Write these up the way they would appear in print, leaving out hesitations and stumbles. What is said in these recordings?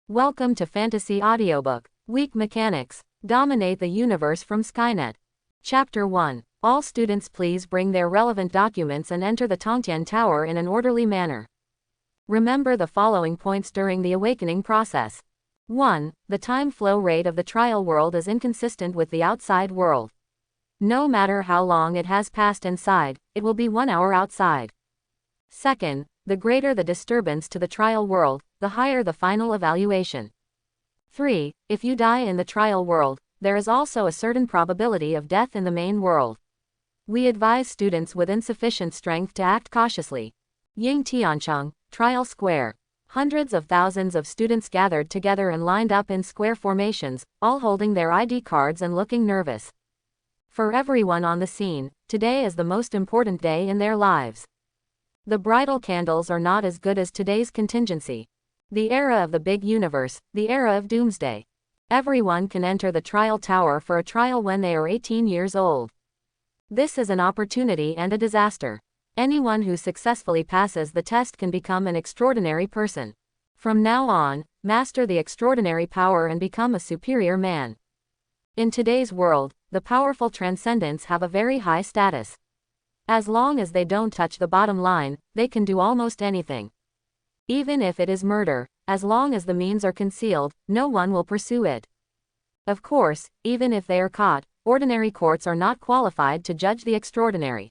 Welcome to Fantasy Audiobook. Weak Mechanics. Dominate the Universe from Skynet. Chapter 1. All students please bring their relevant documents and enter the Tongtian Tower in an orderly manner. Remember the following points during the awakening process. 1. The time flow rate of the trial world is inconsistent with the outside world. No matter how long it has passed inside, it will be 1 hour outside. 2. The greater the disturbance to the trial world, the higher the final evaluation. 3. If you die in the trial world, there is also a certain probability of death in the main world. We advise students with insufficient strength to act cautiously. Ying Tiancheng, Trial Square. Hundreds of thousands of students gathered together and lined up in square formations, all holding their ID cards and looking nervous. For everyone on the scene, today is the most important day in their lives. The bridal candles are not as good as today's contingency. The era of the big universe, the era of doomsday. Everyone can enter the trial tower for a trial when they are 18 years old. This is an opportunity and a disaster. Anyone who successfully passes the test can become an extraordinary person. From now on, master the extraordinary power and become a superior man. In today's world, the powerful transcendents have a very high status. As long as they don't touch the bottom line, they can do almost anything. Even if it is murder, as long as the means are concealed, no one will pursue it. Of course, even if they are caught, ordinary courts are not qualified to judge the extraordinary.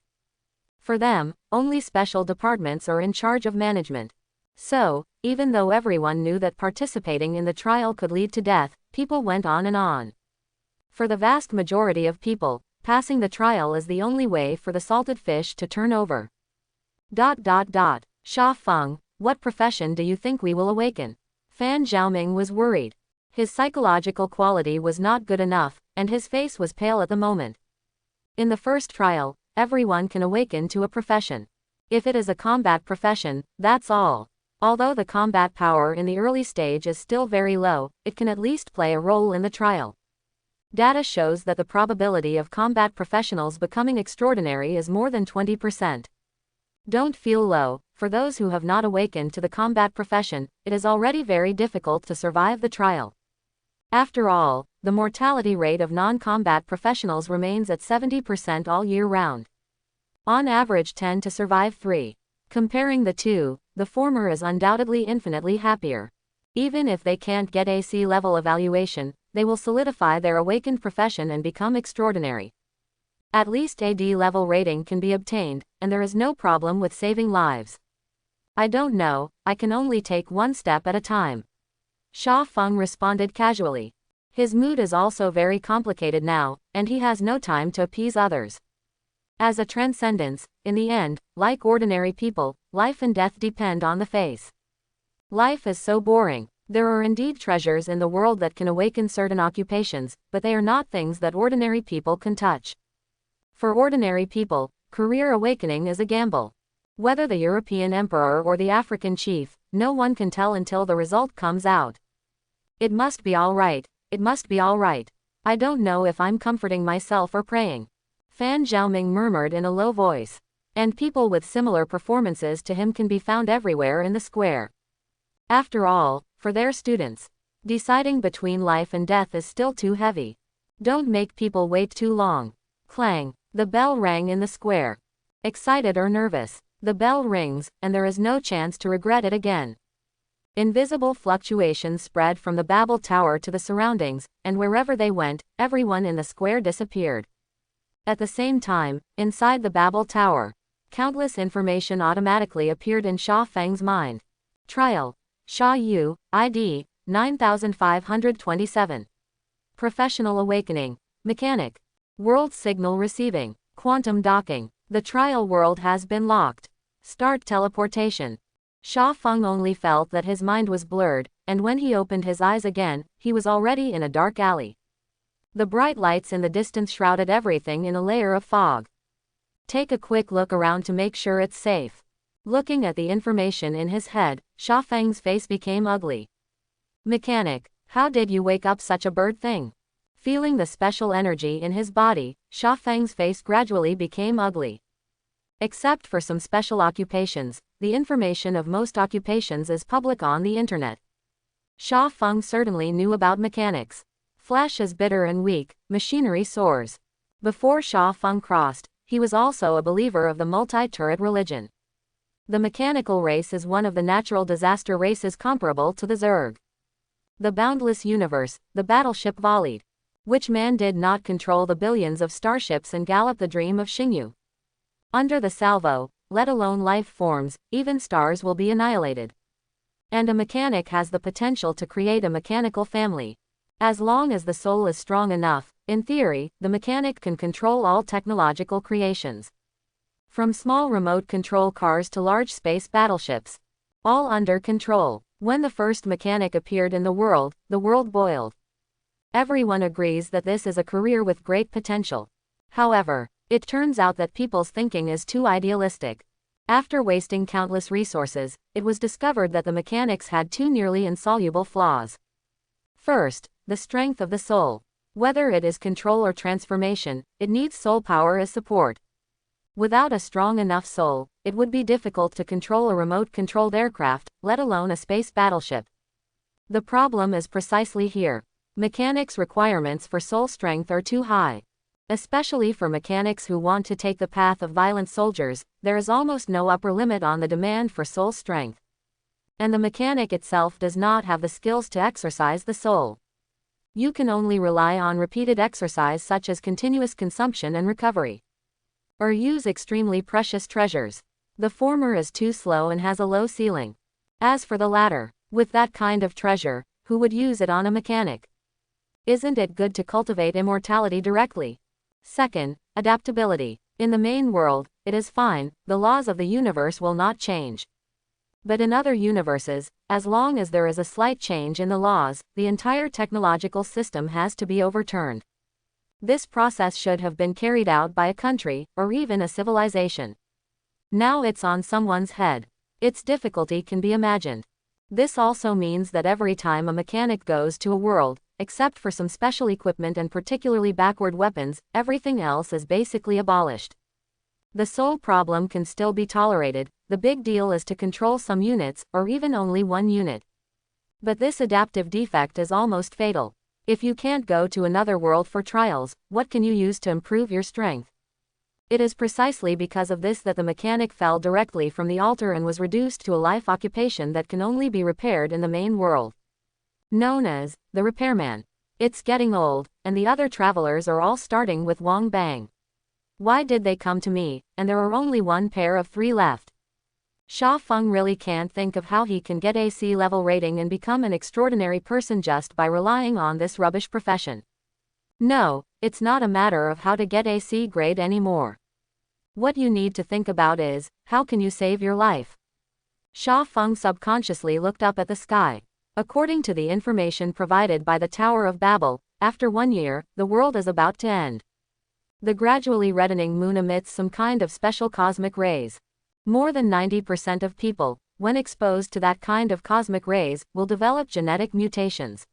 For them, only special departments are in charge of management. So, even though everyone knew that participating in the trial could lead to death, people went on and on. For the vast majority of people, passing the trial is the only way for the salted fish to turn over. Sha Feng, what profession do you think we will awaken? Fan Zhaoming was worried. His psychological quality was not good enough, and his face was pale at the moment. In the first trial, everyone can awaken to a profession. If it is a combat profession, that's all. Although the combat power in the early stage is still very low, it can at least play a role in the trial. Data shows that the probability of combat professionals becoming extraordinary is more than 20%. Don't feel low. For those who have not awakened to the combat profession, it is already very difficult to survive the trial. After all, the mortality rate of non-combat professionals remains at 70% all year round. On average 10 to survive 3. Comparing the two, the former is undoubtedly infinitely happier. Even if they can't get AC level evaluation, they will solidify their awakened profession and become extraordinary. At least AD level rating can be obtained, and there is no problem with saving lives. I don't know, I can only take one step at a time. Sha Feng responded casually. His mood is also very complicated now, and he has no time to appease others. As a transcendence, in the end, like ordinary people, life and death depend on the face. Life is so boring. There are indeed treasures in the world that can awaken certain occupations, but they are not things that ordinary people can touch. For ordinary people, career awakening is a gamble. Whether the European emperor or the African chief, no one can tell until the result comes out. It must be all right, it must be all right. I don't know if I'm comforting myself or praying. Fan Zhaoming murmured in a low voice. And people with similar performances to him can be found everywhere in the square. After all, for their students, deciding between life and death is still too heavy. Don't make people wait too long. Clang, the bell rang in the square. Excited or nervous, the bell rings, and there is no chance to regret it again. Invisible fluctuations spread from the Babel Tower to the surroundings, and wherever they went, everyone in the square disappeared. At the same time, inside the Babel Tower, countless information automatically appeared in Sha Feng's mind. Trial. Sha Yu, ID, 9527. Professional awakening. Mechanic. World signal receiving. Quantum docking. The trial world has been locked. Start teleportation. Sha Feng only felt that his mind was blurred, and when he opened his eyes again, he was already in a dark alley. The bright lights in the distance shrouded everything in a layer of fog. Take a quick look around to make sure it's safe. Looking at the information in his head, Sha Feng's face became ugly. Mechanic, how did you wake up such a bird thing? Feeling the special energy in his body, Sha Feng's face gradually became ugly. Except for some special occupations, the information of most occupations is public on the internet. Sha Feng certainly knew about mechanics. Flesh is bitter and weak, machinery soars. Before Sha Feng crossed, he was also a believer of the multi-turret religion. The mechanical race is one of the natural disaster races comparable to the Zerg. The boundless universe, the battleship volleyed. Which man did not control the billions of starships and gallop the dream of Xingyu? Under the salvo, let alone life forms, even stars will be annihilated. And a mechanic has the potential to create a mechanical family. As long as the soul is strong enough, in theory, the mechanic can control all technological creations. From small remote control cars to large space battleships. All under control. When the first mechanic appeared in the world boiled. Everyone agrees that this is a career with great potential. However, it turns out that people's thinking is too idealistic. After wasting countless resources, it was discovered that the mechanics had two nearly insoluble flaws. First, the strength of the soul. Whether it is control or transformation, it needs soul power as support. Without a strong enough soul, it would be difficult to control a remote-controlled aircraft, let alone a space battleship. The problem is precisely here. Mechanics' requirements for soul strength are too high. Especially for mechanics who want to take the path of violent soldiers, there is almost no upper limit on the demand for soul strength. And the mechanic itself does not have the skills to exercise the soul. You can only rely on repeated exercise such as continuous consumption and recovery. Or use extremely precious treasures. The former is too slow and has a low ceiling. As for the latter, with that kind of treasure, who would use it on a mechanic? Isn't it good to cultivate immortality directly? Second, adaptability. In the main world, it is fine, the laws of the universe will not change. But in other universes, as long as there is a slight change in the laws, the entire technological system has to be overturned. This process should have been carried out by a country, or even a civilization. Now it's on someone's head. Its difficulty can be imagined. This also means that every time a mechanic goes to a world, except for some special equipment and particularly backward weapons, everything else is basically abolished. The soul problem can still be tolerated, the big deal is to control some units, or even only one unit. But this adaptive defect is almost fatal. If you can't go to another world for trials, what can you use to improve your strength? It is precisely because of this that the mechanic fell directly from the altar and was reduced to a life occupation that can only be repaired in the main world. Known as the repairman. It's getting old, and the other travelers are all starting with Wang Bang. Why did they come to me, and there are only one pair of 3 left? Sha Feng really can't think of how he can get AC level rating and become an extraordinary person just by relying on this rubbish profession. No, it's not a matter of how to get AC grade anymore. What you need to think about is, how can you save your life? Sha Feng subconsciously looked up at the sky. According to the information provided by the Tower of Babel, after 1 year, the world is about to end. The gradually reddening moon emits some kind of special cosmic rays. More than 90% of people, when exposed to that kind of cosmic rays, will develop genetic mutations.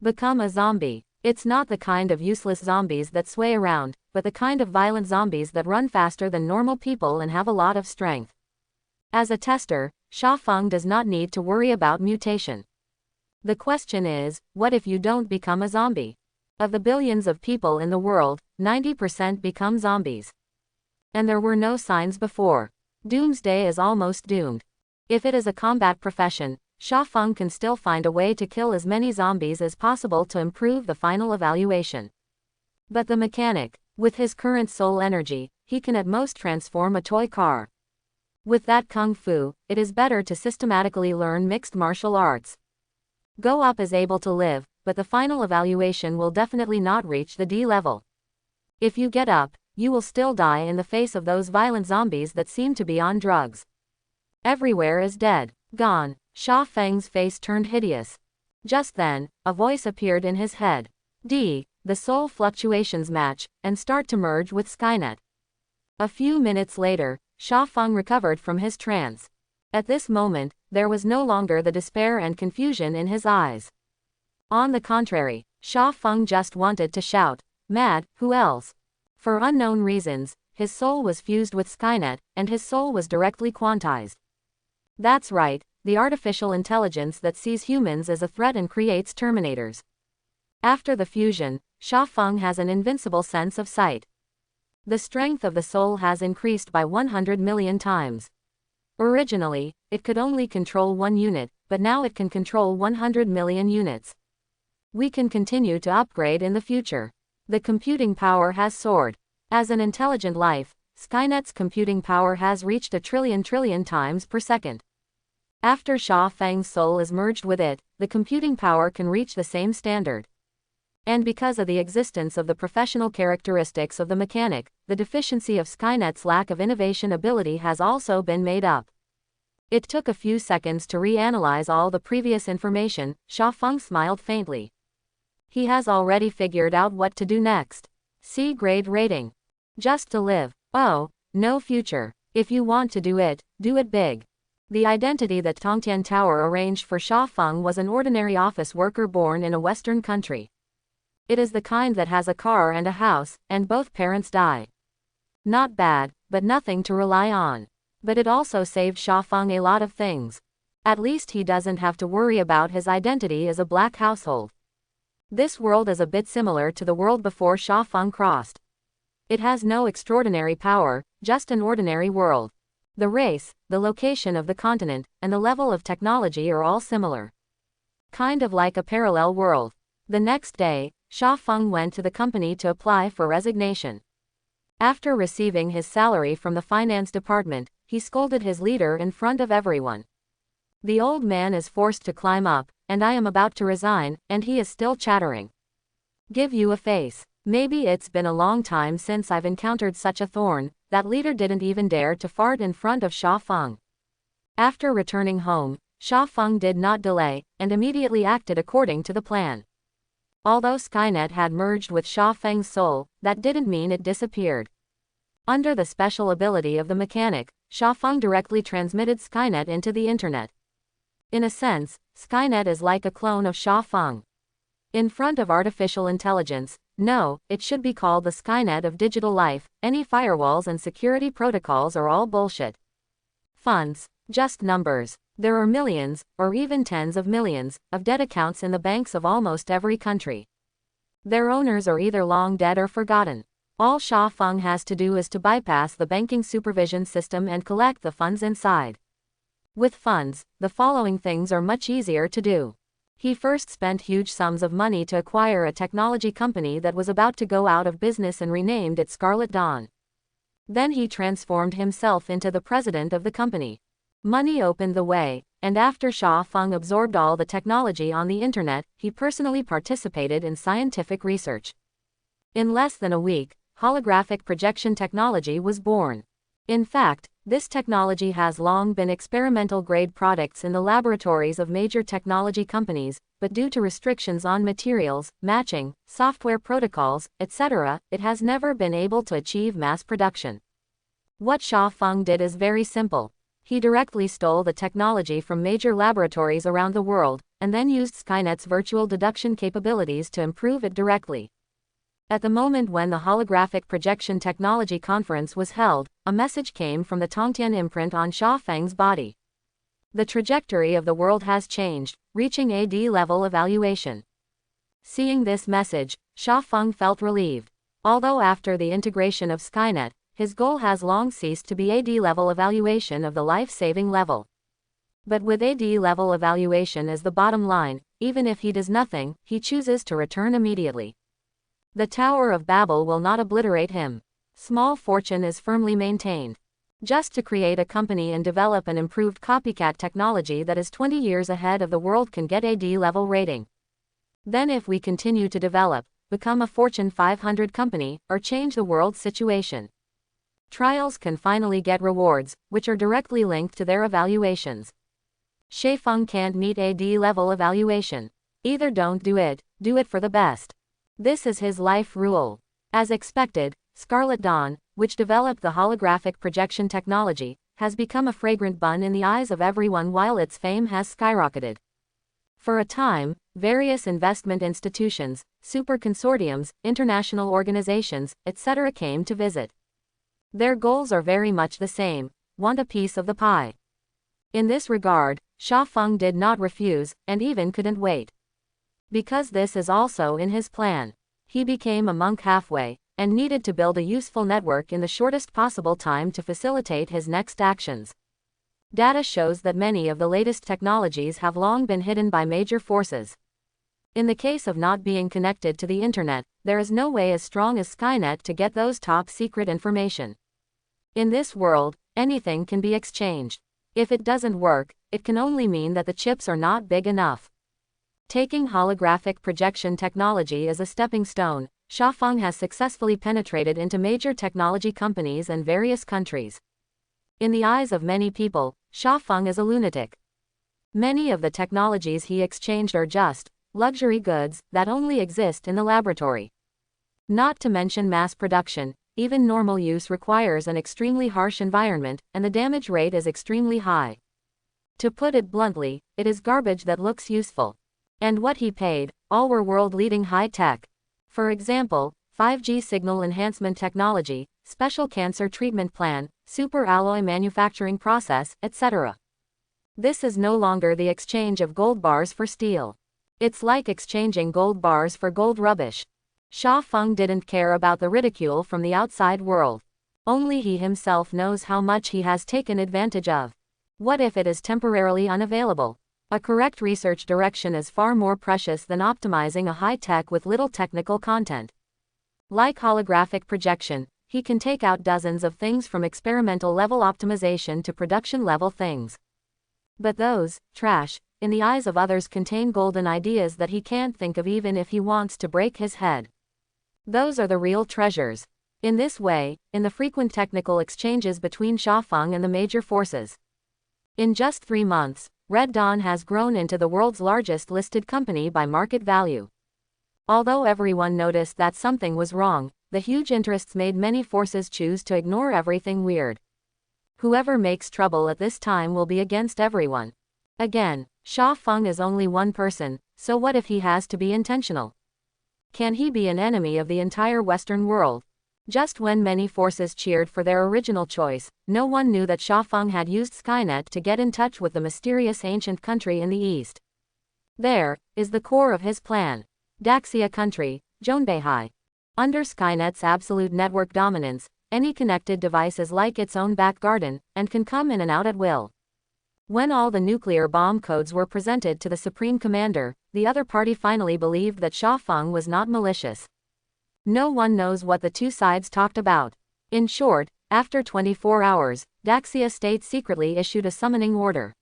Become a zombie. It's not the kind of useless zombies that sway around, but the kind of violent zombies that run faster than normal people and have a lot of strength. As a tester, Sha Feng does not need to worry about mutation. The question is, what if you don't become a zombie? Of the billions of people in the world, 90% become zombies. And there were no signs before. Doomsday is almost doomed. If it is a combat profession, Sha Feng can still find a way to kill as many zombies as possible to improve the final evaluation. But the mechanic, with his current soul energy, he can at most transform a toy car. With that kung fu, it is better to systematically learn mixed martial arts. Go up is able to live, but the final evaluation will definitely not reach the D level. If you get up, you will still die in the face of those violent zombies that seem to be on drugs. Everywhere is dead, gone. Sha Feng's face turned hideous. Just then, a voice appeared in his head. D, the soul fluctuations match, and start to merge with Skynet. A few minutes later, Sha Feng recovered from his trance. At this moment, there was no longer the despair and confusion in his eyes. On the contrary, Sha Feng just wanted to shout, "Mad, who else?" For unknown reasons, his soul was fused with Skynet, and his soul was directly quantized. That's right, the artificial intelligence that sees humans as a threat and creates terminators. After the fusion, Xiaofeng has an invincible sense of sight. The strength of the soul has increased by 100 million times. Originally, it could only control 1 unit, but now it can control 100 million units. We can continue to upgrade in the future. The computing power has soared. As an intelligent life, Skynet's computing power has reached a trillion times per second. After Xiaofeng's soul is merged with it, the computing power can reach the same standard. And because of the existence of the professional characteristics of the mechanic, the deficiency of Skynet's lack of innovation ability has also been made up. It took a few seconds to reanalyze all the previous information. Xiaofeng smiled faintly. He has already figured out what to do next. C grade rating. Just to live. Oh, no future. If you want to do it big. The identity that Tongtian Tower arranged for Xiaofeng was an ordinary office worker born in a Western country. It is the kind that has a car and a house, and both parents die. Not bad, but nothing to rely on. But it also saved Xiaofeng a lot of things. At least he doesn't have to worry about his identity as a black household. This world is a bit similar to the world before Xiaofeng crossed. It has no extraordinary power, just an ordinary world. The race, the location of the continent, and the level of technology are all similar. Kind of like a parallel world. The next day, Xiaofeng went to the company to apply for resignation. After receiving his salary from the finance department, he scolded his leader in front of everyone. The old man is forced to climb up, and I am about to resign, and he is still chattering. Give you a face. Maybe it's been a long time since I've encountered such a thorn. That leader didn't even dare to fart in front of Xiaofeng. After returning home, Xiaofeng did not delay, and immediately acted according to the plan. Although Skynet had merged with Xiaofeng's soul, that didn't mean it disappeared. Under the special ability of the mechanic, Xiaofeng directly transmitted Skynet into the internet. In a sense, Skynet is like a clone of Xiaofeng. In front of artificial intelligence, no, it should be called the Skynet of digital life. Any firewalls and security protocols are all bullshit. Funds, just numbers. There are millions, or even tens of millions, of debt accounts in the banks of almost every country. Their owners are either long dead or forgotten. All Xiaofeng has to do is to bypass the banking supervision system and collect the funds inside. With funds, the following things are much easier to do. He first spent huge sums of money to acquire a technology company that was about to go out of business and renamed it Scarlet Dawn. Then he transformed himself into the president of the company. Money opened the way, and after Xiaofeng absorbed all the technology on the internet, he personally participated in scientific research. In less than a week, holographic projection technology was born. In fact, this technology has long been experimental-grade products in the laboratories of major technology companies, but due to restrictions on materials, matching, software protocols, etc., it has never been able to achieve mass production. What Xiaofeng did is very simple. He directly stole the technology from major laboratories around the world, and then used Skynet's virtual deduction capabilities to improve it directly. At the moment when the holographic projection technology conference was held, a message came from the Tongtian imprint on Xiaofeng's body. The trajectory of the world has changed, reaching AD level evaluation. Seeing this message, Xiaofeng felt relieved. Although after the integration of Skynet, his goal has long ceased to be AD level evaluation of the life-saving level. But with AD level evaluation as the bottom line, even if he does nothing, he chooses to return immediately. The Tower of Babel will not obliterate him. Small fortune is firmly maintained. Just to create a company and develop an improved copycat technology that is 20 years ahead of the world can get AD level rating. Then if we continue to develop, become a Fortune 500 company, or change the world's situation. Trials can finally get rewards, which are directly linked to their evaluations. Xiaofeng can't meet AD level evaluation. Either don't do it for the best. This is his life rule. As expected, Scarlet Dawn, which developed the holographic projection technology, has become a fragrant bun in the eyes of everyone while its fame has skyrocketed. For a time, various investment institutions, super consortiums, international organizations, etc. came to visit. Their goals are very much the same: want a piece of the pie. In this regard, Sha Feng did not refuse, and even couldn't wait. Because this is also in his plan. He became a monk halfway, and needed to build a useful network in the shortest possible time to facilitate his next actions. Data shows that many of the latest technologies have long been hidden by major forces. In the case of not being connected to the internet, there is no way as strong as Skynet to get those top secret information. In this world, anything can be exchanged. If it doesn't work, it can only mean that the chips are not big enough. Taking holographic projection technology as a stepping stone, Sha Feng has successfully penetrated into major technology companies and various countries. In the eyes of many people, Sha Feng is a lunatic. Many of the technologies he exchanged are just luxury goods that only exist in the laboratory. Not to mention mass production, even normal use requires an extremely harsh environment, and the damage rate is extremely high. To put it bluntly, it is garbage that looks useful. And what he paid, all were world-leading high-tech. For example, 5G signal enhancement technology, special cancer treatment plan, super alloy manufacturing process, etc. This is no longer the exchange of gold bars for steel. It's like exchanging gold bars for gold rubbish. Sha Feng didn't care about the ridicule from the outside world. Only he himself knows how much he has taken advantage of. What if it is temporarily unavailable? A correct research direction is far more precious than optimizing a high-tech with little technical content. Like holographic projection, he can take out dozens of things from experimental level optimization to production level things. But those, trash, in the eyes of others contain golden ideas that he can't think of even if he wants to break his head. Those are the real treasures. In this way, in the frequent technical exchanges between Sha Feng and the major forces. In just 3 months, Red Dawn has grown into the world's largest listed company by market value. Although everyone noticed that something was wrong, the huge interests made many forces choose to ignore everything weird. Whoever makes trouble at this time will be against everyone. Again, Sha Feng is only one person, so what if he has to be intentional? Can he be an enemy of the entire Western world? Just when many forces cheered for their original choice, no one knew that Sha Feng had used Skynet to get in touch with the mysterious ancient country in the east. There is the core of his plan. Daxia country, Zhonbeihai. Under Skynet's absolute network dominance, any connected device is like its own back garden, and can come in and out at will. When all the nuclear bomb codes were presented to the Supreme Commander, the other party finally believed that Sha Feng was not malicious. No one knows what the two sides talked about. In short, after 24 hours, Daxia State secretly issued a summoning order.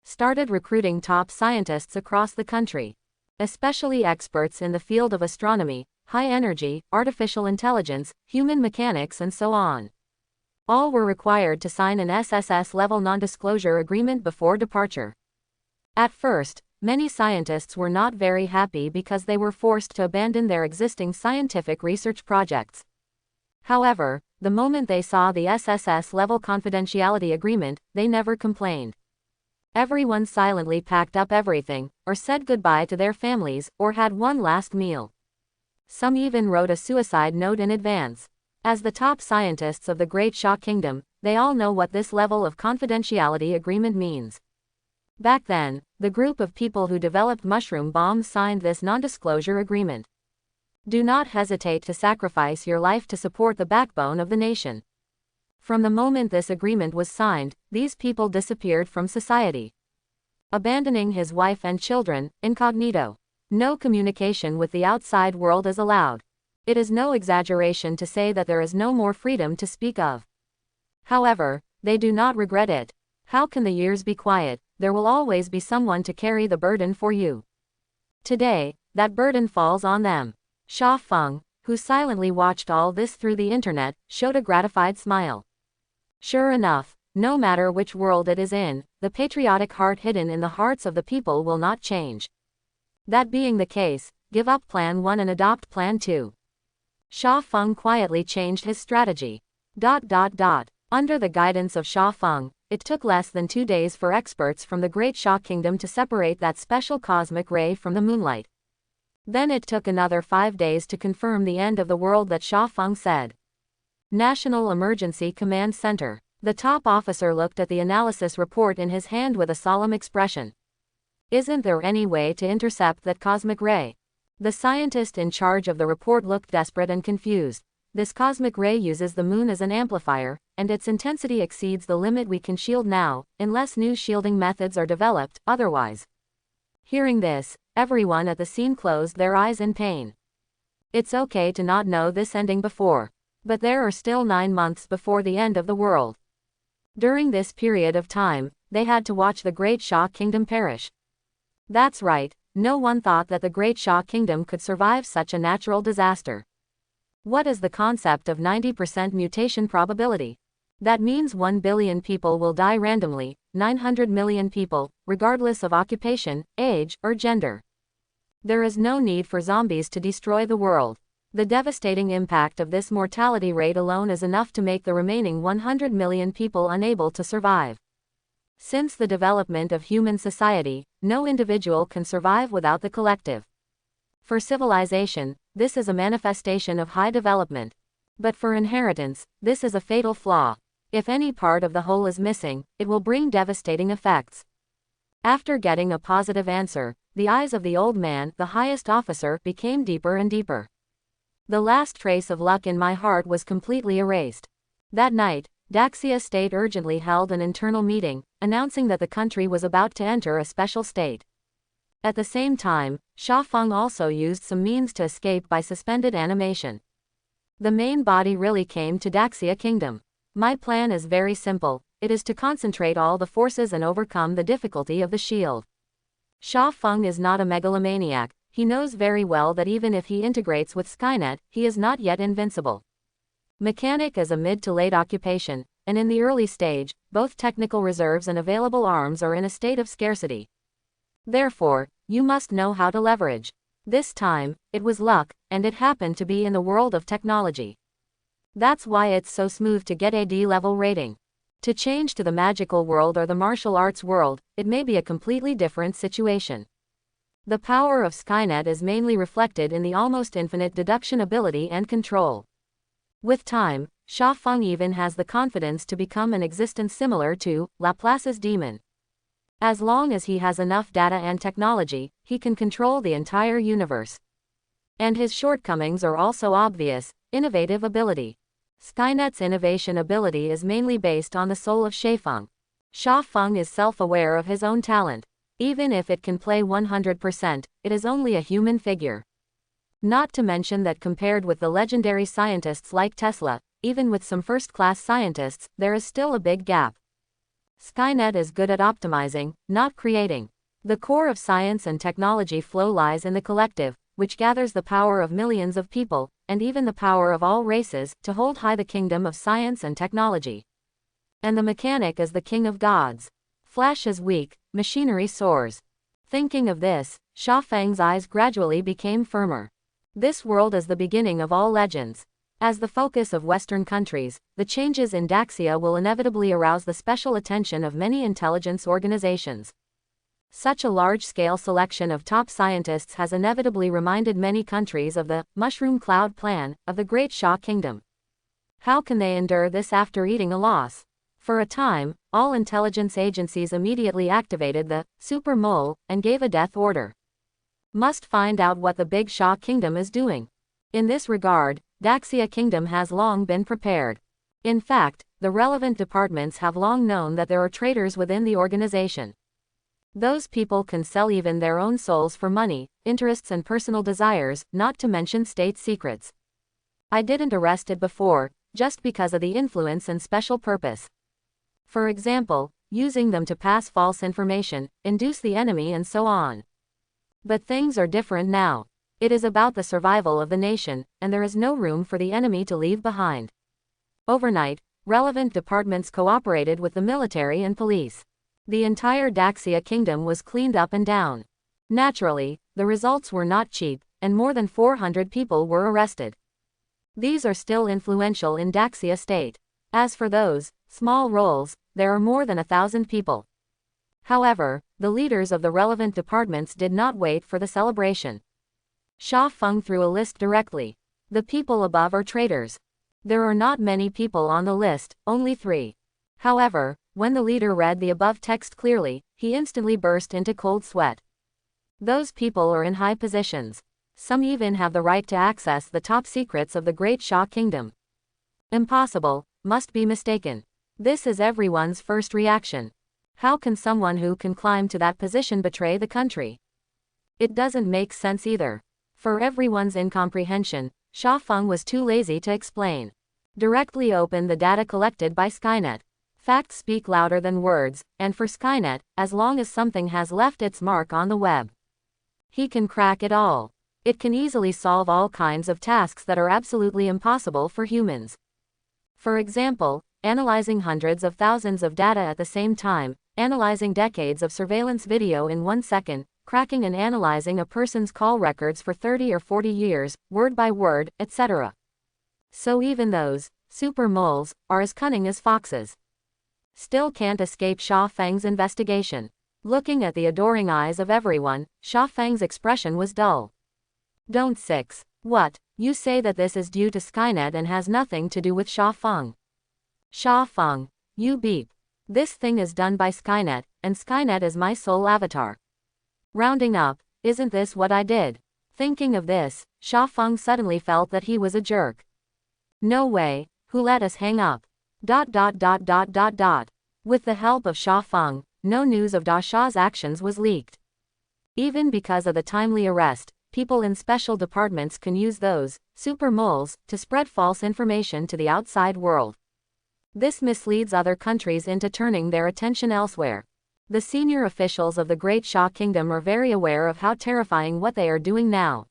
Started recruiting top scientists across the country. Especially experts in the field of astronomy, high energy, artificial intelligence, human mechanics and so on. All were required to sign an SSS-level non-disclosure agreement before departure. At first, many scientists were not very happy because they were forced to abandon their existing scientific research projects. However, the moment they saw the SSS-level confidentiality agreement, they never complained. Everyone silently packed up everything, or said goodbye to their families, or had one last meal. Some even wrote a suicide note in advance. As the top scientists of the Great Sha Kingdom, they all know what this level of confidentiality agreement means. Back then, the group of people who developed mushroom bombs signed this non-disclosure agreement. Do not hesitate to sacrifice your life to support the backbone of the nation. From the moment this agreement was signed, these people disappeared from society. Abandoning his wife and children, incognito. No communication with the outside world is allowed. It is no exaggeration to say that there is no more freedom to speak of. However, they do not regret it. How can the years be quiet? There will always be someone to carry the burden for you. Today, that burden falls on them. Sha Feng, who silently watched all this through the internet, showed a gratified smile. Sure enough, no matter which world it is in, the patriotic heart hidden in the hearts of the people will not change. That being the case, give up Plan 1 and adopt Plan 2. Sha Feng quietly changed his strategy. Under the guidance of Sha Feng, it took less than 2 days for experts from the Great Sha Kingdom to separate that special cosmic ray from the moonlight. Then it took another 5 days to confirm the end of the world that Sha Feng said. National Emergency Command Center. The top officer looked at the analysis report in his hand with a solemn expression. Isn't there any way to intercept that cosmic ray? The scientist in charge of the report looked desperate and confused. This cosmic ray uses the moon as an amplifier, and its intensity exceeds the limit we can shield now, unless new shielding methods are developed, otherwise. Hearing this, everyone at the scene closed their eyes in pain. It's okay to not know this ending before. But there are still 9 months before the end of the world. During this period of time, they had to watch the Great Shah Kingdom perish. That's right, no one thought that the Great Shah Kingdom could survive such a natural disaster. What is the concept of 90% mutation probability? That means 1 billion people will die randomly, 900 million people, regardless of occupation, age, or gender. There is no need for zombies to destroy the world. The devastating impact of this mortality rate alone is enough to make the remaining 100 million people unable to survive. Since the development of human society, no individual can survive without the collective. For civilization, this is a manifestation of high development. But for inheritance, this is a fatal flaw. If any part of the whole is missing, it will bring devastating effects. After getting a positive answer, the eyes of the old man, the highest officer, became deeper and deeper. The last trace of luck in my heart was completely erased. That night, Daxia State urgently held an internal meeting, announcing that the country was about to enter a special state. At the same time, Sha Feng also used some means to escape by suspended animation. The main body really came to Daxia Kingdom. My plan is very simple, it is to concentrate all the forces and overcome the difficulty of the shield. Sha Feng is not a megalomaniac. He knows very well that even if he integrates with Skynet, he is not yet invincible. Mechanic is a mid to late occupation, and in the early stage, both technical reserves and available arms are in a state of scarcity. Therefore, you must know how to leverage. This time, it was luck, and it happened to be in the world of technology. That's why it's so smooth to get a D-level rating. To change to the magical world or the martial arts world, it may be a completely different situation. The power of Skynet is mainly reflected in the almost infinite deduction ability and control. With time, Sha Feng even has the confidence to become an existence similar to Laplace's demon. As long as he has enough data and technology, he can control the entire universe. And his shortcomings are also obvious: innovative ability. Skynet's innovation ability is mainly based on the soul of Sha Feng. Sha Feng is self-aware of his own talent. Even if it can play 100%, it is only a human figure. Not to mention that compared with the legendary scientists like Tesla, even with some first-class scientists, there is still a big gap. Skynet is good at optimizing, not creating. The core of science and technology flow lies in the collective, which gathers the power of millions of people, and even the power of all races, to hold high the kingdom of science and technology. And the mechanic is the king of gods. Flash is weak, machinery soars. Thinking of this, Sha Feng's eyes gradually became firmer. This world is the beginning of all legends. As the focus of Western countries, the changes in Daxia will inevitably arouse the special attention of many intelligence organizations. Such a large-scale selection of top scientists has inevitably reminded many countries of the Mushroom Cloud Plan of the Great Shah Kingdom. How can they endure this after eating a loss? For a time, all intelligence agencies immediately activated the Super Mole and gave a death order. Must find out what the Big Shah Kingdom is doing. In this regard, Daxia Kingdom has long been prepared. In fact, the relevant departments have long known that there are traitors within the organization. Those people can sell even their own souls for money, interests and personal desires, not to mention state secrets. I didn't arrest it before, just because of the influence and special purpose. For example, using them to pass false information, induce the enemy and so on. But things are different now. It is about the survival of the nation, and there is no room for the enemy to leave behind. Overnight, relevant departments cooperated with the military and police. The entire Daxia Kingdom was cleaned up and down. Naturally, the results were not cheap, and more than 400 people were arrested. These are still influential in Daxia State. As for those small roles, there are more than 1,000 people. However, the leaders of the relevant departments did not wait for the celebration. Sha Feng threw a list directly. The people above are traitors. There are not many people on the list, only 3. However, when the leader read the above text clearly, he instantly burst into cold sweat. Those people are in high positions. Some even have the right to access the top secrets of the Great Shah Kingdom. Impossible, must be mistaken. This is everyone's first reaction. How can someone who can climb to that position betray the country? It doesn't make sense either. For everyone's incomprehension, Shah Feng was too lazy to explain. Directly open the data collected by Skynet. Facts speak louder than words, and for Skynet, as long as something has left its mark on the web, he can crack it all. It can easily solve all kinds of tasks that are absolutely impossible for humans. For example, analyzing hundreds of thousands of data at the same time, analyzing decades of surveillance video in 1 second, cracking and analyzing a person's call records for 30 or 40 years, word by word, etc. So even those super moles are as cunning as foxes. Still can't escape Shah Feng's investigation. Looking at the adoring eyes of everyone, Shah Feng's expression was dull. Don't 6. What? You say that this is due to Skynet and has nothing to do with Shah Feng. Shah Feng, you beep. This thing is done by Skynet, and Skynet is my sole avatar. Rounding up, isn't this what I did? Thinking of this, Shah Feng suddenly felt that he was a jerk. No way, who let us hang up? With the help of Shah Feng, no news of Da Shah's actions was leaked. Even because of the timely arrest, people in special departments can use those super moles to spread false information to the outside world. This misleads other countries into turning their attention elsewhere. The senior officials of the Great Shah Kingdom are very aware of how terrifying what they are doing now.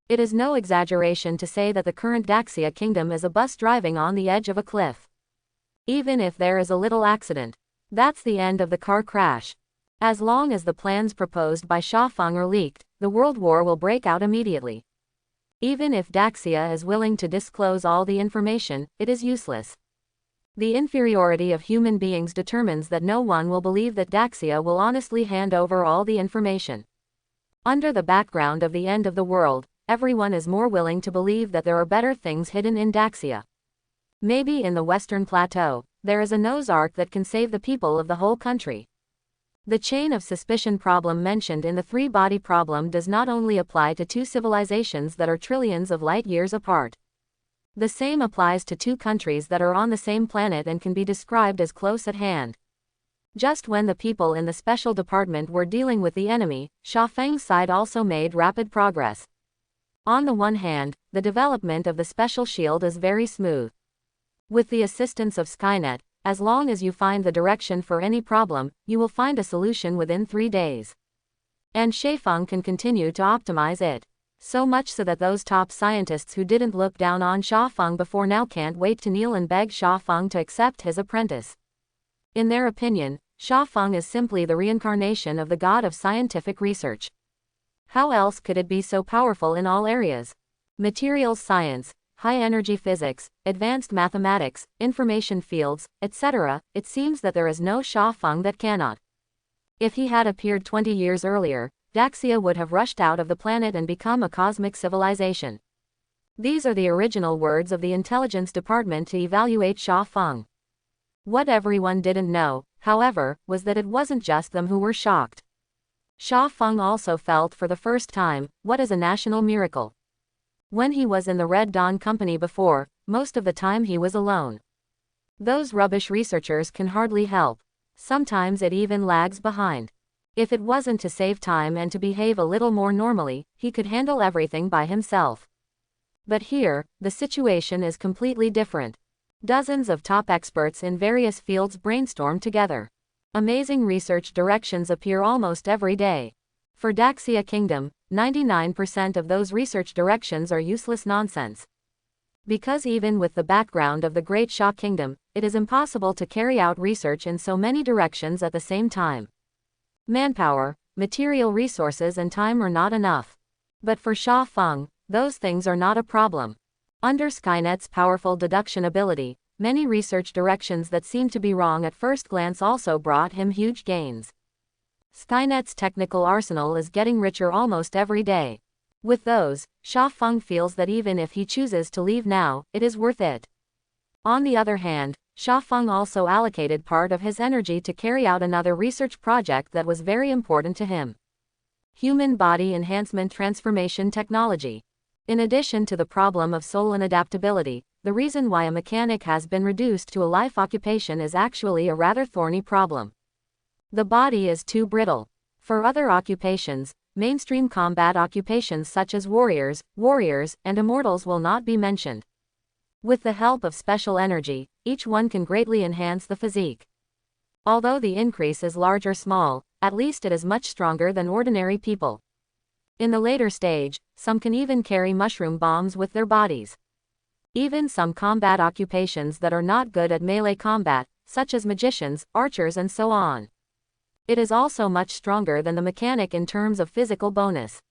It is no exaggeration to say that the current Daxia Kingdom is a bus driving on the edge of a cliff. Even if there is a little accident, that's the end of the car crash. As long as the plans proposed by Shah Feng are leaked, the world war will break out immediately. Even if Daxia is willing to disclose all the information, it is useless. The inferiority of human beings determines that no one will believe that Daxia will honestly hand over all the information. Under the background of the end of the world, everyone is more willing to believe that there are better things hidden in Daxia. Maybe in the Western Plateau, there is a Noah's Ark that can save the people of the whole country. The chain of suspicion problem mentioned in the three-body problem does not only apply to two civilizations that are trillions of light years apart. The same applies to two countries that are on the same planet and can be described as close at hand. Just when the people in the special department were dealing with the enemy, Shah Feng's side also made rapid progress. On the one hand, the development of the special shield is very smooth. With the assistance of Skynet, as long as you find the direction for any problem, you will find a solution within 3 days. And Shaifeng can continue to optimize it. So much so that those top scientists who didn't look down on Shah Feng before now can't wait to kneel and beg Shah Feng to accept his apprentice. In their opinion, Shah Feng is simply the reincarnation of the god of scientific research. How else could it be so powerful in all areas? Materials science, high-energy physics, advanced mathematics, information fields, etc. It seems that there is no Shah Feng that cannot. If he had appeared 20 years earlier, Daxia would have rushed out of the planet and become a cosmic civilization. These are the original words of the intelligence department to evaluate Shah Feng. What everyone didn't know, however, was that it wasn't just them who were shocked. Shah Feng also felt for the first time what is a national miracle. When he was in the Red Dawn Company before, most of the time he was alone. Those rubbish researchers can hardly help. Sometimes it even lags behind. If it wasn't to save time and to behave a little more normally, he could handle everything by himself. But here, the situation is completely different. Dozens of top experts in various fields brainstorm together. Amazing research directions appear almost every day. For Daxia Kingdom, 99% of those research directions are useless nonsense. Because even with the background of the Great Shah Kingdom, it is impossible to carry out research in so many directions at the same time. Manpower, material resources and time are not enough. But for Shah Feng, those things are not a problem. Under Skynet's powerful deduction ability, many research directions that seemed to be wrong at first glance also brought him huge gains. Skynet's technical arsenal is getting richer almost every day. With those, Shah Feng feels that even if he chooses to leave now, it is worth it. On the other hand, Xiaofeng also allocated part of his energy to carry out another research project that was very important to him. Human body enhancement transformation technology. In addition to the problem of soul and adaptability, the reason why a mechanic has been reduced to a life occupation is actually a rather thorny problem. The body is too brittle. For other occupations, mainstream combat occupations such as warriors, and immortals will not be mentioned. With the help of special energy, each one can greatly enhance the physique. Although the increase is large or small, at least it is much stronger than ordinary people. In the later stage, some can even carry mushroom bombs with their bodies. Even some combat occupations that are not good at melee combat, such as magicians, archers and so on. It is also much stronger than the mechanic in terms of physical bonus.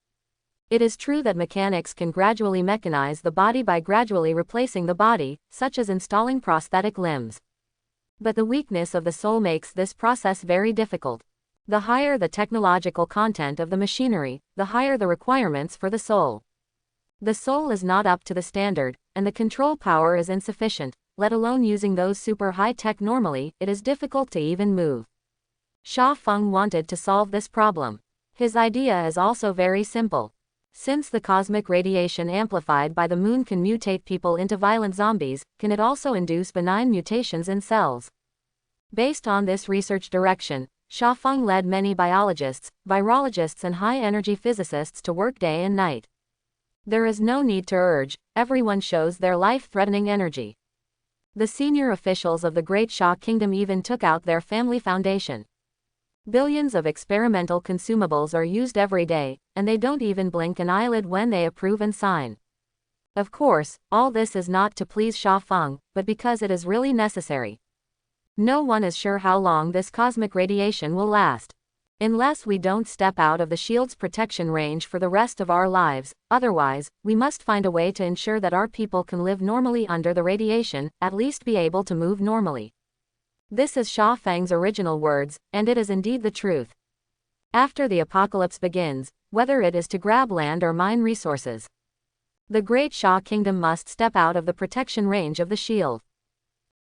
It is true that mechanics can gradually mechanize the body by gradually replacing the body, such as installing prosthetic limbs. But the weakness of the soul makes this process very difficult. The higher the technological content of the machinery, the higher the requirements for the soul. The soul is not up to the standard, and the control power is insufficient, let alone using those super high-tech normally, it is difficult to even move. Xiaofeng wanted to solve this problem. His idea is also very simple. Since the cosmic radiation amplified by the moon can mutate people into violent zombies, can it also induce benign mutations in cells? Based on this research direction, Xiaofeng led many biologists, virologists and high-energy physicists to work day and night. There is no need to urge, everyone shows their life-threatening energy. The senior officials of the Great Xia Kingdom even took out their family foundation. Billions of experimental consumables are used every day, and they don't even blink an eyelid when they approve and sign. Of course, all this is not to please Xiaofeng, but because it is really necessary. No one is sure how long this cosmic radiation will last. Unless we don't step out of the shield's protection range for the rest of our lives, otherwise, we must find a way to ensure that our people can live normally under the radiation, at least be able to move normally. This is Xiaofeng's original words, and it is indeed the truth. After the apocalypse begins, whether it is to grab land or mine resources, the Great Xia Kingdom must step out of the protection range of the shield.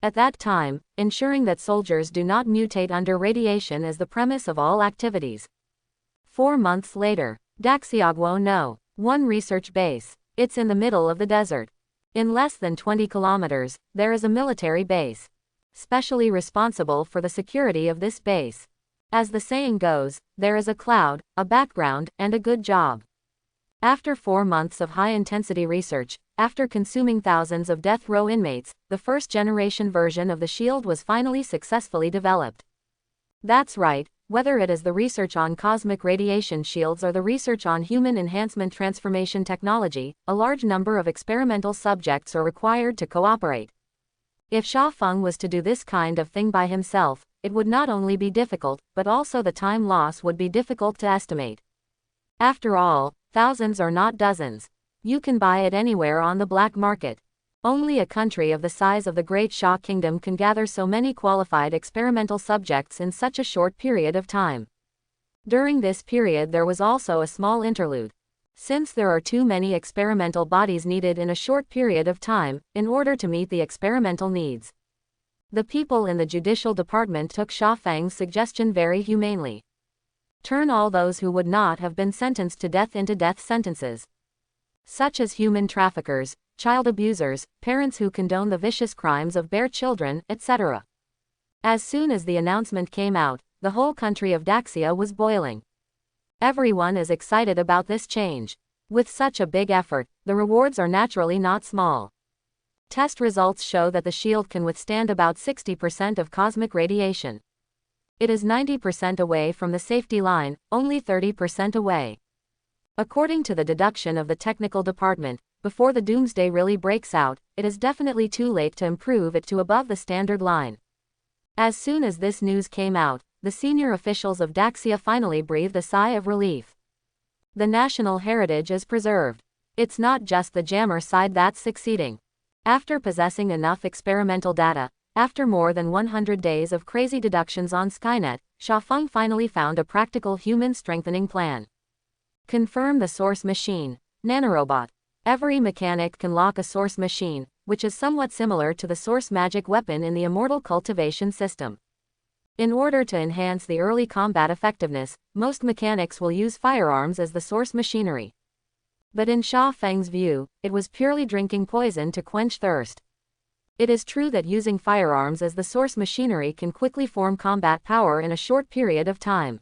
At that time, ensuring that soldiers do not mutate under radiation is the premise of all activities. 4 months later, Daxiaguo No. 1 research base. It's in the middle of the desert. In less than 20 kilometers, there is a military base, specially responsible for the security of this base. As the saying goes, there is a cloud, a background, and a good job. After 4 months of high-intensity research, after consuming thousands of death row inmates, the first-generation version of the shield was finally successfully developed. That's right, whether it is the research on cosmic radiation shields or the research on human enhancement transformation technology, a large number of experimental subjects are required to cooperate. If Xiaofeng was to do this kind of thing by himself, it would not only be difficult, but also the time loss would be difficult to estimate. After all, thousands are not dozens. You can buy it anywhere on the black market. Only a country of the size of the Great Xia Kingdom can gather so many qualified experimental subjects in such a short period of time. During this period there was also a small interlude. Since there are too many experimental bodies needed in a short period of time, in order to meet the experimental needs, the people in the judicial department took Xiaofeng's suggestion very humanely. Turn all those who would not have been sentenced to death into death sentences, such as human traffickers, child abusers, parents who condone the vicious crimes of bare children, etc. As soon as the announcement came out, the whole country of Daxia was boiling. Everyone is excited about this change. With such a big effort, the rewards are naturally not small. Test results show that the shield can withstand about 60% of cosmic radiation. It is 90% away from the safety line, only 30% away. According to the deduction of the technical department, before the doomsday really breaks out, it is definitely too late to improve it to above the standard line. As soon as this news came out, the senior officials of Daxia finally breathed a sigh of relief. The national heritage is preserved. It's not just the jammer side that's succeeding. After possessing enough experimental data, after more than 100 days of crazy deductions on Skynet, Xiaofeng finally found a practical human strengthening plan. Confirm the source machine. Nanorobot. Every mechanic can lock a source machine, which is somewhat similar to the source magic weapon in the immortal cultivation system. In order to enhance the early combat effectiveness, most mechanics will use firearms as the source machinery. But in Sha Feng's view, it was purely drinking poison to quench thirst. It is true that using firearms as the source machinery can quickly form combat power in a short period of time.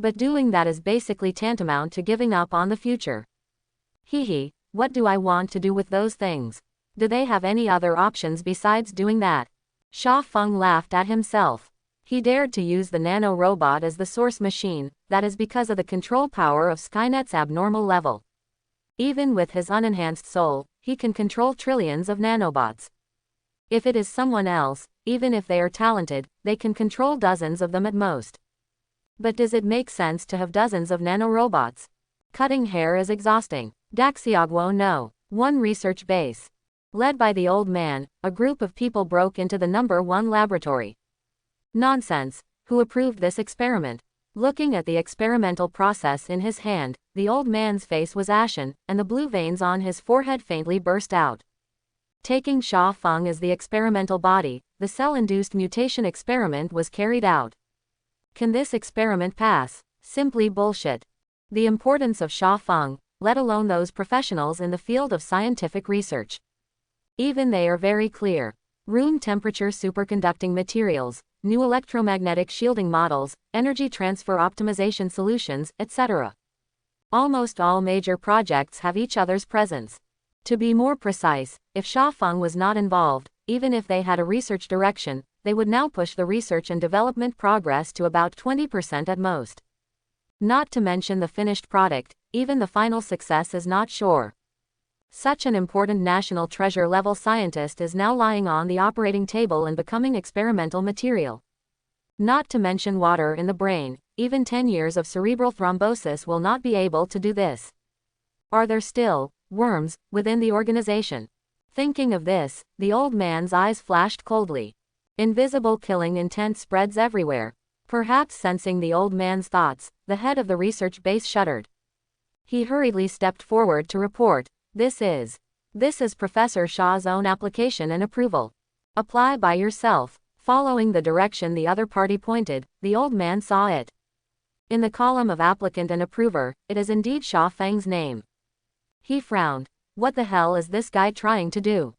But doing that is basically tantamount to giving up on the future. Hehe, what do I want to do with those things? Do they have any other options besides doing that? Sha Feng laughed at himself. He dared to use the nano-robot as the source machine, that is because of the control power of Skynet's abnormal level. Even with his unenhanced soul, he can control trillions of nanobots. If it is someone else, even if they are talented, they can control dozens of them at most. But does it make sense to have dozens of nanorobots? Cutting hair is exhausting. Daxiagwo no. One research base. Led by the old man, a group of people broke into the number 1 laboratory. Nonsense. Who approved this experiment? Looking at the experimental process in his hand, the old man's face was ashen, and the blue veins on his forehead faintly burst out. Taking Sha Feng as the experimental body, the cell-induced mutation experiment was carried out. Can this experiment pass? Simply bullshit. The importance of Sha Feng, let alone those professionals in the field of scientific research. Even they are very clear. Room temperature superconducting materials, new electromagnetic shielding models, energy transfer optimization solutions, etc. Almost all major projects have each other's presence. To be more precise, if Sha Feng was not involved, even if they had a research direction, they would now push the research and development progress to about 20% at most. Not to mention the finished product, even the final success is not sure. Such an important national treasure level scientist is now lying on the operating table and becoming experimental material. Not to mention water in the brain, even 10 years of cerebral thrombosis will not be able to do this. Are there still worms within the organization? Thinking of this, the old man's eyes flashed coldly. Invisible killing intent spreads everywhere. Perhaps sensing the old man's thoughts, the head of the research base shuddered. He hurriedly stepped forward to report, This is Professor Shah's own application and approval. Apply by yourself. Following the direction the other party pointed, the old man saw it. In the column of applicant and approver, it is indeed Sha Feng's name. He frowned. What the hell is this guy trying to do?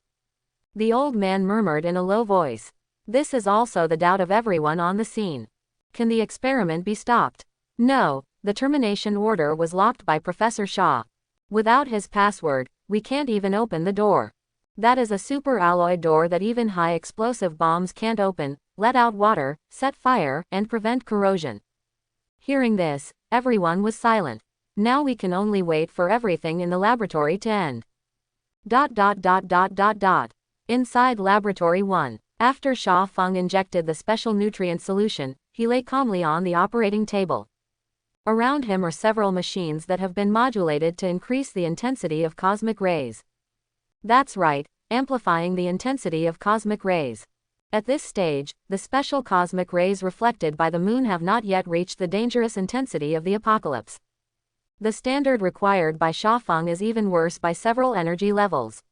The old man murmured in a low voice. This is also the doubt of everyone on the scene. Can the experiment be stopped? No, the termination order was locked by Professor Shah. Without his password, we can't even open the door. That is a super alloy door that even high explosive bombs can't open, let out water, set fire, and prevent corrosion. Hearing this, everyone was silent. Now we can only wait for everything in the laboratory to end. Inside Laboratory 1. After Sha Feng injected the special nutrient solution, he lay calmly on the operating table. Around him are several machines that have been modulated to increase the intensity of cosmic rays. That's right, amplifying the intensity of cosmic rays. At this stage, the special cosmic rays reflected by the moon have not yet reached the dangerous intensity of the apocalypse. The standard required by Sha Feng is even worse by several energy levels.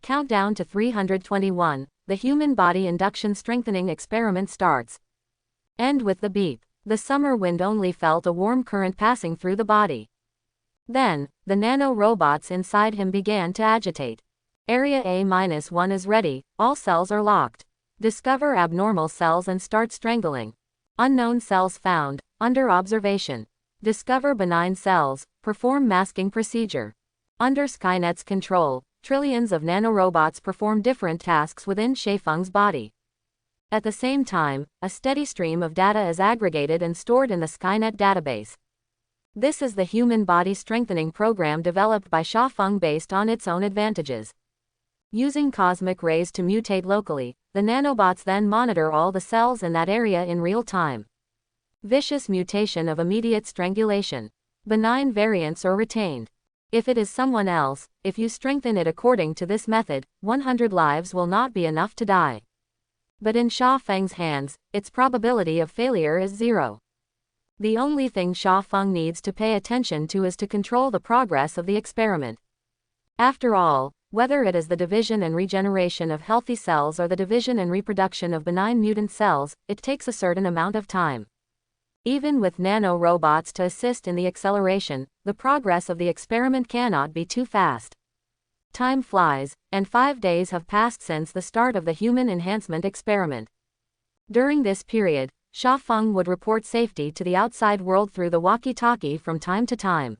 Countdown to 321, the human body induction strengthening experiment starts. End with the beep. The summer wind only felt a warm current passing through the body. Then, the nano-robots inside him began to agitate. Area A-1 is ready, all cells are locked. Discover abnormal cells and start strangling. Unknown cells found, under observation. Discover benign cells, perform masking procedure. Under Skynet's control, trillions of nanorobots perform different tasks within Sha Feng's body. At the same time, a steady stream of data is aggregated and stored in the Skynet database. This is the human body strengthening program developed by Sha Feng based on its own advantages. Using cosmic rays to mutate locally, the nanobots then monitor all the cells in that area in real time. Vicious mutation of immediate strangulation. Benign variants are retained. If it is someone else, if you strengthen it according to this method, 100 lives will not be enough to die. But in Sha Feng's hands, its probability of failure is 0. The only thing Sha Feng needs to pay attention to is to control the progress of the experiment. After all, Whether it is the division and regeneration of healthy cells or the division and reproduction of benign mutant cells, it takes a certain amount of time. Even with nano-robots to assist in the acceleration, the progress of the experiment cannot be too fast. Time flies, and 5 days have passed since the start of the human enhancement experiment. During this period, Xiaofeng would report safety to the outside world through the walkie-talkie from time to time.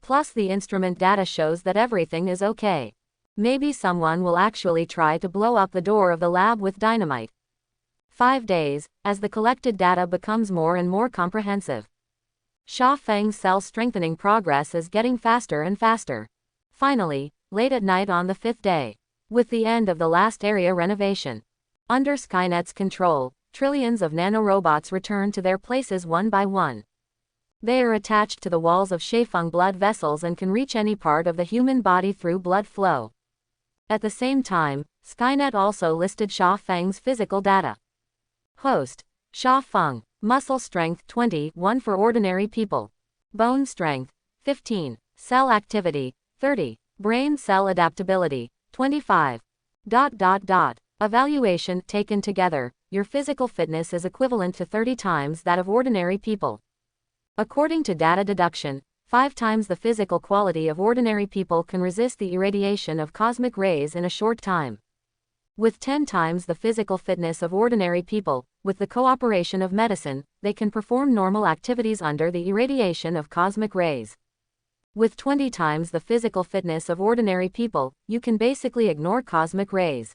Plus the instrument data shows that everything is okay. Maybe someone will actually try to blow up the door of the lab with dynamite. 5 days, as the collected data becomes more and more comprehensive. Xiaofeng's cell strengthening progress is getting faster and faster. Finally, late at night on the 5th day, with the end of the last area renovation, under Skynet's control, trillions of nanorobots return to their places one by one. They are attached to the walls of Xiaofeng blood vessels and can reach any part of the human body through blood flow. At the same time, Skynet also listed Xiaofeng's physical data. Host: Xiaofeng. Muscle strength 21 for ordinary people. Bone strength 15. Cell activity 30. Brain cell adaptability 25. Evaluation taken together, your physical fitness is equivalent to 30 times that of ordinary people. According to data deduction, 5 times the physical quality of ordinary people can resist the irradiation of cosmic rays in a short time. With 10 times the physical fitness of ordinary people, with the cooperation of medicine, they can perform normal activities under the irradiation of cosmic rays. With 20 times the physical fitness of ordinary people, you can basically ignore cosmic rays.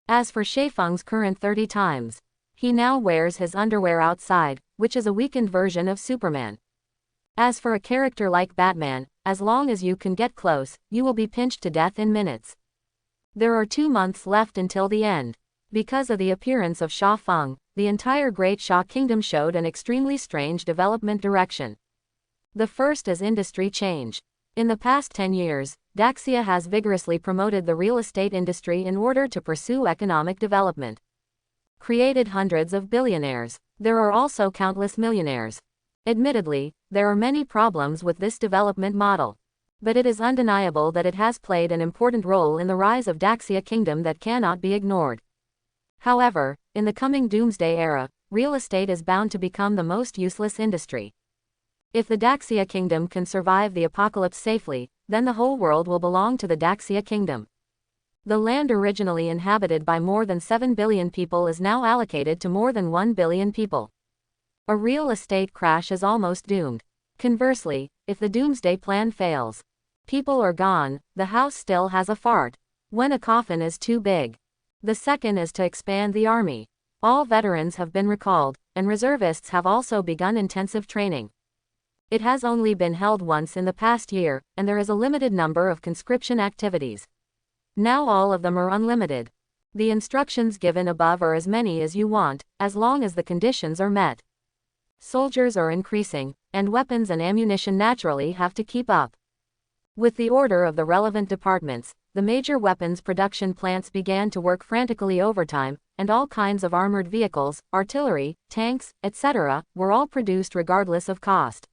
As for Xiaofeng's current 30 times, he now wears his underwear outside, which is a weakened version of Superman. As for a character like Batman, as long as you can get close, you will be pinched to death in minutes. There are 2 months left until the end. Because of the appearance of Xiaofeng, the entire Great Xia Kingdom showed an extremely strange development direction. The first is industry change. In the past 10 years, Daxia has vigorously promoted the real estate industry in order to pursue economic development. Created hundreds of billionaires. There are also countless millionaires. Admittedly, there are many problems with this development model. But it is undeniable that it has played an important role in the rise of Daxia Kingdom that cannot be ignored. However, in the coming doomsday era, real estate is bound to become the most useless industry. If the Daxia Kingdom can survive the apocalypse safely, then the whole world will belong to the Daxia Kingdom. The land originally inhabited by more than 7 billion people is now allocated to more than 1 billion people. A real estate crash is almost doomed. Conversely, if the doomsday plan fails, people are gone, the house still has a fart. When a coffin is too big. The second is to expand the army. All veterans have been recalled, and reservists have also begun intensive training. It has only been held once in the past year, and there is a limited number of conscription activities. Now all of them are unlimited. The instructions given above are as many as you want, as long as the conditions are met. Soldiers are increasing, and weapons and ammunition naturally have to keep up. With the order of the relevant departments, the major weapons production plants began to work frantically overtime, and all kinds of armored vehicles, artillery, tanks, etc., were all produced regardless of cost.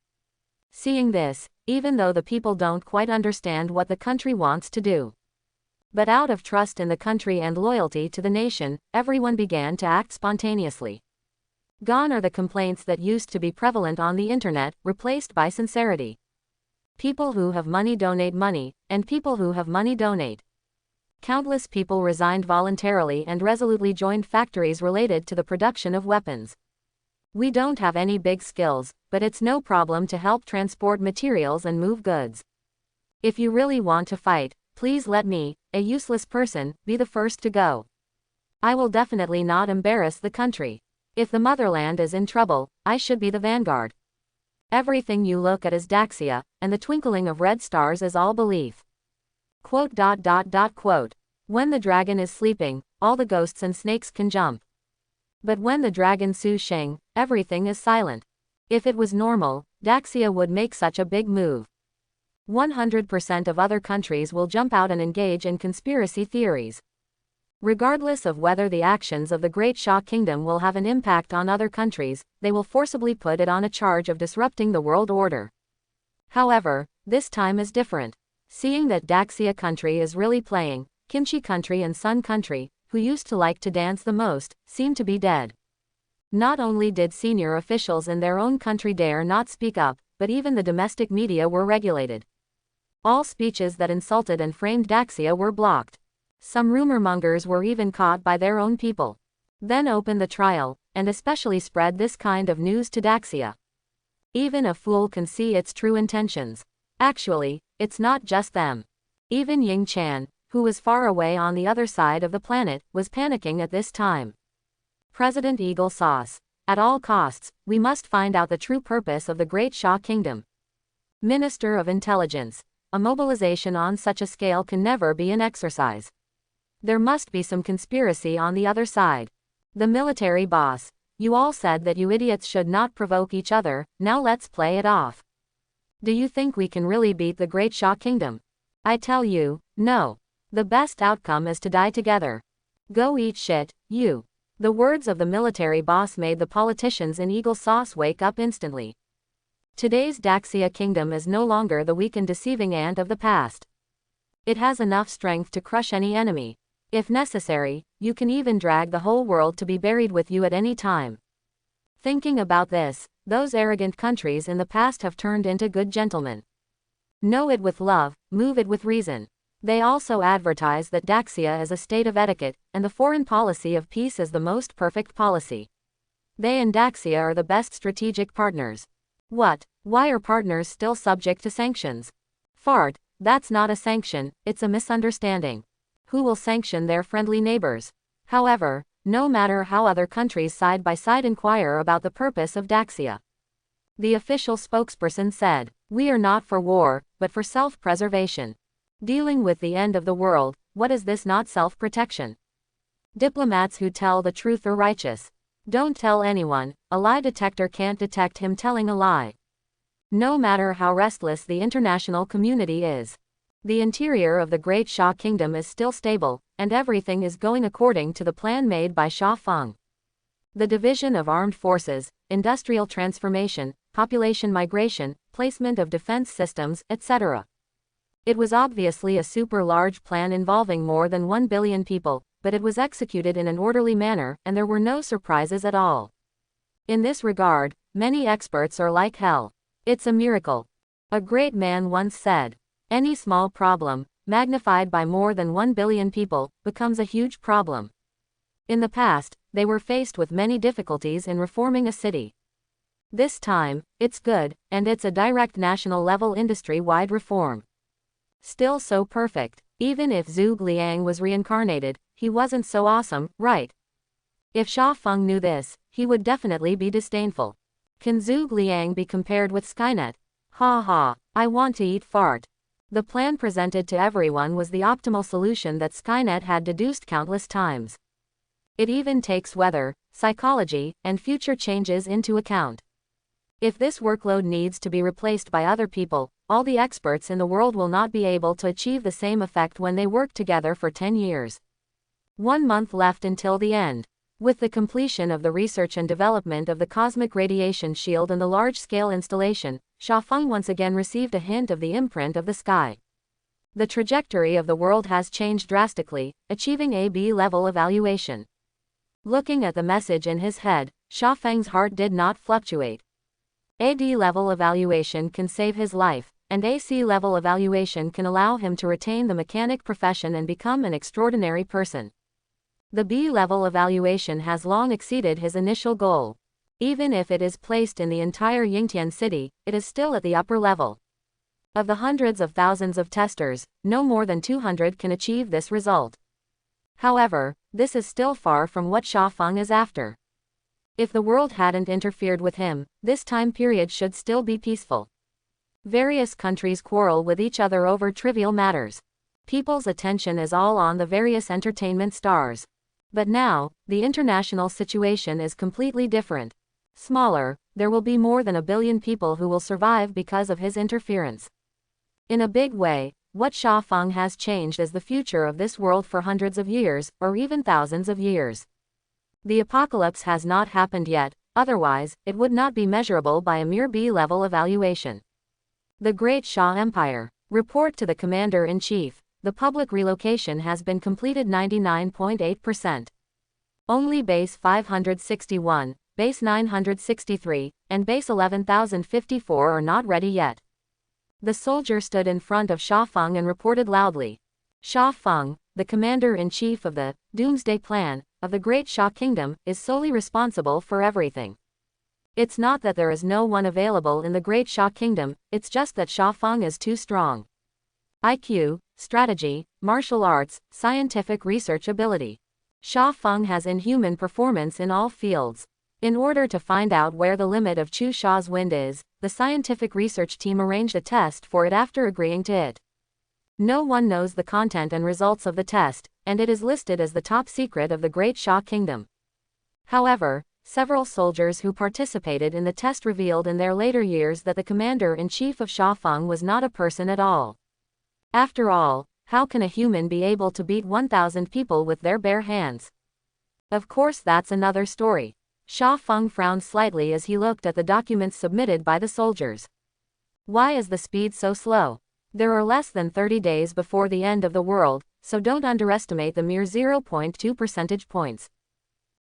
Seeing this, even though the people don't quite understand what the country wants to do, but out of trust in the country and loyalty to the nation, everyone began to act spontaneously. Gone are the complaints that used to be prevalent on the internet, replaced by sincerity. People who have money donate money, and people who have money donate. Countless people resigned voluntarily and resolutely joined factories related to the production of weapons. We don't have any big skills, but it's no problem to help transport materials and move goods. If you really want to fight, please let me, a useless person, be the first to go. I will definitely not embarrass the country. If the motherland is in trouble, I should be the vanguard. Everything you look at is Daxia, and the twinkling of red stars is all belief. Quote. When the dragon is sleeping, all the ghosts and snakes can jump. But when the dragon Su Sheng, everything is silent. If it was normal, Daxia would make such a big move. 100% of other countries will jump out and engage in conspiracy theories. Regardless of whether the actions of the Great Xia Kingdom will have an impact on other countries, they will forcibly put it on a charge of disrupting the world order. However, this time is different. Seeing that Daxia country is really playing, Kimchi country and Sun country, who used to like to dance the most, seem to be dead. Not only did senior officials in their own country dare not speak up, but even the domestic media were regulated. All speeches that insulted and framed Daxia were blocked. Some rumor mongers were even caught by their own people. Then opened the trial, and especially spread this kind of news to Daxia. Even a fool can see its true intentions. Actually, it's not just them. Even Ying Chan, who was far away on the other side of the planet, was panicking at this time. President Eagle Sauce. At all costs, we must find out the true purpose of the Great Sha Kingdom. Minister of Intelligence. A mobilization on such a scale can never be an exercise. There must be some conspiracy on the other side. The military boss. You all said that you idiots should not provoke each other, now let's play it off. Do you think we can really beat the Great Sha Kingdom? I tell you, no. The best outcome is to die together. Go eat shit, you. The words of the military boss made the politicians in Eagle Sauce wake up instantly. Today's Daxia Kingdom is no longer the weak and deceiving ant of the past. It has enough strength to crush any enemy. If necessary, you can even drag the whole world to be buried with you at any time. Thinking about this, those arrogant countries in the past have turned into good gentlemen. Know it with love, move it with reason. They also advertise that Daxia is a state of etiquette, and the foreign policy of peace is the most perfect policy. They and Daxia are the best strategic partners. What? Why are partners still subject to sanctions? Fart, that's not a sanction, it's a misunderstanding. Who will sanction their friendly neighbors? However, no matter how other countries side by side inquire about the purpose of Daxia. The official spokesperson said, "We are not for war, but for self-preservation. Dealing with the end of the world, what is this not self-protection? Diplomats who tell the truth are righteous. Don't tell anyone, a lie detector can't detect him telling a lie. No matter how restless the international community is. The interior of the Great Sha Kingdom is still stable, and everything is going according to the plan made by Sha Feng. The division of armed forces, industrial transformation, population migration, placement of defense systems, etc. It was obviously a super large plan involving more than 1 billion people, but it was executed in an orderly manner, and there were no surprises at all. In this regard, many experts are like hell. It's a miracle. A great man once said, any small problem, magnified by more than 1 billion people, becomes a huge problem. In the past, they were faced with many difficulties in reforming a city. This time, it's good, and it's a direct national level industry-wide reform. Still so perfect. Even if Zhuge Liang was reincarnated, he wasn't so awesome, right? If Sha Feng knew this, he would definitely be disdainful. Can Zhuge Liang be compared with Skynet? Ha ha, I want to eat fart. The plan presented to everyone was the optimal solution that Skynet had deduced countless times. It even takes weather, psychology, and future changes into account. If this workload needs to be replaced by other people, all the experts in the world will not be able to achieve the same effect when they work together for 10 years. 1 month left until the end. With the completion of the research and development of the cosmic radiation shield and the large-scale installation, Sha Feng once again received a hint of the imprint of the sky. The trajectory of the world has changed drastically, achieving a B-level evaluation. Looking at the message in his head, Sha Feng's heart did not fluctuate. A D-level evaluation can save his life, and a C-level evaluation can allow him to retain the mechanic profession and become an extraordinary person. The B-level evaluation has long exceeded his initial goal. Even if it is placed in the entire Yingtian city, it is still at the upper level. Of the hundreds of thousands of testers, no more than 200 can achieve this result. However, this is still far from what Sha Feng is after. If the world hadn't interfered with him, this time period should still be peaceful. Various countries quarrel with each other over trivial matters. People's attention is all on the various entertainment stars. But now, the international situation is completely different. Smaller, there will be more than 1 billion people who will survive because of his interference. In a big way, what Sha Feng has changed is the future of this world for hundreds of years, or even thousands of years. The apocalypse has not happened yet, otherwise, it would not be measurable by a mere B-level evaluation. The Great Sha Empire. Report to the Commander-in-Chief. The public relocation has been completed 99.8%. Only Base 561, Base 963, and Base 11,054 are not ready yet. The soldier stood in front of Sha Feng and reported loudly. Sha Feng, the commander-in-chief of the Doomsday Plan of the Great Sha Kingdom, is solely responsible for everything. It's not that there is no one available in the Great Sha Kingdom, it's just that Sha Feng is too strong. IQ, strategy, martial arts, scientific research ability. Sha Feng has inhuman performance in all fields. In order to find out where the limit of Chu Sha's wind is, the scientific research team arranged a test for it after agreeing to it. No one knows the content and results of the test, and it is listed as the top secret of the Great Sha Kingdom. However, several soldiers who participated in the test revealed in their later years that the commander-in-chief of Sha Feng was not a person at all. After all, how can a human be able to beat 1,000 people with their bare hands? Of course, that's another story. Sha Feng frowned slightly as he looked at the documents submitted by the soldiers. Why is the speed so slow? There are less than 30 days before the end of the world, so don't underestimate the mere 0.2 percentage points.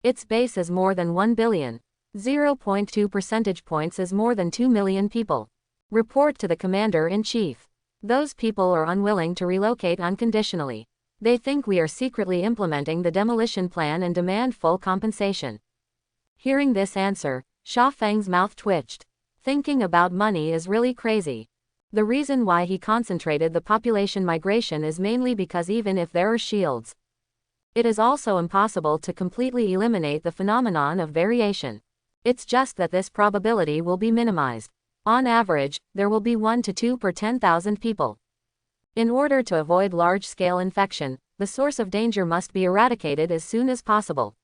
Its base is more than 1 billion. 0.2 percentage points is more than 2 million people. Report to the Commander-in-Chief. Those people are unwilling to relocate unconditionally. They think we are secretly implementing the demolition plan and demand full compensation. Hearing this answer, Sha Feng's mouth twitched. Thinking about money is really crazy. The reason why he concentrated the population migration is mainly because even if there are shields, it is also impossible to completely eliminate the phenomenon of variation. It's just that this probability will be minimized. On average, there will be 1 to 2 per 10,000 people. In order to avoid large-scale infection, the source of danger must be eradicated as soon as possible.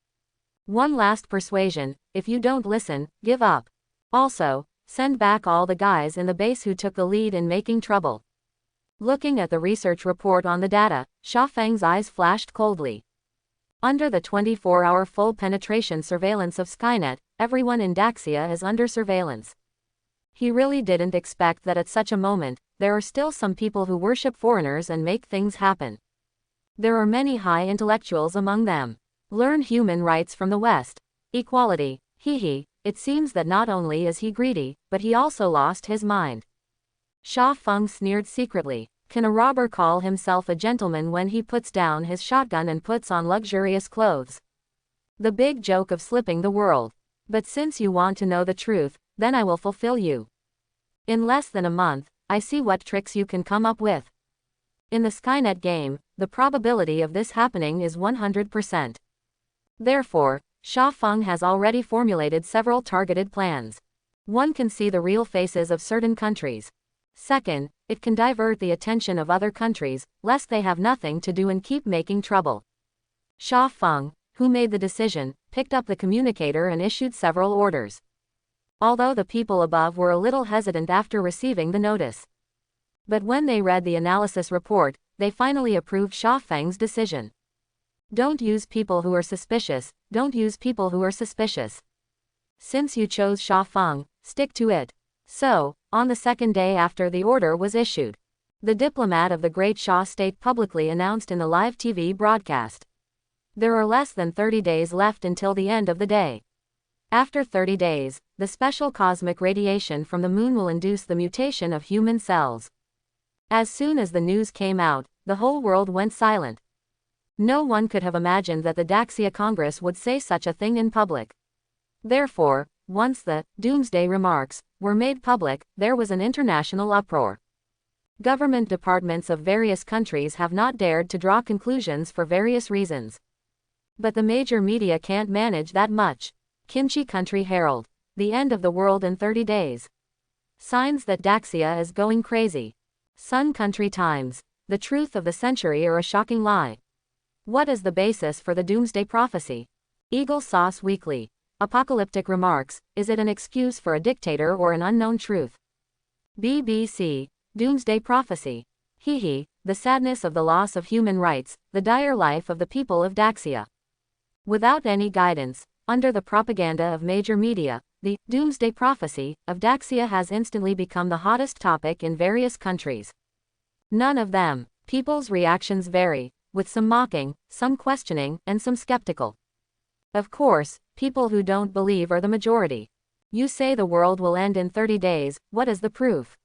One last persuasion: if you don't listen, give up. Also, send back all the guys in the base who took the lead in making trouble. Looking at the research report on the data, Sha Feng's eyes flashed coldly. Under the 24-hour full penetration surveillance of Skynet, everyone in Daxia is under surveillance. He really didn't expect that at such a moment, there are still some people who worship foreigners and make things happen. There are many high intellectuals among them. Learn human rights from the West. Equality, hee. It seems that not only is he greedy, but he also lost his mind. Sha Feng sneered secretly. Can a robber call himself a gentleman when he puts down his shotgun and puts on luxurious clothes? The big joke of slipping the world. But since you want to know the truth, then I will fulfill you. In less than a month, I see what tricks you can come up with. In the Skynet game, the probability of this happening is 100%. Therefore, Sha Feng has already formulated several targeted plans. One can see the real faces of certain countries. Second, it can divert the attention of other countries, lest they have nothing to do and keep making trouble. Sha Feng, who made the decision, picked up the communicator and issued several orders. Although the people above were a little hesitant after receiving the notice. But when they read the analysis report, they finally approved Sha Feng's decision. Don't use people who are suspicious, don't use people who are suspicious. Since you chose Sha Feng, stick to it. So, on the second day after the order was issued, the diplomat of the Great Sha State publicly announced in the live TV broadcast. There are less than 30 days left until the end of the day. After 30 days, the special cosmic radiation from the moon will induce the mutation of human cells. As soon as the news came out, the whole world went silent. No one could have imagined that the Daxia Congress would say such a thing in public. Therefore, once the doomsday remarks were made public, there was an international uproar. Government departments of various countries have not dared to draw conclusions for various reasons. But the major media can't manage that much. Kimchi Country Herald. The end of the world in 30 days. Signs that Daxia is going crazy. Sun Country Times. The truth of the century or a shocking lie. What is the basis for the doomsday prophecy? Eagle Sauce Weekly. Apocalyptic remarks, is it an excuse for a dictator or an unknown truth? BBC. Doomsday prophecy. Hee, the sadness of the loss of human rights, the dire life of the people of Daxia. Without any guidance, under the propaganda of major media, the doomsday prophecy of Daxia has instantly become the hottest topic in various countries. None of them. People's reactions vary, with some mocking, some questioning, and some skeptical. Of course, people who don't believe are the majority. You say the world will end in 30 days, what is the proof?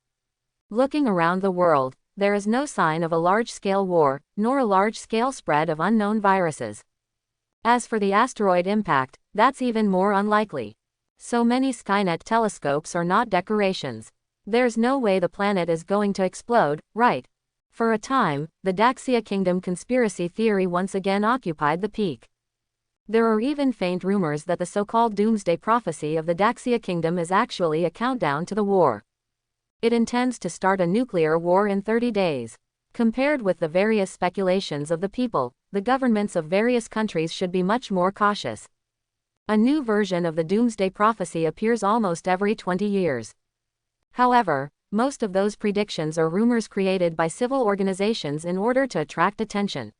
Looking around the world, there is no sign of a large-scale war, nor a large-scale spread of unknown viruses. As for the asteroid impact, that's even more unlikely. So many Skynet telescopes are not decorations. There's no way the planet is going to explode, right? For a time, the Daxia Kingdom conspiracy theory once again occupied the peak. There are even faint rumors that the so-called doomsday prophecy of the Daxia Kingdom is actually a countdown to the war. It intends to start a nuclear war in 30 days. Compared with the various speculations of the people, the governments of various countries should be much more cautious. A new version of the doomsday prophecy appears almost every 20 years. However, most of those predictions are rumors created by civil organizations in order to attract attention.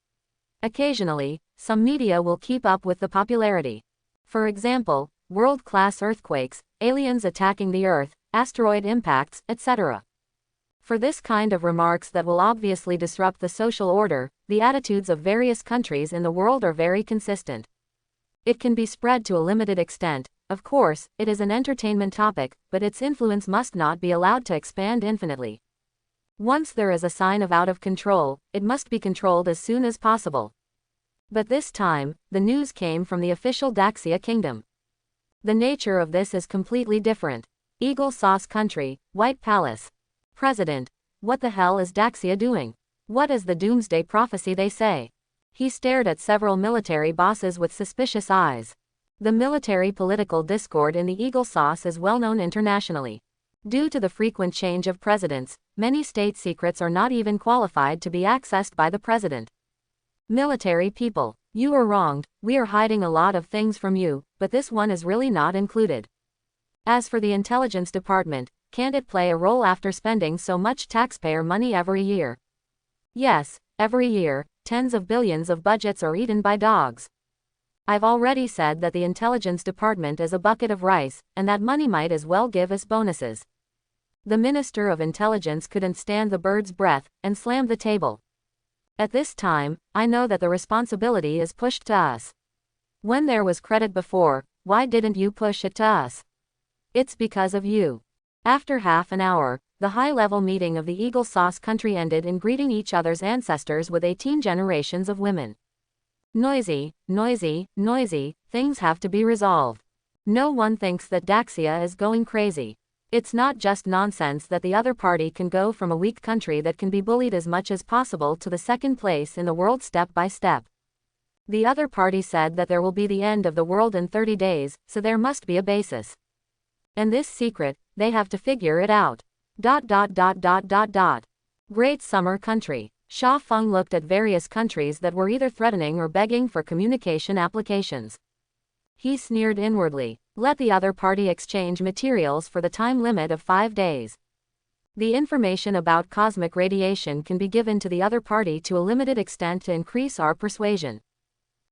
Occasionally, some media will keep up with the popularity. For example, world-class earthquakes, aliens attacking the Earth, asteroid impacts, etc. For this kind of remarks that will obviously disrupt the social order, the attitudes of various countries in the world are very consistent. It can be spread to a limited extent. Of course, it is an entertainment topic, but its influence must not be allowed to expand infinitely. Once there is a sign of out of control, it must be controlled as soon as possible. But this time, the news came from the official Daxia Kingdom. The nature of this is completely different. Eagle Sauce Country, White Palace. President, what the hell is Daxia doing? What is the doomsday prophecy they say? He stared at several military bosses with suspicious eyes. The military-political discord in the Eagle Sauce is well known internationally. Due to the frequent change of presidents, many state secrets are not even qualified to be accessed by the president. Military people, you are wronged, we are hiding a lot of things from you, but this one is really not included. As for the intelligence department, can't it play a role after spending so much taxpayer money every year? Yes, every year, tens of billions of budgets are eaten by dogs. I've already said that the intelligence department is a bucket of rice, and that money might as well give us bonuses. The Minister of Intelligence couldn't stand the bird's breath, and slammed the table. At this time, I know that the responsibility is pushed to us. When there was credit before, why didn't you push it to us? It's because of you. After half an hour, the high-level meeting of the Eagle Sauce Country ended in greeting each other's ancestors with 18 generations of women. Noisy, noisy, noisy, things have to be resolved. No one thinks that Daxia is going crazy. It's not just nonsense that the other party can go from a weak country that can be bullied as much as possible to the second place in the world step by step. The other party said that there will be the end of the world in 30 days, so there must be a basis. And this secret, they have to figure it out. ... Great Summer Country. Sha Feng looked at various countries that were either threatening or begging for communication applications. He sneered inwardly. Let the other party exchange materials for the time limit of 5 days. The information about cosmic radiation can be given to the other party to a limited extent to increase our persuasion.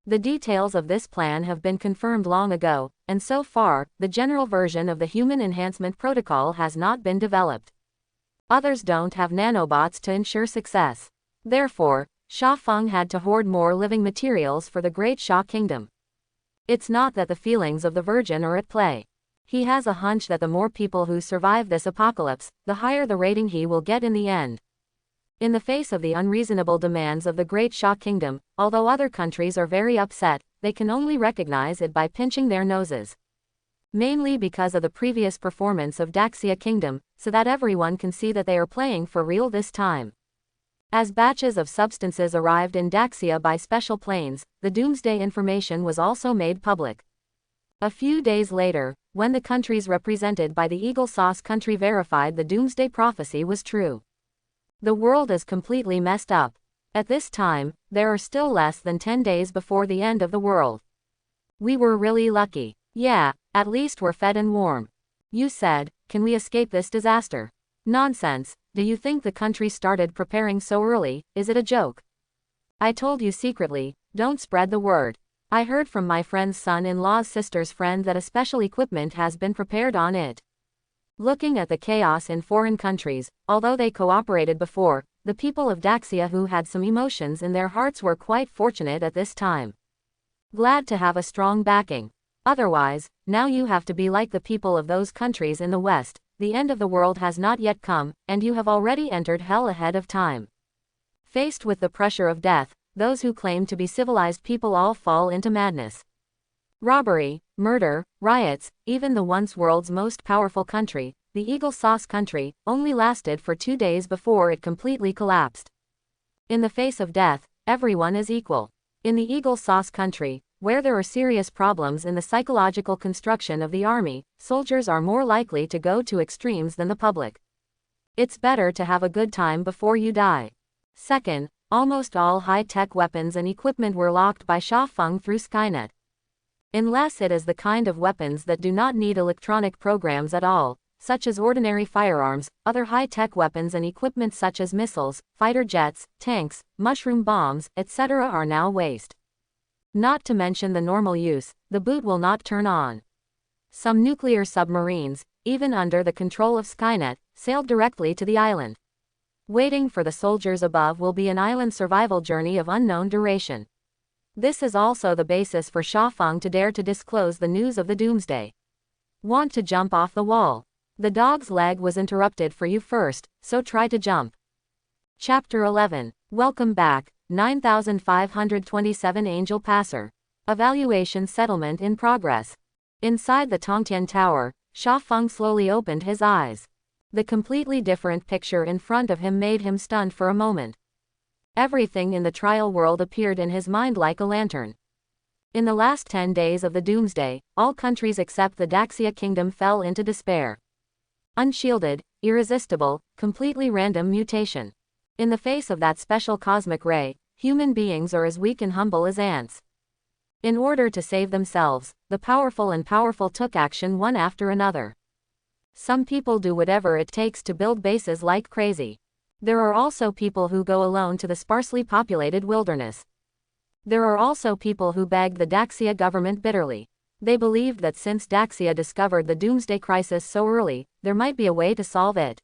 The details of this plan have been confirmed long ago, and so far, the general version of the human enhancement protocol has not been developed. Others don't have nanobots to ensure success. Therefore, Sha Feng had to hoard more living materials for the Great Sha Kingdom. It's not that the feelings of the Virgin are at play. He has a hunch that the more people who survive this apocalypse, the higher the rating he will get in the end. In the face of the unreasonable demands of the Great Sha Kingdom, although other countries are very upset, they can only recognize it by pinching their noses. Mainly because of the previous performance of Daxia Kingdom, so that everyone can see that they are playing for real this time. As batches of substances arrived in Daxia by special planes, the doomsday information was also made public. A few days later, when the countries represented by the Eagle Sauce Country verified the doomsday prophecy was true. The world is completely messed up. At this time, there are still less than 10 days before the end of the world. We were really lucky. Yeah, at least we're fed and warm. You said, can we escape this disaster? Nonsense. Do you think the country started preparing so early? Is it a joke? I told you secretly, don't spread the word. I heard from my friend's son-in-law's sister's friend that a special equipment has been prepared on it. Looking at the chaos in foreign countries, although they cooperated before, the people of Daxia who had some emotions in their hearts were quite fortunate at this time. Glad to have a strong backing. Otherwise, now you have to be like the people of those countries in the West. The end of the world has not yet come, and you have already entered hell ahead of time. Faced with the pressure of death, those who claim to be civilized people all fall into madness. Robbery, murder, riots, even the once world's most powerful country, the Eagle Sauce country, only lasted for 2 days before it completely collapsed. In the face of death, everyone is equal. In the Eagle Sauce country, where there are serious problems in the psychological construction of the army, soldiers are more likely to go to extremes than the public. It's better to have a good time before you die. Second, almost all high-tech weapons and equipment were locked by Sha Feng through Skynet. Unless it is the kind of weapons that do not need electronic programs at all, such as ordinary firearms, other high-tech weapons and equipment such as missiles, fighter jets, tanks, mushroom bombs, etc. are now waste. Not to mention the normal use, the boot will not turn on. Some nuclear submarines, even under the control of Skynet, sailed directly to the island. Waiting for the soldiers above will be an island survival journey of unknown duration. This is also the basis for Sha Feng to dare to disclose the news of the doomsday. Want to jump off the wall? The dog's leg was interrupted for you first, so try to jump. Chapter 11. Welcome back, 9527 Angel Passer. Evaluation settlement in progress. Inside the Tongtian Tower, Sha Feng slowly opened his eyes. The completely different picture in front of him made him stunned for a moment. Everything in the trial world appeared in his mind like a lantern. In the last 10 days of the doomsday, all countries except the Daxia kingdom fell into despair. Unshielded, irresistible, completely random mutation. In the face of that special cosmic ray, human beings are as weak and humble as ants. In order to save themselves, the powerful took action one after another. Some people do whatever it takes to build bases like crazy. There are also people who go alone to the sparsely populated wilderness. There are also people who begged the Daxia government bitterly. They believed that since Daxia discovered the doomsday crisis so early, there might be a way to solve it.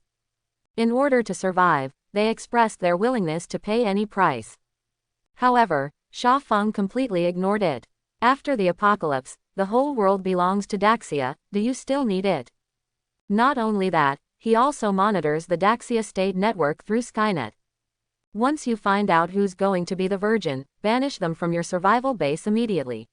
In order to survive, they expressed their willingness to pay any price. However, Sha Feng completely ignored it. After the apocalypse, the whole world belongs to Daxia. Do you still need it? Not only that, he also monitors the Daxia state network through Skynet. Once you find out who's going to be the virgin, banish them from your survival base immediately.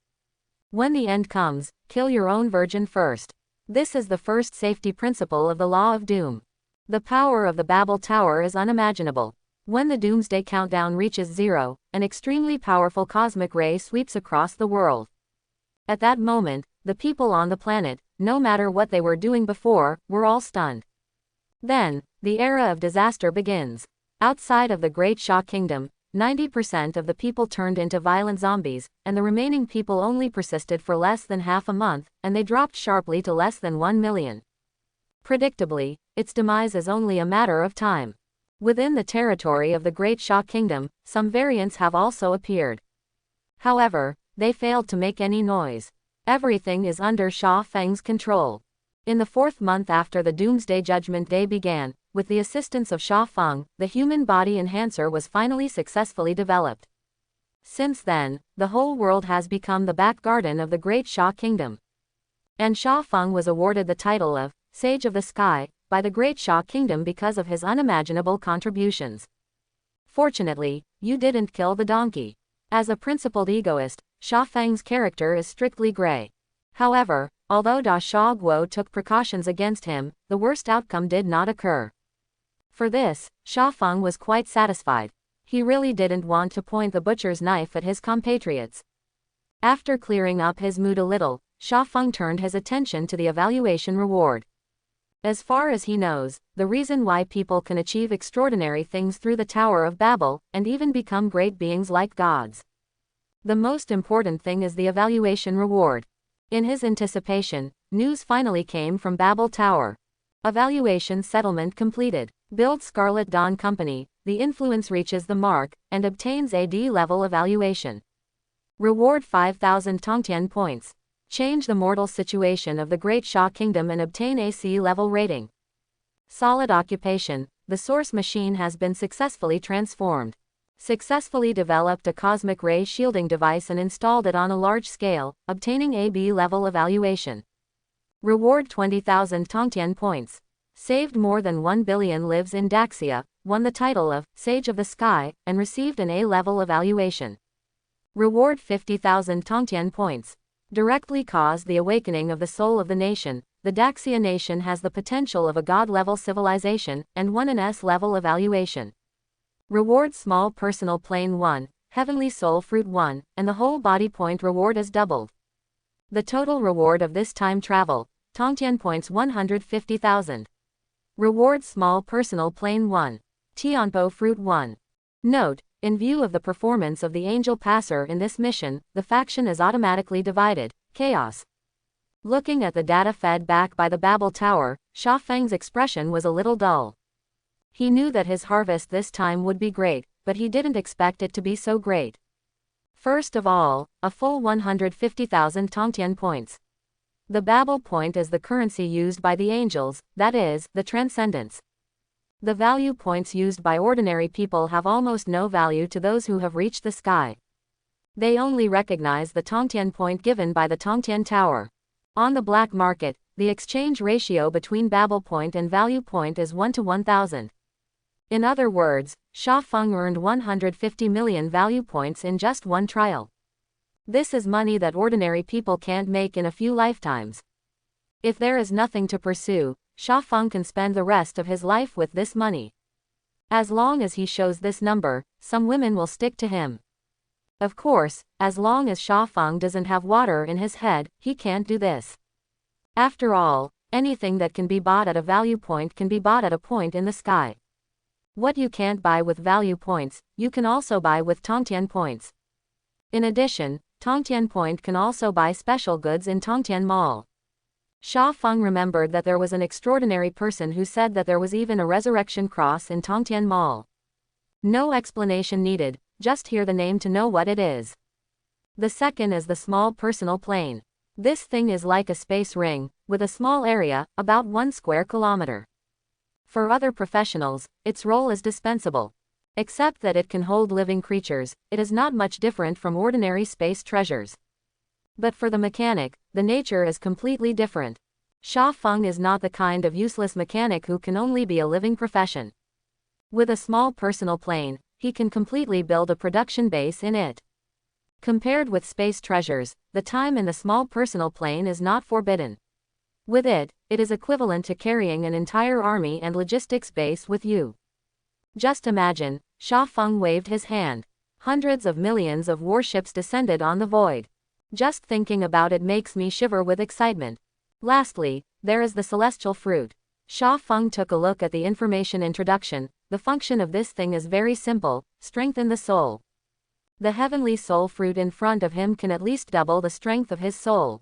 When the end comes, kill your own virgin first. This is the first safety principle of the Law of Doom. The power of the Babel Tower is unimaginable. When the doomsday countdown reaches 0, an extremely powerful cosmic ray sweeps across the world. At that moment, the people on the planet, no matter what they were doing before, were all stunned. Then, the era of disaster begins. Outside of the Great Sha Kingdom, 90% of the people turned into violent zombies, and the remaining people only persisted for less than half a month, and they dropped sharply to less than 1 million. Predictably, its demise is only a matter of time. Within the territory of the Great Sha Kingdom, some variants have also appeared. However, they failed to make any noise. Everything is under Sha Feng's control. In the 4th month after the Doomsday Judgment Day began, with the assistance of Sha Feng, the human body enhancer was finally successfully developed. Since then, the whole world has become the back garden of the Great Sha Kingdom. And Sha Feng was awarded the title of Sage of the Sky by the Great Sha Kingdom because of his unimaginable contributions. Fortunately, you didn't kill the donkey. As a principled egoist, Sha Feng's character is strictly gray. However, although Da Sha Guo took precautions against him, the worst outcome did not occur. For this, Sha Feng was quite satisfied. He really didn't want to point the butcher's knife at his compatriots. After clearing up his mood a little, Sha Feng turned his attention to the evaluation reward. As far as he knows, the reason why people can achieve extraordinary things through the Tower of Babel, and even become great beings like gods. The most important thing is the evaluation reward. In his anticipation, news finally came from Babel Tower. Evaluation settlement completed. Build Scarlet Dawn Company, the influence reaches the mark, and obtains a D-level evaluation. Reward 5,000 Tongtian points. Change the mortal situation of the Great Sha Kingdom and obtain a C-level rating. Solid occupation, the source machine has been successfully transformed. Successfully developed a cosmic ray shielding device and installed it on a large scale, obtaining a B level evaluation. Reward 20,000 Tongtian points. Saved more than 1 billion lives in Daxia, won the title of Sage of the Sky, and received an A level evaluation. Reward 50,000 Tongtian points. Directly caused the awakening of the soul of the nation. The Daxia nation has the potential of a god-level civilization, and won an S-level evaluation. Reward small personal plane 1, heavenly soul fruit 1, and the whole body point reward is doubled. The total reward of this time travel, Tongtian points 150,000. Reward small personal plane 1. Tianpo fruit 1. Note, in view of the performance of the angel passer in this mission, the faction is automatically divided. Chaos. Looking at the data fed back by the Babel Tower, Sha Feng's expression was a little dull. He knew that his harvest this time would be great, but he didn't expect it to be so great. First of all, a full 150,000 Tongtian points. The Babel point is the currency used by the angels, that is, the transcendence. The value points used by ordinary people have almost no value to those who have reached the sky. They only recognize the Tongtian point given by the Tongtian Tower. On the black market, the exchange ratio between Babel point and value point is 1 to 1,000. In other words, Sha Feng earned 150 million value points in just one trial. This is money that ordinary people can't make in a few lifetimes. If there is nothing to pursue, Sha Feng can spend the rest of his life with this money. As long as he shows this number, some women will stick to him. Of course, as long as Sha Feng doesn't have water in his head, he can't do this. After all, anything that can be bought at a value point can be bought at a point in the sky. What you can't buy with value points, you can also buy with Tongtian points. In addition, Tongtian point can also buy special goods in Tongtian Mall. Sha Feng remembered that there was an extraordinary person who said that there was even a resurrection cross in Tongtian Mall. No explanation needed, just hear the name to know what it is. The second is the small personal plane. This thing is like a space ring, with a small area, about 1 square kilometer. For other professionals, its role is dispensable. Except that it can hold living creatures, it is not much different from ordinary space treasures. But for the mechanic, the nature is completely different. Sha Feng is not the kind of useless mechanic who can only be a living profession. With a small personal plane, he can completely build a production base in it. Compared with space treasures, the time in the small personal plane is not forbidden. With it, it is equivalent to carrying an entire army and logistics base with you. Just imagine, Sha Feng waved his hand. Hundreds of millions of warships descended on the void. Just thinking about it makes me shiver with excitement. Lastly, there is the celestial fruit. Sha Feng took a look at the information introduction. The function of this thing is very simple: strengthen the soul. The heavenly soul fruit in front of him can at least double the strength of his soul.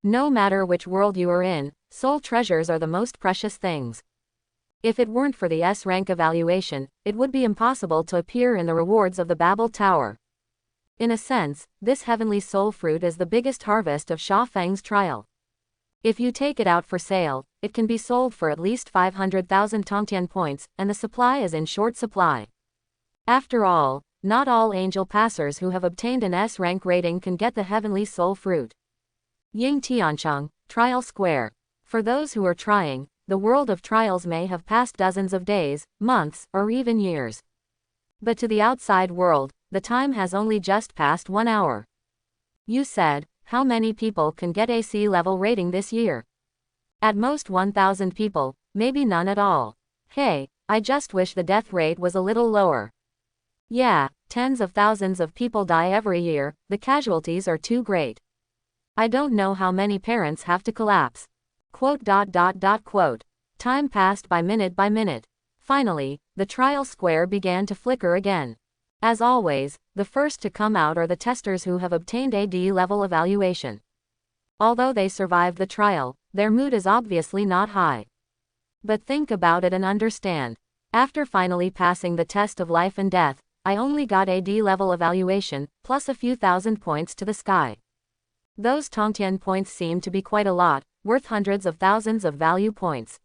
No matter which world you are in, soul treasures are the most precious things. If it weren't for the S-rank evaluation, it would be impossible to appear in the rewards of the Babel Tower. In a sense, this heavenly soul fruit is the biggest harvest of Sha Feng's trial. If you take it out for sale, it can be sold for at least 500,000 Tongtian points, and the supply is in short supply. After all, not all angel passers who have obtained an S-rank rating can get the heavenly soul fruit. Ying Tiancheng, Trial Square. For those who are trying, the world of trials may have passed dozens of days, months, or even years. But to the outside world, the time has only just passed 1 hour. You said, how many people can get a C level rating this year? At most 1,000 people, maybe none at all. Hey, I just wish the death rate was a little lower. Yeah, tens of thousands of people die every year, the casualties are too great. I don't know how many parents have to collapse. ... Time passed by minute by minute. Finally, the trial square began to flicker again. As always, the first to come out are the testers who have obtained a D-level evaluation. Although they survived the trial, their mood is obviously not high. But think about it and understand. After finally passing the test of life and death, I only got a D-level evaluation, plus a few thousand points to the sky. Those Tongtian points seem to be quite a lot, worth hundreds of thousands of value points.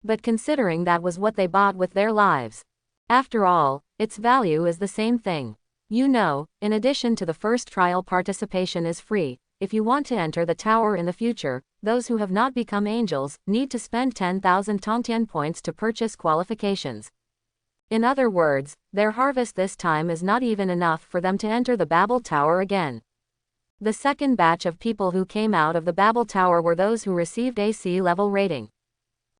But considering that was what they bought with their lives. After all, its value is the same thing. You know, in addition to the first trial, participation is free. If you want to enter the tower in the future, those who have not become angels need to spend 10,000 Tongtian points to purchase qualifications. In other words, their harvest this time is not even enough for them to enter the Babel Tower again. The second batch of people who came out of the Babel Tower were those who received a C-level rating.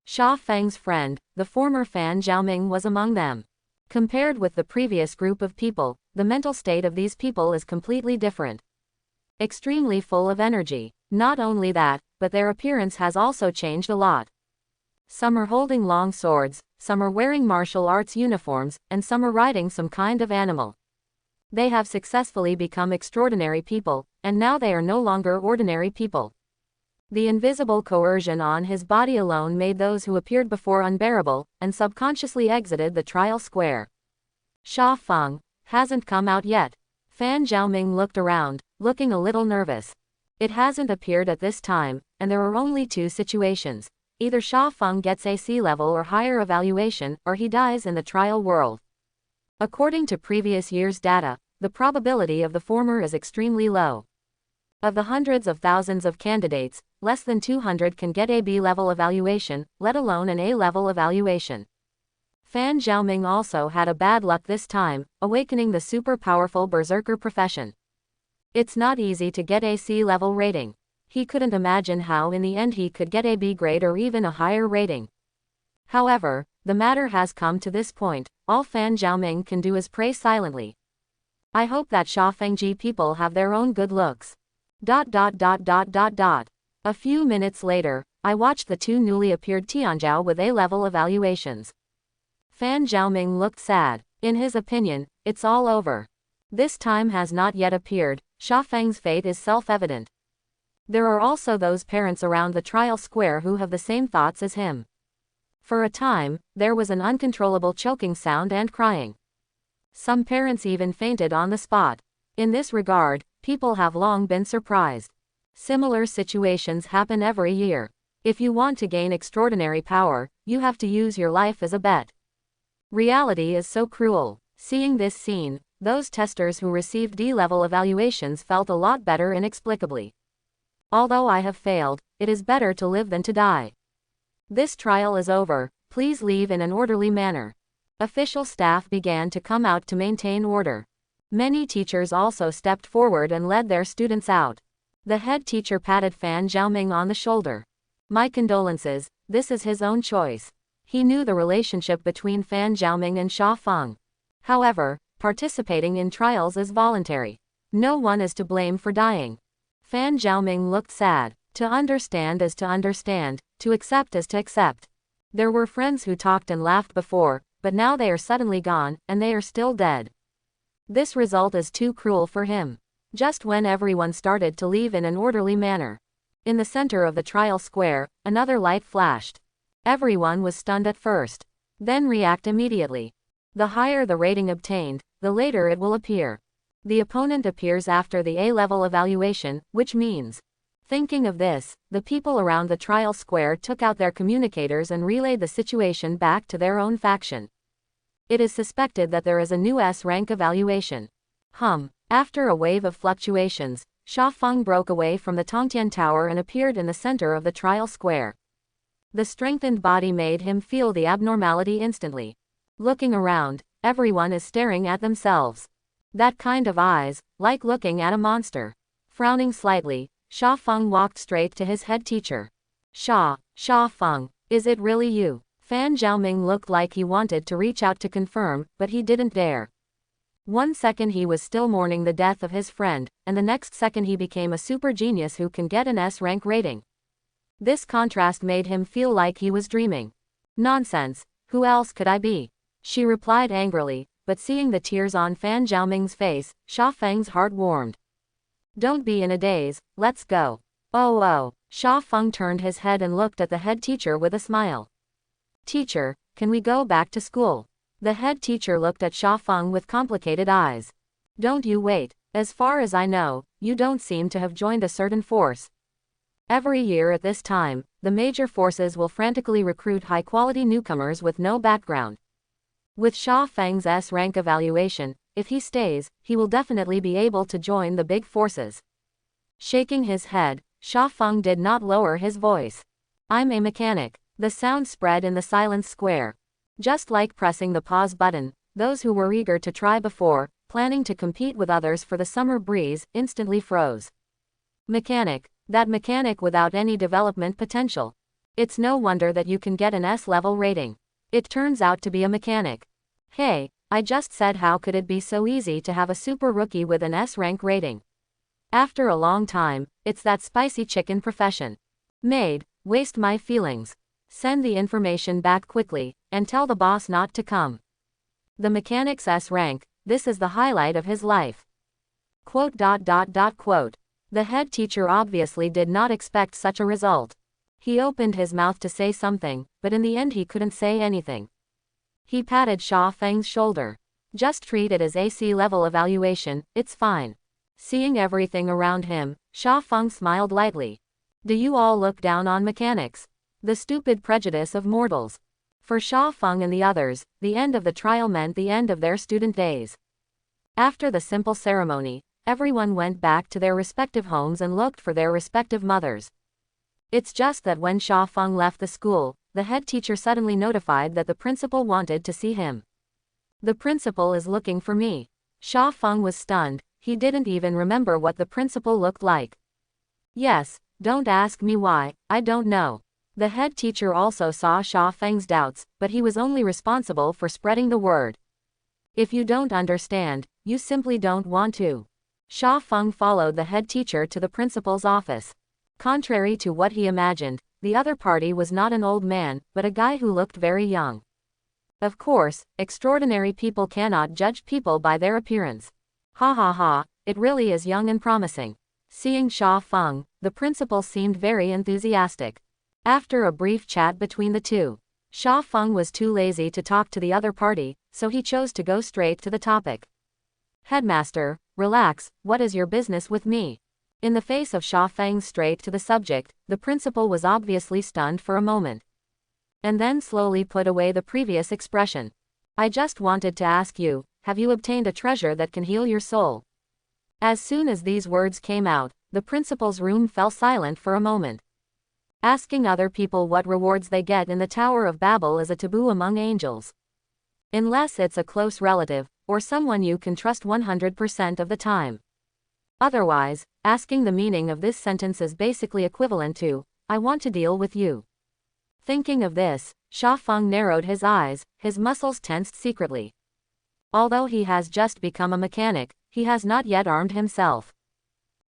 Sha Feng's friend, the former Fan Zhaoming, was among them. Compared with the previous group of people, the mental state of these people is completely different. Extremely full of energy. Not only that, but their appearance has also changed a lot. Some are holding long swords, some are wearing martial arts uniforms, and some are riding some kind of animal. They have successfully become extraordinary people, and now they are no longer ordinary people. The invisible coercion on his body alone made those who appeared before unbearable, and subconsciously exited the trial square. Sha Feng hasn't come out yet. Fan Zhaoming looked around, looking a little nervous. It hasn't appeared at this time, and there are only two situations. Either Sha Feng gets a C-level or higher evaluation, or he dies in the trial world. According to previous year's data, the probability of the former is extremely low. Of the hundreds of thousands of candidates, less than 200 can get a B-level evaluation, let alone an A-level evaluation. Fan Zhaoming also had a bad luck this time, awakening the super powerful berserker profession. It's not easy to get a C-level rating. He couldn't imagine how in the end he could get a B grade or even a higher rating. However, the matter has come to this point. All Fan Zhaoming can do is pray silently. I hope that Sha Fengji people have their own good looks. A few minutes later, I watched the two newly appeared Tianzhao with A-level evaluations. Fan Zhaoming looked sad. In his opinion, it's all over. This time has not yet appeared. Sha Feng's fate is self-evident. There are also those parents around the trial square who have the same thoughts as him. For a time, there was an uncontrollable choking sound and crying. Some parents even fainted on the spot. In this regard, people have long been surprised. Similar situations happen every year. If you want to gain extraordinary power, you have to use your life as a bet. Reality is so cruel. Seeing this scene, those testers who received D-level evaluations felt a lot better inexplicably. Although I have failed, it is better to live than to die. This trial is over, please leave in an orderly manner. Official staff began to come out to maintain order. Many teachers also stepped forward and led their students out. The head teacher patted Fan Zhaoming on the shoulder. My condolences, this is his own choice. He knew the relationship between Fan Zhaoming and Sha Feng. However, participating in trials is voluntary. No one is to blame for dying. Fan Zhaoming looked sad. To understand is to understand, to accept is to accept. There were friends who talked and laughed before, but now they are suddenly gone, and they are still dead. This result is too cruel for him. Just when everyone started to leave in an orderly manner. In the center of the trial square, another light flashed. Everyone was stunned at first. Then react immediately. The higher the rating obtained, the later it will appear. The opponent appears after the A-level evaluation, which means. Thinking of this, the people around the trial square took out their communicators and relayed the situation back to their own faction. It is suspected that there is a new S-rank evaluation. After a wave of fluctuations, Sha Feng broke away from the Tongtian Tower and appeared in the center of the trial square. The strengthened body made him feel the abnormality instantly. Looking around, everyone is staring at themselves. That kind of eyes, like looking at a monster. Frowning slightly, Sha Feng walked straight to his head teacher. Sha Feng, is it really you? Fan Zhaoming looked like he wanted to reach out to confirm, but he didn't dare. 1 second he was still mourning the death of his friend, and the next second he became a super genius who can get an S-rank rating. This contrast made him feel like he was dreaming. Nonsense, who else could I be? She replied angrily, but seeing the tears on Fan Zhaoming's face, Sha Feng's heart warmed. Don't be in a daze, let's go. Oh. Sha Feng turned his head and looked at the head teacher with a smile. Teacher, can we go back to school? The head teacher looked at Sha Feng with complicated eyes. Don't you wait, as far as I know, you don't seem to have joined a certain force. Every year at this time, the major forces will frantically recruit high-quality newcomers with no background. With Sha Feng's S-rank evaluation, if he stays, he will definitely be able to join the big forces. Shaking his head, Sha Feng did not lower his voice. I'm a mechanic. The sound spread in the silence square. Just like pressing the pause button, those who were eager to try before, planning to compete with others for the summer breeze, instantly froze. Mechanic. That mechanic without any development potential. It's no wonder that you can get an S-level rating. It turns out to be a mechanic. Hey, I just said how could it be so easy to have a super rookie with an S-rank rating? After a long time, it's that spicy chicken profession. Maid, waste my feelings. Send the information back quickly, and tell the boss not to come. The mechanic's S-rank, this is the highlight of his life. Quote. The head teacher obviously did not expect such a result. He opened his mouth to say something, but in the end he couldn't say anything. He patted Sha Feng's shoulder. Just treat it as AC level evaluation, it's fine. Seeing everything around him, Sha Feng smiled lightly. Do you all look down on mechanics? The stupid prejudice of mortals. For Sha Feng and the others, the end of the trial meant the end of their student days. After the simple ceremony, everyone went back to their respective homes and looked for their respective mothers. It's just that when Sha Feng left the school, the head teacher suddenly notified that the principal wanted to see him. The principal is looking for me. Sha Feng was stunned, he didn't even remember what the principal looked like. Yes, don't ask me why, I don't know. The head teacher also saw Sha Feng's doubts, but he was only responsible for spreading the word. If you don't understand, you simply don't want to. Sha Feng followed the head teacher to the principal's office. Contrary to what he imagined, the other party was not an old man, but a guy who looked very young. Of course, extraordinary people cannot judge people by their appearance. Ha ha ha, it really is young and promising. Seeing Sha Feng, the principal seemed very enthusiastic. After a brief chat between the two, Sha Feng was too lazy to talk to the other party, so he chose to go straight to the topic. Headmaster, relax, what is your business with me? In the face of Sha Feng's straight to the subject, the principal was obviously stunned for a moment. And then slowly put away the previous expression. I just wanted to ask you, have you obtained a treasure that can heal your soul? As soon as these words came out, the principal's room fell silent for a moment. Asking other people what rewards they get in the Tower of Babel is a taboo among angels. Unless it's a close relative, or someone you can trust 100% of the time. Otherwise, asking the meaning of this sentence is basically equivalent to, I want to deal with you. Thinking of this, Sha Feng narrowed his eyes, his muscles tensed secretly. Although he has just become a mechanic, he has not yet armed himself.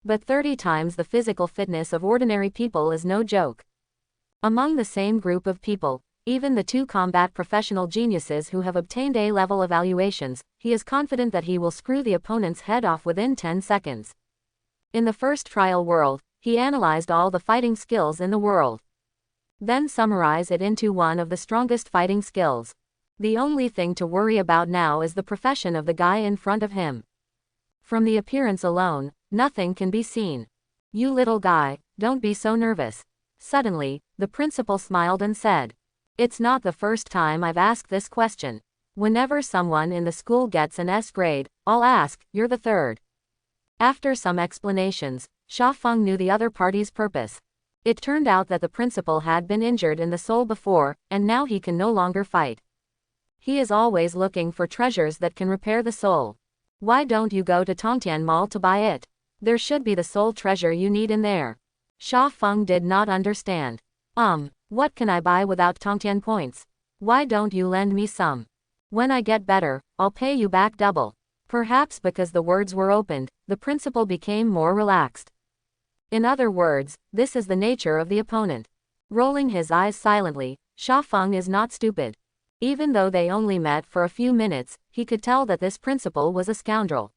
But 30 times the physical fitness of ordinary people is no joke. Among the same group of people, even the two combat professional geniuses who have obtained A-level evaluations, he is confident that he will screw the opponent's head off within 10 seconds. In the first trial world, he analyzed all the fighting skills in the world. Then summarize it into one of the strongest fighting skills. The only thing to worry about now is the profession of the guy in front of him. From the appearance alone, nothing can be seen. You little guy, don't be so nervous. Suddenly, the principal smiled and said, it's not the first time I've asked this question. Whenever someone in the school gets an S grade, I'll ask, you're the third. After some explanations, Sha Feng knew the other party's purpose. It turned out that the principal had been injured in the soul before, and now he can no longer fight. He is always looking for treasures that can repair the soul. Why don't you go to Tongtian Mall to buy it? There should be the soul treasure you need in there. Sha Feng did not understand. What can I buy without Tongtian points? Why don't you lend me some? When I get better, I'll pay you back double. Perhaps because the words were opened, the principal became more relaxed. In other words, this is the nature of the opponent. Rolling his eyes silently, Sha Feng is not stupid. Even though they only met for a few minutes, he could tell that this principal was a scoundrel.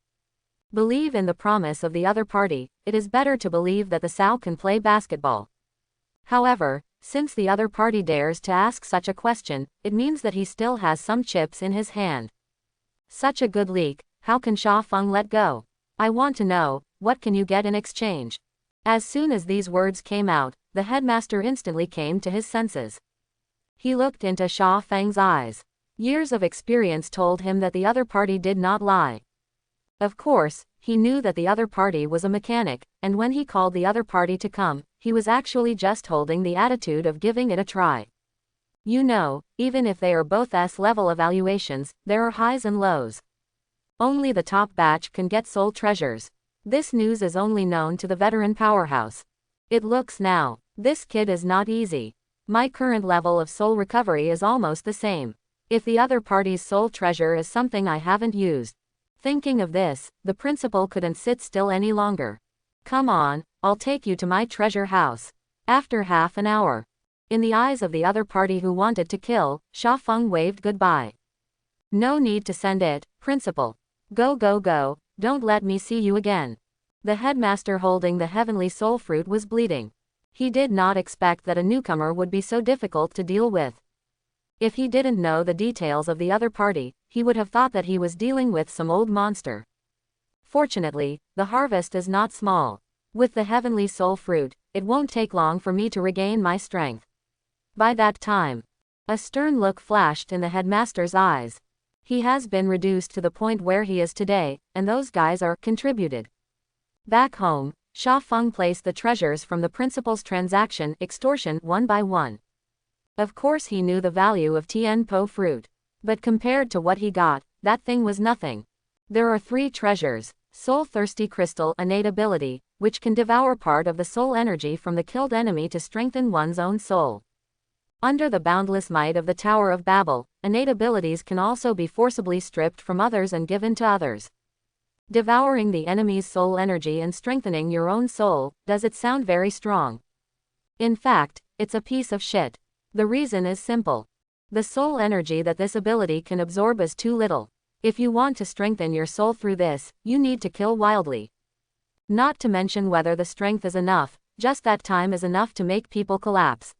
Believe in the promise of the other party, it is better to believe that the Sao can play basketball. However, since the other party dares to ask such a question, it means that he still has some chips in his hand. Such a good leak, how can Sha Feng let go? I want to know, what can you get in exchange? As soon as these words came out, the headmaster instantly came to his senses. He looked into Sha Feng's eyes. Years of experience told him that the other party did not lie. Of course, he knew that the other party was a mechanic, and when he called the other party to come, he was actually just holding the attitude of giving it a try. You know, even if they are both S-level evaluations, there are highs and lows. Only the top batch can get soul treasures. This news is only known to the veteran powerhouse. It looks now. This kid is not easy. My current level of soul recovery is almost the same. If the other party's soul treasure is something I haven't used. Thinking of this, the principal couldn't sit still any longer. Come on, I'll take you to my treasure house. After half an hour. In the eyes of the other party who wanted to kill, Sha Feng waved goodbye. No need to send it, principal. Go go go, don't let me see you again. The headmaster holding the heavenly soul fruit was bleeding. He did not expect that a newcomer would be so difficult to deal with. If he didn't know the details of the other party, he would have thought that he was dealing with some old monster. Fortunately, the harvest is not small. With the heavenly soul fruit, it won't take long for me to regain my strength. By that time, a stern look flashed in the headmaster's eyes. He has been reduced to the point where he is today, and those guys are contributed. Back home, Sha Feng placed the treasures from the principal's transaction extortion one by one. Of course he knew the value of Tian Po fruit. But compared to what he got, that thing was nothing. There are 3 treasures. Soul-thirsty crystal innate ability, which can devour part of the soul energy from the killed enemy to strengthen one's own soul. Under the boundless might of the Tower of Babel, innate abilities can also be forcibly stripped from others and given to others. Devouring the enemy's soul energy and strengthening your own soul, does it sound very strong? In fact, it's a piece of shit. The reason is simple. The soul energy that this ability can absorb is too little. If you want to strengthen your soul through this, you need to kill wildly. Not to mention whether the strength is enough, just that time is enough to make people collapse.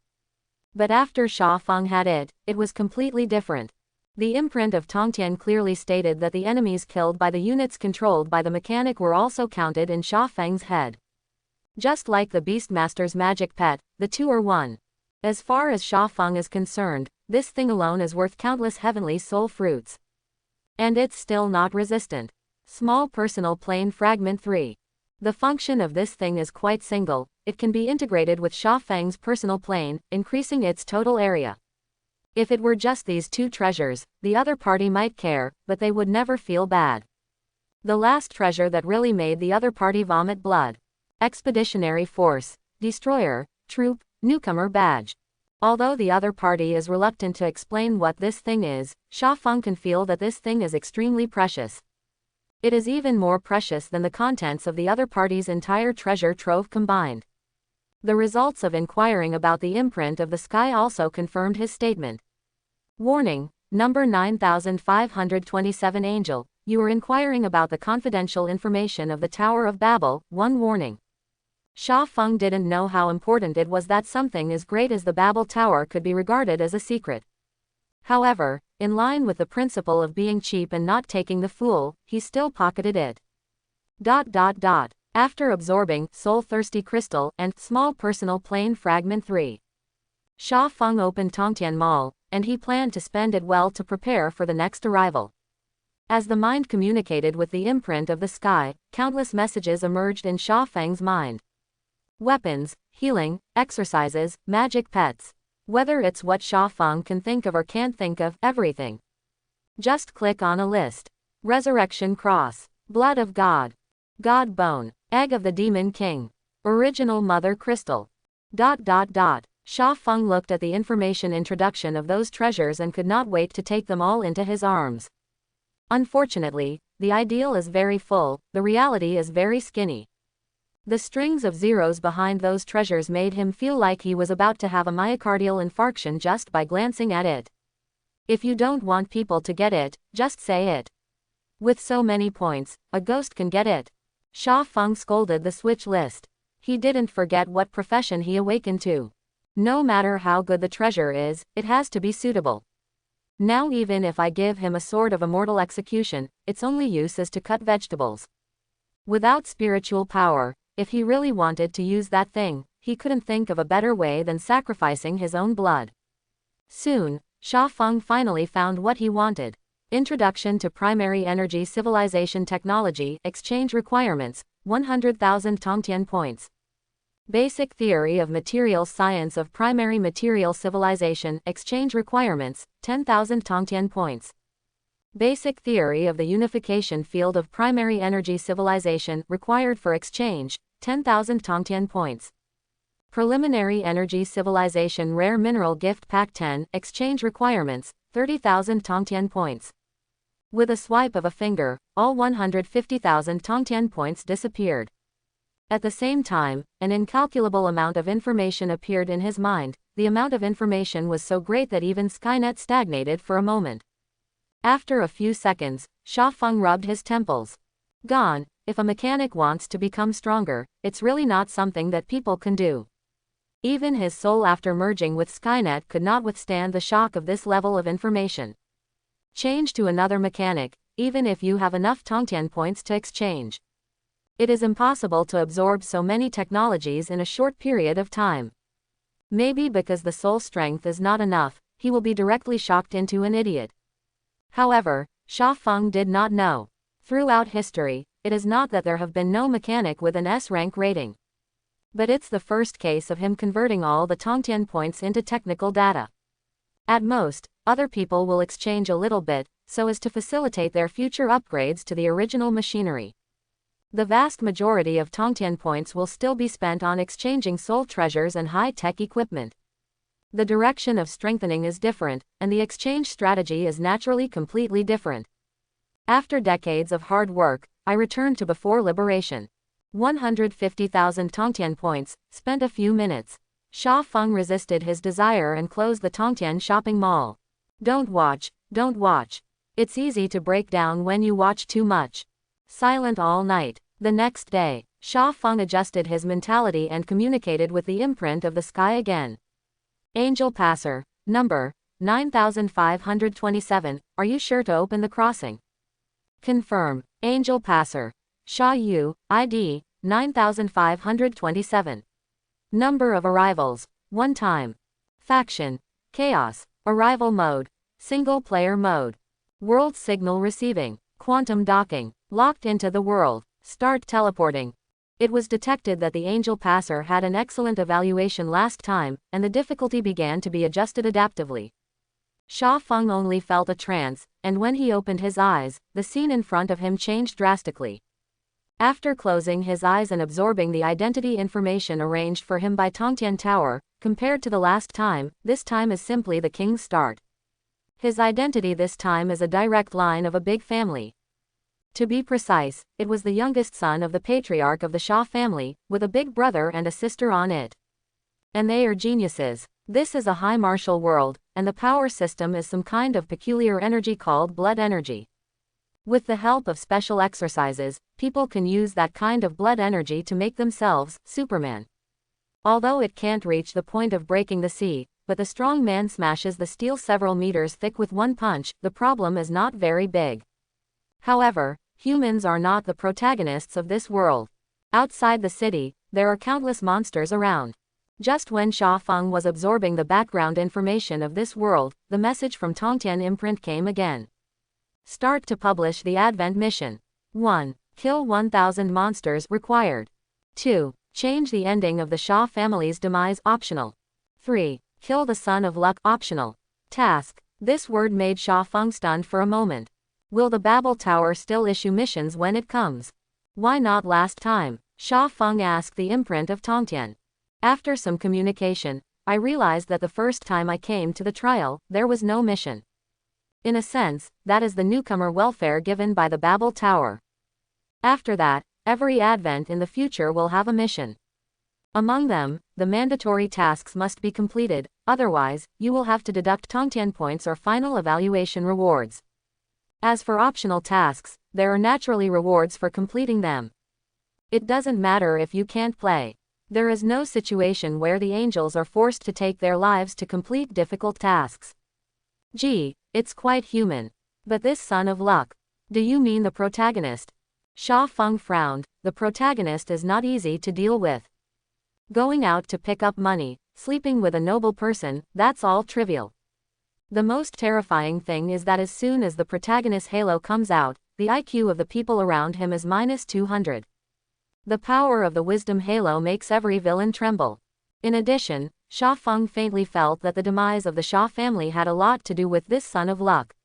But after Sha Feng had it, it was completely different. The imprint of Tongtian clearly stated that the enemies killed by the units controlled by the mechanic were also counted in Sha Feng's head. Just like the Beastmaster's magic pet, the two are one. As far as Sha Feng is concerned, this thing alone is worth countless heavenly soul fruits. And it's still not resistant. Small personal plane fragment 3. The function of this thing is quite single. It can be integrated with Sha Feng's personal plane, increasing its total area. If it were just these 2 treasures, the other party might care, but they would never feel bad. The last treasure that really made the other party vomit blood. Expeditionary Force, Destroyer, Troop, Newcomer Badge. Although the other party is reluctant to explain what this thing is, Sha Feng can feel that this thing is extremely precious. It is even more precious than the contents of the other party's entire treasure trove combined. The results of inquiring about the imprint of the sky also confirmed his statement. Warning, number 9527 Angel, you are inquiring about the confidential information of the Tower of Babel, one warning. Sha Feng didn't know how important it was that something as great as the Babel Tower could be regarded as a secret. However, in line with the principle of being cheap and not taking the fool, he still pocketed it. After absorbing soul-thirsty crystal and small personal plane fragment 3, Sha Feng opened Tongtian Mall, and he planned to spend it well to prepare for the next arrival. As the mind communicated with the imprint of the sky, countless messages emerged in Sha Feng's mind. Weapons, healing, exercises, magic pets. Whether it's what Sha Feng can think of or can't think of, everything. Just click on a list. Resurrection Cross. Blood of God. God Bone. Egg of the Demon King. Original Mother Crystal. Sha Feng looked at the information introduction of those treasures and could not wait to take them all into his arms. Unfortunately, the ideal is very full, the reality is very skinny. The strings of zeros behind those treasures made him feel like he was about to have a myocardial infarction just by glancing at it. If you don't want people to get it, just say it. With so many points, a ghost can get it. Sha Feng scolded the switch list. He didn't forget what profession he awakened to. No matter how good the treasure is, it has to be suitable. Now even if I give him a sword of immortal execution, its only use is to cut vegetables. Without spiritual power, if he really wanted to use that thing, he couldn't think of a better way than sacrificing his own blood. Soon, Sha Feng finally found what he wanted. Introduction to Primary Energy Civilization Technology, Exchange Requirements, 100,000 Tongtian points. Basic Theory of Materials Science of Primary Material Civilization, Exchange Requirements, 10,000 Tongtian points. Basic Theory of the Unification Field of Primary Energy Civilization, required for exchange, 10,000 Tongtian points. Preliminary Energy Civilization Rare Mineral Gift Pack 10, Exchange Requirements, 30,000 Tongtian points. With a swipe of a finger, all 150,000 Tongtian points disappeared. At the same time, an incalculable amount of information appeared in his mind. The amount of information was so great that even Skynet stagnated for a moment. After a few seconds, Sha Feng rubbed his temples. Gone. If a mechanic wants to become stronger, it's really not something that people can do. Even his soul after merging with Skynet could not withstand the shock of this level of information. Change to another mechanic, even if you have enough Tongtian points to exchange. It is impossible to absorb so many technologies in a short period of time. Maybe because the soul strength is not enough, he will be directly shocked into an idiot. However, Sha Feng did not know. Throughout history, it is not that there have been no mechanic with an S-rank rating. But it's the first case of him converting all the Tongtian points into technical data. At most, other people will exchange a little bit, so as to facilitate their future upgrades to the original machinery. The vast majority of Tongtian points will still be spent on exchanging soul treasures and high-tech equipment. The direction of strengthening is different, and the exchange strategy is naturally completely different. After decades of hard work, I returned to before liberation. 150,000 Tongtian points, spent a few minutes. Sha Feng resisted his desire and closed the Tongtian shopping mall. Don't watch, don't watch. It's easy to break down when you watch too much. Silent all night. The next day, Sha Feng adjusted his mentality and communicated with the imprint of the sky again. Angel Passer, number 9527, are you sure to open the crossing? Confirm. Angel Passer. Sha Yu, ID, 9527. Number of arrivals, 1 time. Faction, Chaos. Arrival mode, Single player mode. World signal receiving, Quantum docking, locked into the world, start teleporting. It was detected that the Angel Passer had an excellent evaluation last time, and the difficulty began to be adjusted adaptively. Sha Feng only felt a trance, and when he opened his eyes, the scene in front of him changed drastically. After closing his eyes and absorbing the identity information arranged for him by Tongtian Tower, compared to the last time, this time is simply the king's start. His identity this time is a direct line of a big family. To be precise, it was the youngest son of the patriarch of the Sha family, with a big brother and a sister on it. And they are geniuses. This is a high martial world, and the power system is some kind of peculiar energy called blood energy. With the help of special exercises, people can use that kind of blood energy to make themselves Superman. Although it can't reach the point of breaking the sea, but the strong man smashes the steel several meters thick with one punch, the problem is not very big. However, humans are not the protagonists of this world. Outside the city, there are countless monsters around. Just when Sha Feng was absorbing the background information of this world, the message from Tongtian Imprint came again. Start to publish the Advent mission. 1. Kill 1,000 monsters required. 2. Change the ending of the Sha family's demise optional. 3. Kill the Son of Luck optional. Task. This word made Sha Feng stunned for a moment. Will the Babel Tower still issue missions when it comes? Why not last time? Sha Feng asked the imprint of Tongtian. After some communication, I realized that the first time I came to the trial, there was no mission. In a sense, that is the newcomer welfare given by the Babel Tower. After that, every advent in the future will have a mission. Among them, the mandatory tasks must be completed, otherwise, you will have to deduct Tongtian points or final evaluation rewards. As for optional tasks, there are naturally rewards for completing them. It doesn't matter if you can't play. There is no situation where the angels are forced to take their lives to complete difficult tasks. Gee, it's quite human. But this Son of Luck. Do you mean the protagonist? Sha Feng frowned. The protagonist is not easy to deal with. Going out to pick up money, sleeping with a noble person, that's all trivial. The most terrifying thing is that as soon as the protagonist's halo comes out, the IQ of the people around him is minus 200. The power of the wisdom halo makes every villain tremble. In addition, Sha Feng faintly felt that the demise of the Sha family had a lot to do with this son of luck.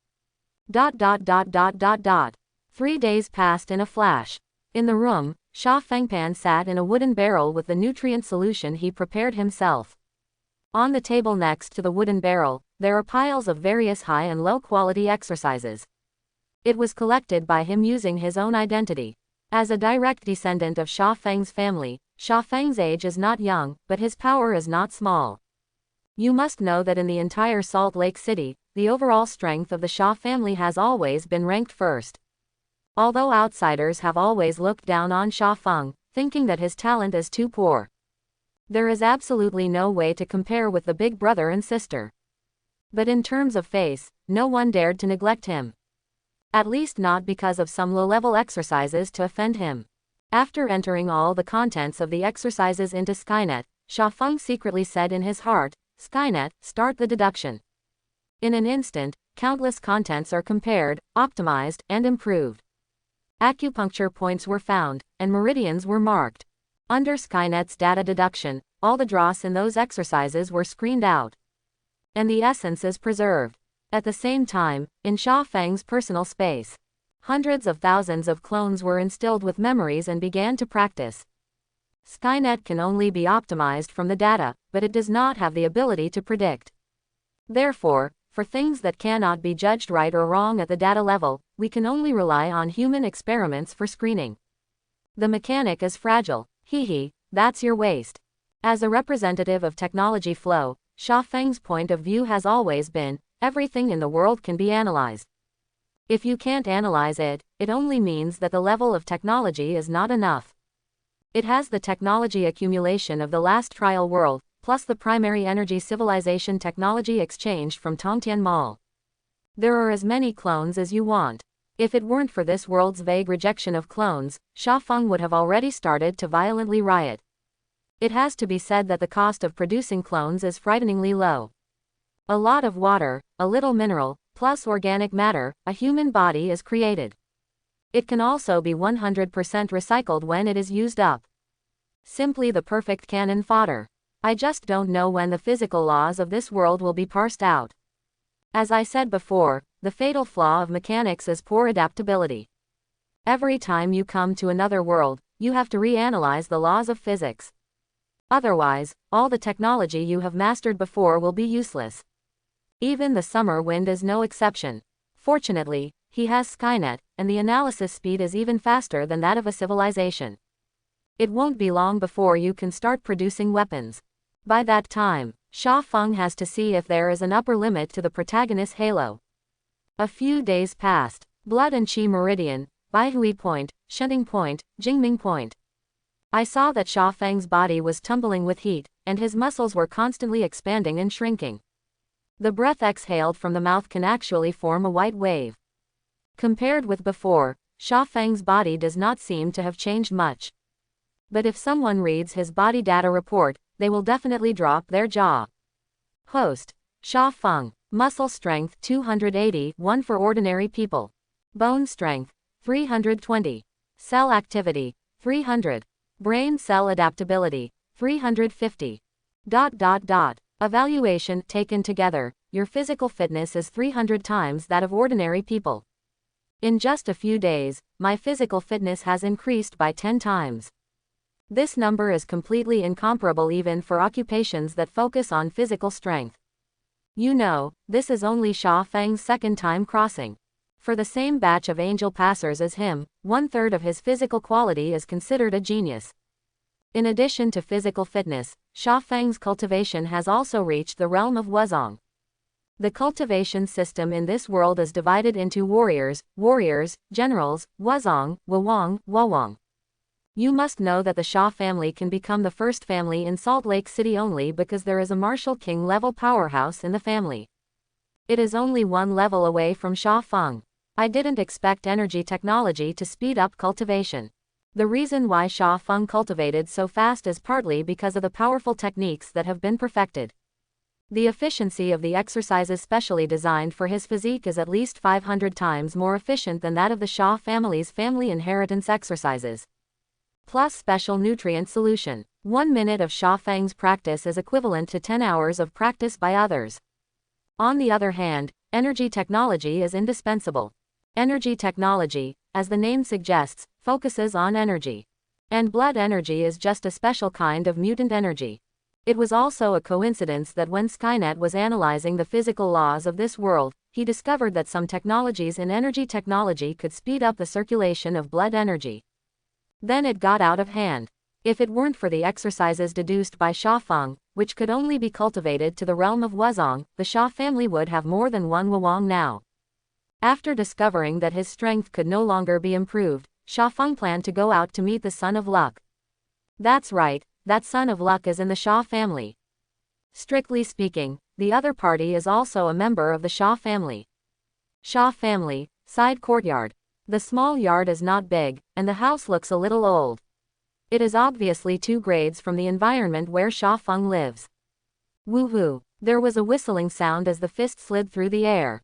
3 days passed in a flash. In the room, Sha Fengpan sat in a wooden barrel with the nutrient solution he prepared himself. On the table next to the wooden barrel, there are piles of various high and low quality exercises. It was collected by him using his own identity. As a direct descendant of Sha Feng's family, Sha Feng's age is not young, but his power is not small. You must know that in the entire Salt Lake City, the overall strength of the Sha family has always been ranked first. Although outsiders have always looked down on Sha Feng, thinking that his talent is too poor. There is absolutely no way to compare with the big brother and sister. But in terms of face, no one dared to neglect him. At least not because of some low-level exercises to offend him. After entering all the contents of the exercises into Skynet, Sha Feng secretly said in his heart, "Skynet, start the deduction." In an instant, countless contents are compared, optimized, and improved. Acupuncture points were found, and meridians were marked. Under Skynet's data deduction, all the dross in those exercises were screened out. And the essence is preserved. At the same time, in Sha Feng's personal space, hundreds of thousands of clones were instilled with memories and began to practice. Skynet can only be optimized from the data, but it does not have the ability to predict. Therefore, for things that cannot be judged right or wrong at the data level, we can only rely on human experiments for screening. The mechanic is fragile. That's your waste. As a representative of technology flow, Sha Feng's point of view has always been, everything in the world can be analyzed. If you can't analyze it, it only means that the level of technology is not enough. It has the technology accumulation of the last trial world, plus the primary energy civilization technology exchanged from Tongtian Mall. There are as many clones as you want. If it weren't for this world's vague rejection of clones, Sha Feng would have already started to violently riot. It has to be said that the cost of producing clones is frighteningly low. A lot of water, a little mineral, plus organic matter, a human body is created. It can also be 100% recycled when it is used up. Simply the perfect cannon fodder. I just don't know when the physical laws of this world will be parsed out. As I said before, the fatal flaw of mechanics is poor adaptability. Every time you come to another world, you have to reanalyze the laws of physics. Otherwise, all the technology you have mastered before will be useless. Even the summer wind is no exception. Fortunately, he has Skynet, and the analysis speed is even faster than that of a civilization. It won't be long before you can start producing weapons. By that time, Sha Feng has to see if there is an upper limit to the protagonist's halo. A few days passed. Blood and Qi Meridian, Baihui Point, Shenting Point, Jingming Point. I saw that Sha Feng's body was tumbling with heat, and his muscles were constantly expanding and shrinking. The breath exhaled from the mouth can actually form a white wave. Compared with before, Sha Feng's body does not seem to have changed much. But if someone reads his body data report, they will definitely drop their jaw. Host: Sha Feng. Muscle strength 280, 1 for ordinary people. Bone strength 320. Cell activity 300. Brain cell adaptability 350. Evaluation taken together, your physical fitness is 300 times that of ordinary people. In just a few days, my physical fitness has increased by 10 times. This number is completely incomparable even for occupations that focus on physical strength. You know, this is only Sha Feng's second time crossing. For the same batch of angel passers as him, 1/3 of his physical quality is considered a genius. In addition to physical fitness, Sha Feng's cultivation has also reached the realm of Wuzong. The cultivation system in this world is divided into warriors, generals, Wuzong, Wawang, Wawang. You must know that the Sha family can become the first family in Salt Lake City only because there is a Marshal King-level powerhouse in the family. It is only one level away from Sha Feng. I didn't expect energy technology to speed up cultivation. The reason why Sha Feng cultivated so fast is partly because of the powerful techniques that have been perfected. The efficiency of the exercises specially designed for his physique is at least 500 times more efficient than that of the Sha family's family inheritance exercises. Plus special nutrient solution. 1 minute of Sha Feng's practice is equivalent to 10 hours of practice by others. On the other hand, energy technology is indispensable. Energy technology, as the name suggests, focuses on energy. And blood energy is just a special kind of mutant energy. It was also a coincidence that when Skynet was analyzing the physical laws of this world, he discovered that some technologies in energy technology could speed up the circulation of blood energy. Then it got out of hand. If it weren't for the exercises deduced by Sha Feng, which could only be cultivated to the realm of Wuzong, the Sha family would have more than one Wuwang now. After discovering that his strength could no longer be improved, Sha Feng planned to go out to meet the Son of Luck. That's right, that Son of Luck is in the Sha family. Strictly speaking, the other party is also a member of the Sha family. Sha family, side courtyard. The small yard is not big, and the house looks a little old. It is obviously 2 grades from the environment where Sha Feng lives. Woohoo! There was a whistling sound as the fist slid through the air.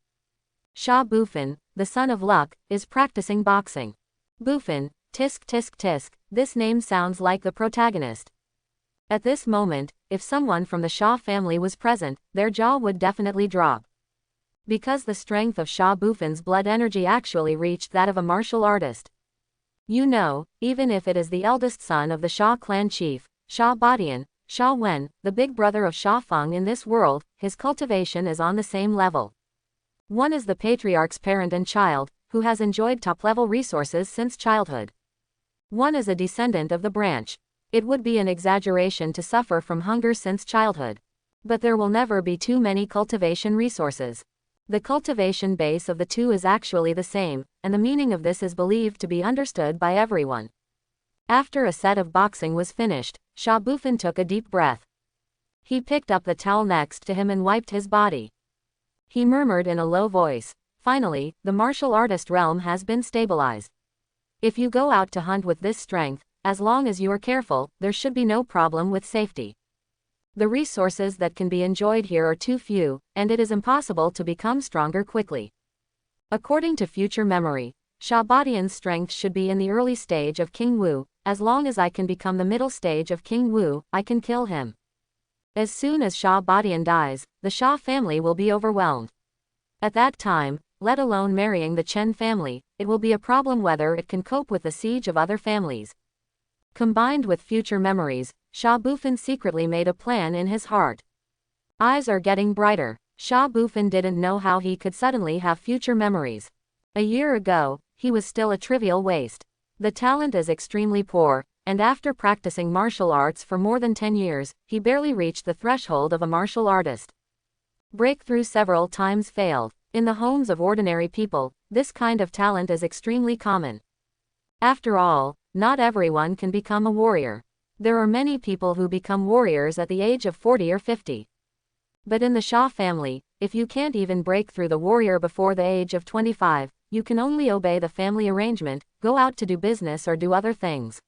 Sha Bufin, the Son of Luck, is practicing boxing. Bufin, tisk tisk tisk, this name sounds like the protagonist. At this moment, if someone from the Sha family was present, their jaw would definitely drop. Because the strength of Sha Bufin's blood energy actually reached that of a martial artist. You know, even if it is the eldest son of the Sha clan chief, Sha Badian, Sha Wen, the big brother of Sha Feng in this world, his cultivation is on the same level. One is the patriarch's parent and child, who has enjoyed top-level resources since childhood. One is a descendant of the branch. It would be an exaggeration to suffer from hunger since childhood. But there will never be too many cultivation resources. The cultivation base of the two is actually the same, and the meaning of this is believed to be understood by everyone. After a set of boxing was finished, Sha Bufin took a deep breath. He picked up the towel next to him and wiped his body. He murmured in a low voice, "Finally, the martial artist realm has been stabilized. If you go out to hunt with this strength, as long as you are careful, there should be no problem with safety. The resources that can be enjoyed here are too few, and it is impossible to become stronger quickly. According to future memory, Sha Badian's strength should be in the early stage of King Wu. As long as I can become the middle stage of King Wu, I can kill him. As soon as Sha Badian dies, the Sha family will be overwhelmed. At that time, let alone marrying the Chen family, it will be a problem whether it can cope with the siege of other families." Combined with future memories, Sha Bufin secretly made a plan in his heart. Eyes are getting brighter. Sha Bufin didn't know how he could suddenly have future memories. A year ago, he was still a trivial waste. The talent is extremely poor, and after practicing martial arts for more than 10 years, he barely reached the threshold of a martial artist. Breakthrough several times failed. In the homes of ordinary people, this kind of talent is extremely common. After all, not everyone can become a warrior. There are many people who become warriors at the age of 40 or 50. But in the Sha family, if you can't even break through the warrior before the age of 25, you can only obey the family arrangement, go out to do business or do other things.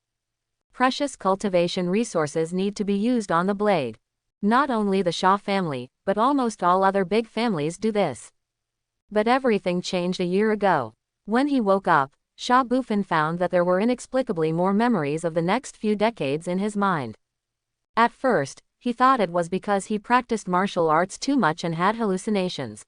Precious cultivation resources need to be used on the blade. Not only the Sha family, but almost all other big families do this. But everything changed a year ago. When he woke up, Sha Bufin found that there were inexplicably more memories of the next few decades in his mind. At first, he thought it was because he practiced martial arts too much and had hallucinations.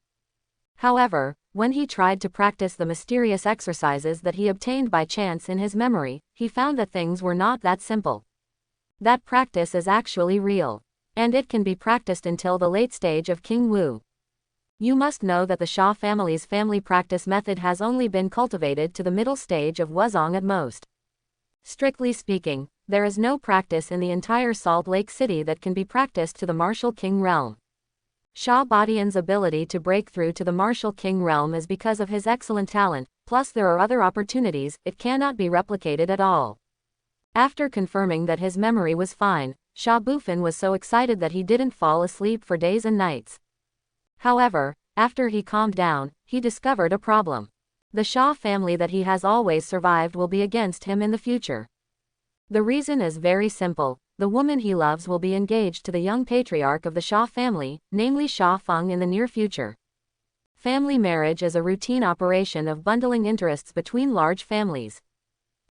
However, when he tried to practice the mysterious exercises that he obtained by chance in his memory, he found that things were not that simple. That practice is actually real. And it can be practiced until the late stage of King Wu. You must know that the Sha family's family practice method has only been cultivated to the middle stage of Wuzong at most. Strictly speaking, there is no practice in the entire Salt Lake City that can be practiced to the martial king realm. Sha Badian's ability to break through to the martial king realm is because of his excellent talent, plus there are other opportunities, it cannot be replicated at all. After confirming that his memory was fine, Sha Bufin was so excited that he didn't fall asleep for days and nights. However, after he calmed down, he discovered a problem. The Shah family that he has always survived will be against him in the future. The reason is very simple. The woman he loves will be engaged to the young patriarch of the Shah family, namely Shah Feng, in the near future. Family marriage is a routine operation of bundling interests between large families.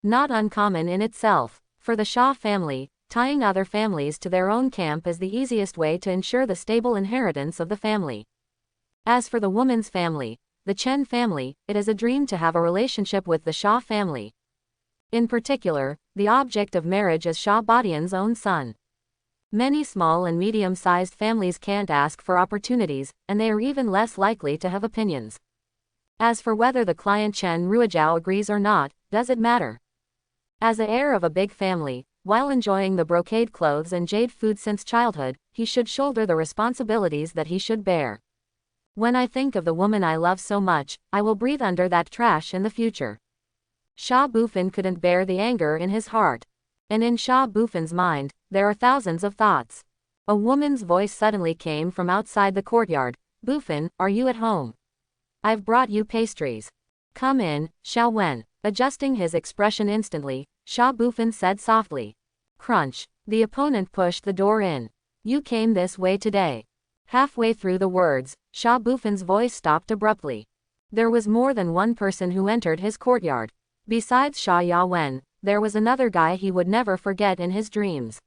Not uncommon in itself. For the Shah family, tying other families to their own camp is the easiest way to ensure the stable inheritance of the family. As for the woman's family, the Chen family, it is a dream to have a relationship with the Shah family. In particular, the object of marriage is Shah Badian's own son. Many small and medium-sized families can't ask for opportunities, and they are even less likely to have opinions. As for whether the client Chen Ruijiao agrees or not, does it matter? As the heir of a big family, while enjoying the brocade clothes and jade food since childhood, he should shoulder the responsibilities that he should bear. When I think of the woman I love so much, I will breathe under that trash in the future. Shah Bufan couldn't bear the anger in his heart. And in Shah Bufan's mind, there are thousands of thoughts. A woman's voice suddenly came from outside the courtyard. Bufan, are you at home? I've brought you pastries. Come in, Xiao Wen. Adjusting his expression instantly, Shah Bufan said softly. Crunch. The opponent pushed the door in. You came this way today. Halfway through the words, Shah Bufan's voice stopped abruptly. There was more than one person who entered his courtyard. Besides Xia Yawen, there was another guy he would never forget in his dreams.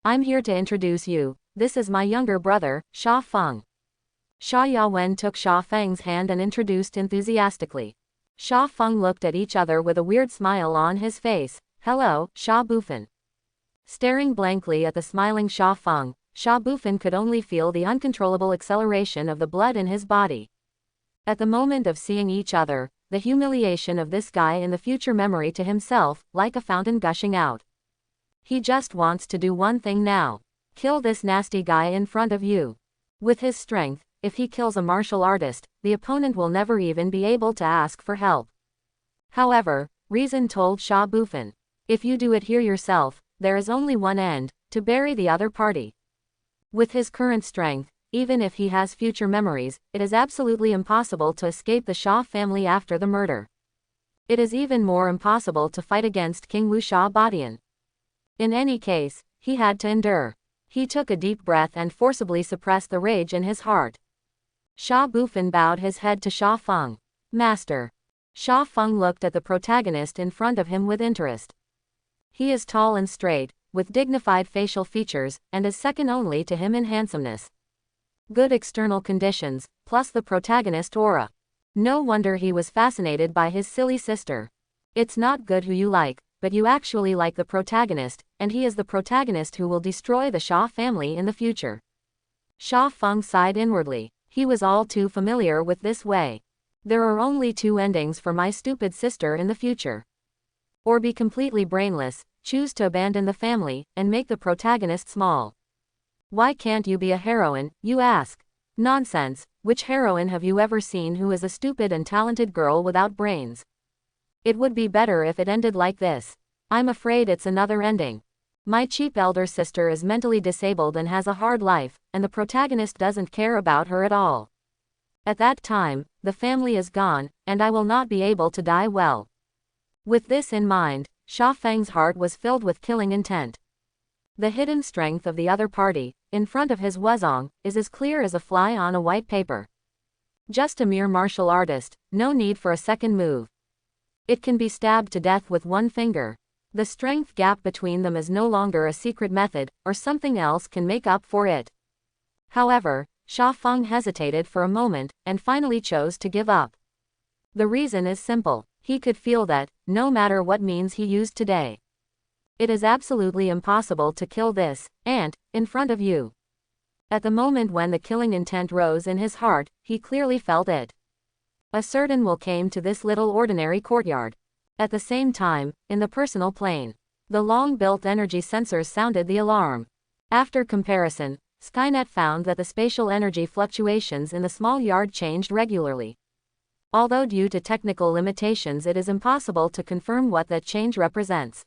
I'm here to introduce you. This is my younger brother, Xia Feng. Xia Yawen took Xia Feng's hand and introduced enthusiastically. Xia Feng looked at each other with a weird smile on his face. Hello, Xia Bufan. Staring blankly at the smiling Xia Feng, Xia Bufan could only feel the uncontrollable acceleration of the blood in his body. At the moment of seeing each other, the humiliation of this guy in the future memory to himself, like a fountain gushing out. He just wants to do one thing now. Kill this nasty guy in front of you. With his strength, if he kills a martial artist, the opponent will never even be able to ask for help. However, reason told Xia Bufan, if you do it here yourself, there is only one end, to bury the other party. With his current strength, even if he has future memories, it is absolutely impossible to escape the Shah family after the murder. It is even more impossible to fight against King Wu Shah Badian. In any case, he had to endure. He took a deep breath and forcibly suppressed the rage in his heart. Xia Bufan bowed his head to Xia Feng. Master. Xia Feng looked at the protagonist in front of him with interest. He is tall and straight, with dignified facial features, and is second only to him in handsomeness. Good external conditions, plus the protagonist aura. No wonder he was fascinated by his silly sister. It's not good who you like, but you actually like the protagonist, and he is the protagonist who will destroy the Shah family in the future. Xia Feng sighed inwardly. He was all too familiar with this way. There are only two endings for my stupid sister in the future. Or be completely brainless, choose to abandon the family, and make the protagonist small. Why can't you be a heroine, you ask? Nonsense, which heroine have you ever seen who is a stupid and talented girl without brains? It would be better if it ended like this. I'm afraid it's another ending. My cheap elder sister is mentally disabled and has a hard life, and the protagonist doesn't care about her at all. At that time, the family is gone, and I will not be able to die well. With this in mind, Xia Feng's heart was filled with killing intent. The hidden strength of the other party, in front of his Wuzong, is as clear as a fly on a white paper. Just a mere martial artist, no need for a second move. It can be stabbed to death with one finger. The strength gap between them is no longer a secret method, or something else can make up for it. However, Xia Feng hesitated for a moment, and finally chose to give up. The reason is simple. He could feel that, no matter what means he used today, it is absolutely impossible to kill this ant in front of you. At the moment when the killing intent rose in his heart, he clearly felt it. A certain will came to this little ordinary courtyard. At the same time, in the personal plane, the long-built energy sensors sounded the alarm. After comparison, Skynet found that the spatial energy fluctuations in the small yard changed regularly. Although due to technical limitations it is impossible to confirm what that change represents.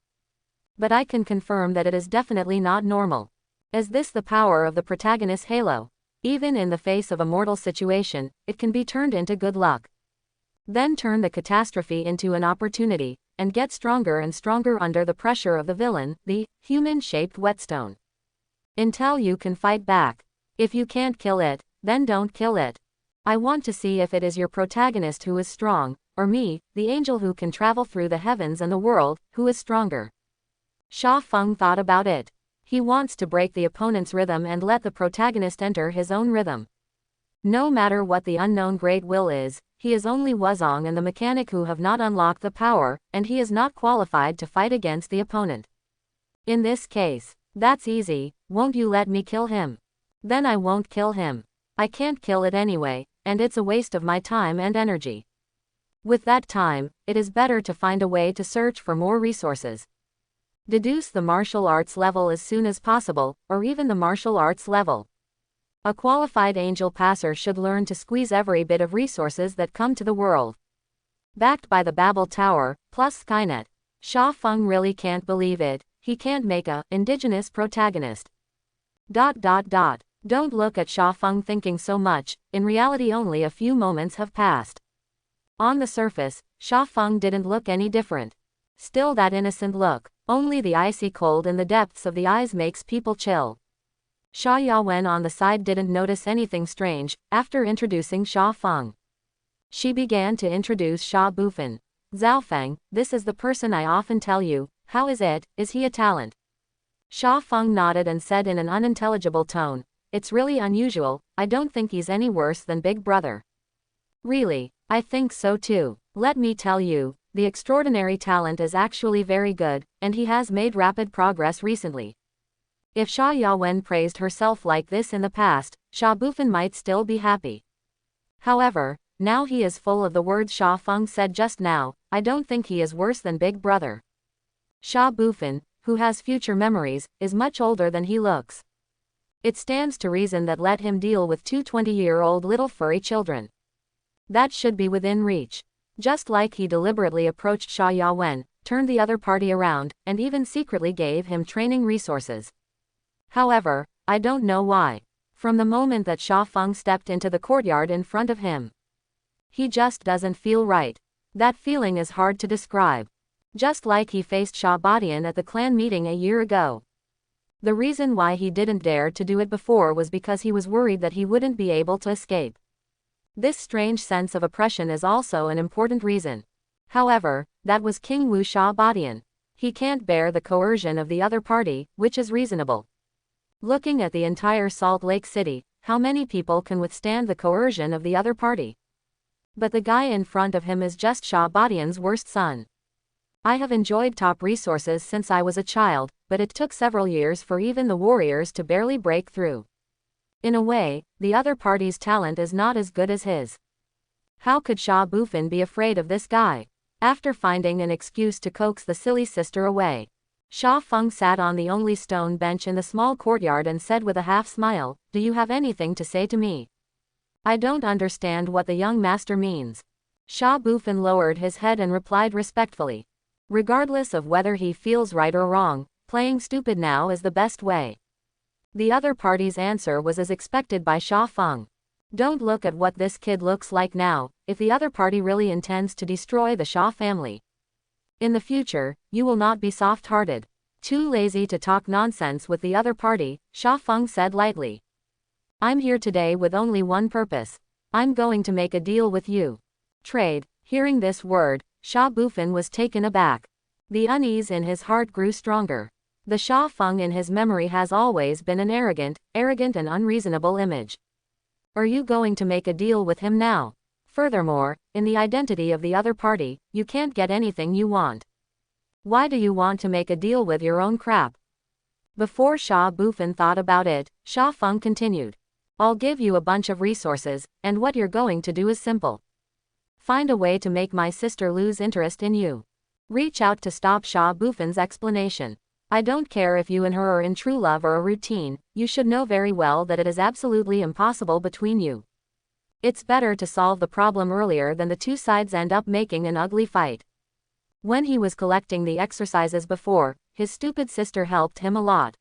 But I can confirm that it is definitely not normal. Is this the power of the protagonist's halo? Even in the face of a mortal situation, it can be turned into good luck. Then turn the catastrophe into an opportunity, and get stronger and stronger under the pressure of the villain, the human-shaped whetstone. Until you can fight back. If you can't kill it, then don't kill it. I want to see if it is your protagonist who is strong, or me, the angel who can travel through the heavens and the world, who is stronger. Sha Feng thought about it. He wants to break the opponent's rhythm and let the protagonist enter his own rhythm. No matter what the unknown great will is, he is only Wuzong and the mechanic who have not unlocked the power, and he is not qualified to fight against the opponent. In this case, that's easy. Won't you let me kill him? Then I won't kill him. I can't kill it anyway, and it's a waste of my time and energy. With that time, it is better to find a way to search for more resources. Deduce the martial arts level as soon as possible, or even the martial arts level. A qualified angel passer should learn to squeeze every bit of resources that come to the world. Backed by the Babel Tower, plus Skynet. Sha Feng really can't believe it. He can't make a indigenous protagonist. Don't look at Sha Feng thinking so much. In reality only a few moments have passed. On the surface, Sha Feng didn't look any different. Still that innocent look. Only the icy cold in the depths of the eyes makes people chill. Sha Yawen on the side didn't notice anything strange. After introducing Sha Feng, she began to introduce Sha Bufan. Zhaofeng, this is the person I often tell you. How is it? Is he a talent? Sha Feng nodded and said in an unintelligible tone, it's really unusual. I don't think he's any worse than Big Brother. Really, I think so too. Let me tell you, the extraordinary talent is actually very good, and he has made rapid progress recently. If Sha Yawen praised herself like this in the past, Sha Bufan might still be happy. However, now he is full of the words Sha Feng said just now. I don't think he is worse than Big Brother. Sha Bufan, who has future memories, is much older than he looks. It stands to reason that let him deal with two 20-year-old little furry children. That should be within reach. Just like he deliberately approached Sha Yawen, turned the other party around, and even secretly gave him training resources. However, I don't know why. From the moment that Sha Feng stepped into the courtyard in front of him, he just doesn't feel right. That feeling is hard to describe. Just like he faced Sha Badian at the clan meeting a year ago. The reason why he didn't dare to do it before was because he was worried that he wouldn't be able to escape. This strange sense of oppression is also an important reason. However, that was King Wu Sha Badian. He can't bear the coercion of the other party, which is reasonable. Looking at the entire Salt Lake City, how many people can withstand the coercion of the other party? But the guy in front of him is just Sha Badian's worst son. I have enjoyed top resources since I was a child, but it took several years for even the warriors to barely break through. In a way, the other party's talent is not as good as his. How could Sha Bufan be afraid of this guy? After finding an excuse to coax the silly sister away, Sha Feng sat on the only stone bench in the small courtyard and said with a half-smile, "Do you have anything to say to me? I don't understand what the young master means." Sha Bufan lowered his head and replied respectfully. Regardless of whether he feels right or wrong, playing stupid now is the best way. The other party's answer was as expected by Sha Feng. Don't look at what this kid looks like now. If the other party really intends to destroy the Sha family in the future, you will not be soft-hearted. Too lazy to talk nonsense with the other party, Sha Feng said lightly. I'm here today with only one purpose. I'm going to make a deal with you. Trade. Hearing this word, Sha Bufan was taken aback. The unease in his heart grew stronger. The Sha Feng in his memory has always been an arrogant and unreasonable image. Are you going to make a deal with him now? Furthermore, in the identity of the other party, you can't get anything you want. Why do you want to make a deal with your own crap? Before Sha Bufan thought about it, Sha Feng continued. I'll give you a bunch of resources, and what you're going to do is simple. Find a way to make my sister lose interest in you. Reach out to stop Sha Bufan's explanation. I don't care if you and her are in true love or a routine, you should know very well that it is absolutely impossible between you. It's better to solve the problem earlier than the two sides end up making an ugly fight. When he was collecting the exercises before, his stupid sister helped him a lot.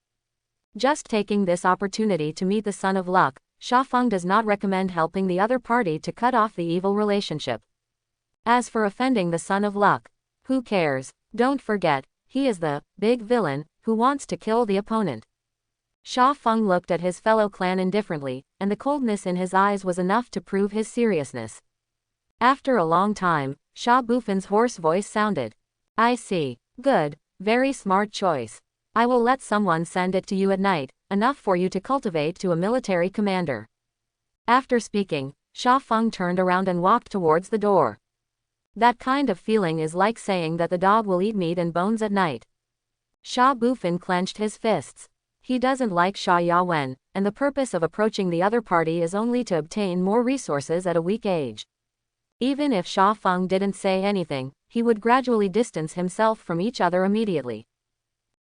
Just taking this opportunity to meet the son of luck, Sha Feng does not recommend helping the other party to cut off the evil relationship. As for offending the son of luck, who cares? Don't forget, he is the big villain who wants to kill the opponent. Sha Feng looked at his fellow clan indifferently, and the coldness in his eyes was enough to prove his seriousness. After a long time, Sha Bufan's hoarse voice sounded. I see. Good. Very smart choice. I will let someone send it to you at night, enough for you to cultivate to a military commander. After speaking, Sha Feng turned around and walked towards the door. That kind of feeling is like saying that the dog will eat meat and bones at night. Sha Bufan clenched his fists. He doesn't like Sha Yawen, and the purpose of approaching the other party is only to obtain more resources at a weak age. Even if Sha Feng didn't say anything, he would gradually distance himself from each other immediately.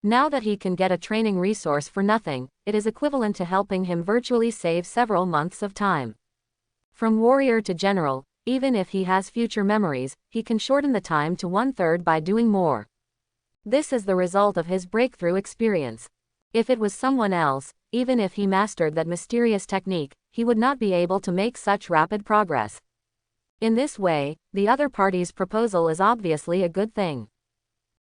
Now that he can get a training resource for nothing, it is equivalent to helping him virtually save several months of time. From warrior to general, even if he has future memories, he can shorten the time to 1/3 by doing more. This is the result of his breakthrough experience. If it was someone else, even if he mastered that mysterious technique, he would not be able to make such rapid progress. In this way, the other party's proposal is obviously a good thing.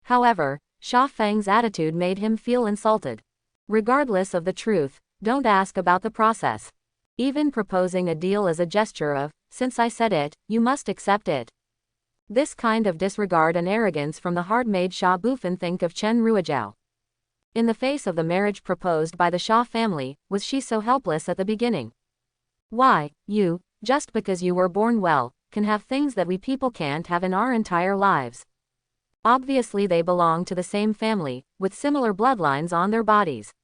However, Sha Feng's attitude made him feel insulted. Regardless of the truth, don't ask about the process. Even proposing a deal is a gesture of, since I said it, you must accept it. This kind of disregard and arrogance from the heart made Sha Bufan think of Chen Ruijiao. In the face of the marriage proposed by the Sha family, was she so helpless at the beginning? Why, you, just because you were born well, can have things that we people can't have in our entire lives. Obviously they belong to the same family, with similar bloodlines on their bodies.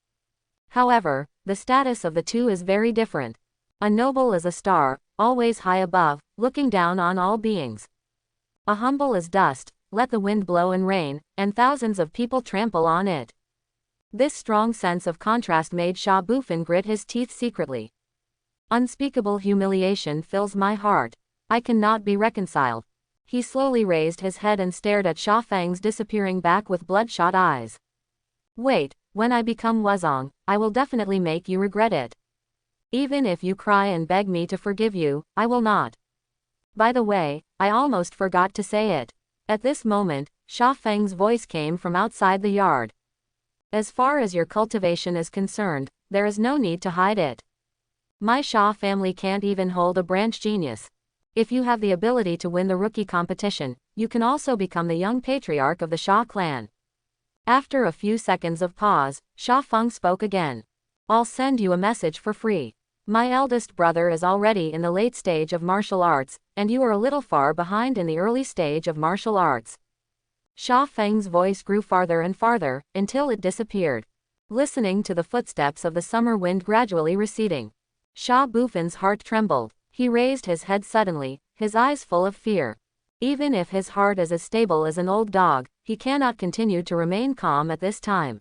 However, the status of the two is very different. A noble is a star, always high above, looking down on all beings. A humble is dust, let the wind blow and rain, and thousands of people trample on it. This strong sense of contrast made Sha Bufan grit his teeth secretly. Unspeakable humiliation fills my heart. I cannot be reconciled. He slowly raised his head and stared at Sha Feng's disappearing back with bloodshot eyes. Wait, when I become Wuzong, I will definitely make you regret it. Even if you cry and beg me to forgive you, I will not. By the way, I almost forgot to say it. At this moment, Sha Feng's voice came from outside the yard. As far as your cultivation is concerned, there is no need to hide it. My Sha family can't even hold a branch genius. If you have the ability to win the rookie competition, you can also become the young patriarch of the Sha clan. After a few seconds of pause, Sha Feng spoke again. I'll send you a message for free. My eldest brother is already in the late stage of martial arts, and you are a little far behind in the early stage of martial arts. Sha Feng's voice grew farther and farther, until it disappeared. Listening to the footsteps of the summer wind gradually receding, Sha Bufan's heart trembled. He raised his head suddenly, his eyes full of fear. Even if his heart is as stable as an old dog, he cannot continue to remain calm at this time.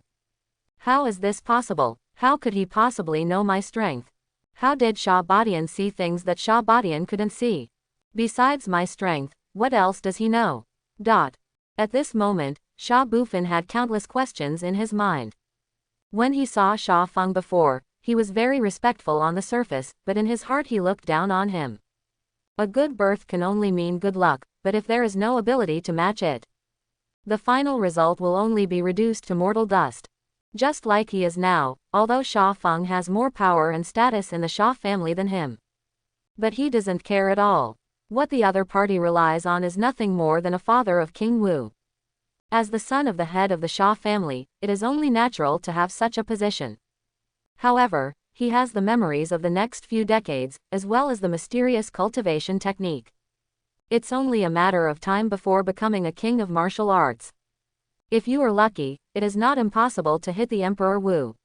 How is this possible? How could he possibly know my strength? How did Sha Badian see things that Sha Badian couldn't see? Besides my strength, what else does he know? At this moment, Sha Bufan had countless questions in his mind. When he saw Sha Feng before, he was very respectful on the surface, but in his heart he looked down on him. A good birth can only mean good luck, but if there is no ability to match it, the final result will only be reduced to mortal dust. Just like he is now, although Sha Feng has more power and status in the Sha family than him. But he doesn't care at all. What the other party relies on is nothing more than a father of King Wu. As the son of the head of the Sha family, it is only natural to have such a position. However, he has the memories of the next few decades, as well as the mysterious cultivation technique. It's only a matter of time before becoming a king of martial arts. If you are lucky, it is not impossible to hit the Emperor Wu.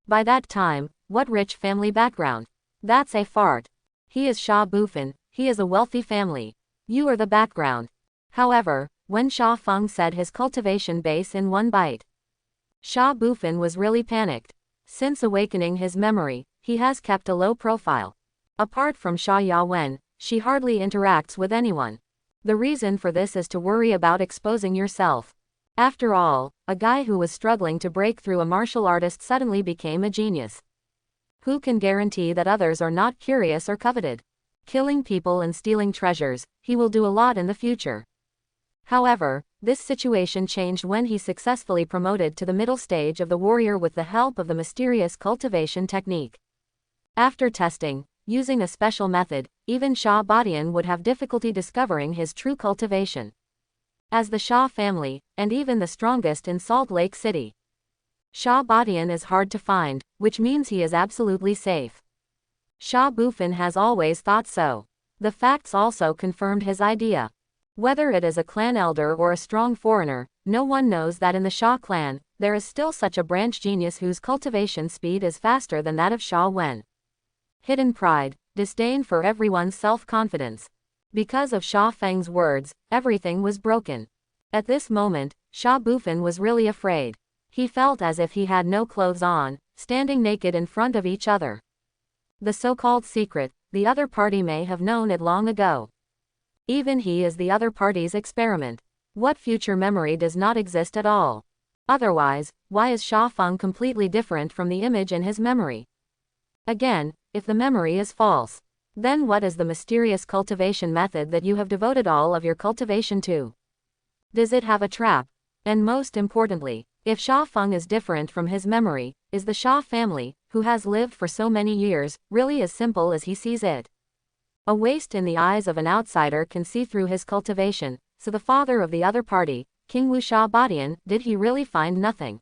By that time, what rich family background? That's a fart. He is Sha Bufan, he is a wealthy family. You are the background. However, when Sha Feng said his cultivation base in one bite, Sha Bufan was really panicked. Since awakening his memory, he has kept a low profile. Apart from Sha Yawen, she hardly interacts with anyone. The reason for this is to worry about exposing yourself. After all, a guy who was struggling to break through a martial artist suddenly became a genius. Who can guarantee that others are not curious or coveted? killing people and stealing treasures. He will do a lot in the future. However, this situation changed when he successfully promoted to the middle stage of the warrior with the help of the mysterious cultivation technique. After testing, using a special method, even Shah Badian would have difficulty discovering his true cultivation. As the Shah family, and even the strongest in Salt Lake City, Shah Badian is hard to find, which means he is absolutely safe. Shah Bufin has always thought so. The facts also confirmed his idea. Whether it is a clan elder or a strong foreigner, no one knows that in the Shah clan, there is still such a branch genius whose cultivation speed is faster than that of Shah Wen. Hidden pride, disdain for everyone's self-confidence. Because of Shah Feng's words, everything was broken. At this moment, Shah Bufin was really afraid. He felt as if he had no clothes on, standing naked in front of each other. The so-called secret, the other party may have known it long ago. Even he is the other party's experiment. What future memory does not exist at all? Otherwise, why is Shah Feng completely different from the image in his memory? Again, if the memory is false, then what is the mysterious cultivation method that you have devoted all of your cultivation to? Does it have a trap? And most importantly, if Shah Feng is different from his memory, is the Shah family, who has lived for so many years, really as simple as he sees it? A waste in the eyes of an outsider can see through his cultivation, so the father of the other party, King Wu Shah Badian, did he really find nothing?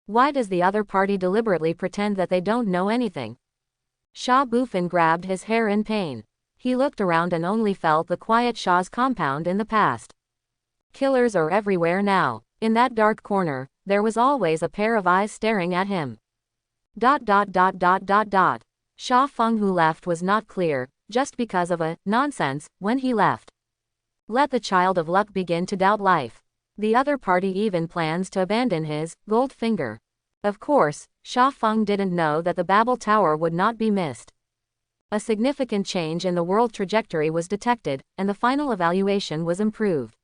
Why does the other party deliberately pretend that they don't know anything? Shah Bufin grabbed his hair in pain. He looked around and only felt the quiet Shah's compound in the past. Killers are everywhere now. In that dark corner, there was always a pair of eyes staring at him. Shah Feng who left was not clear, just because of a nonsense when he left. Let the child of luck begin to doubt life. The other party even plans to abandon his gold finger. Of course, Shah Feng didn't know that the Babel Tower would not be missed. A significant change in the world trajectory was detected, and the final evaluation was improved.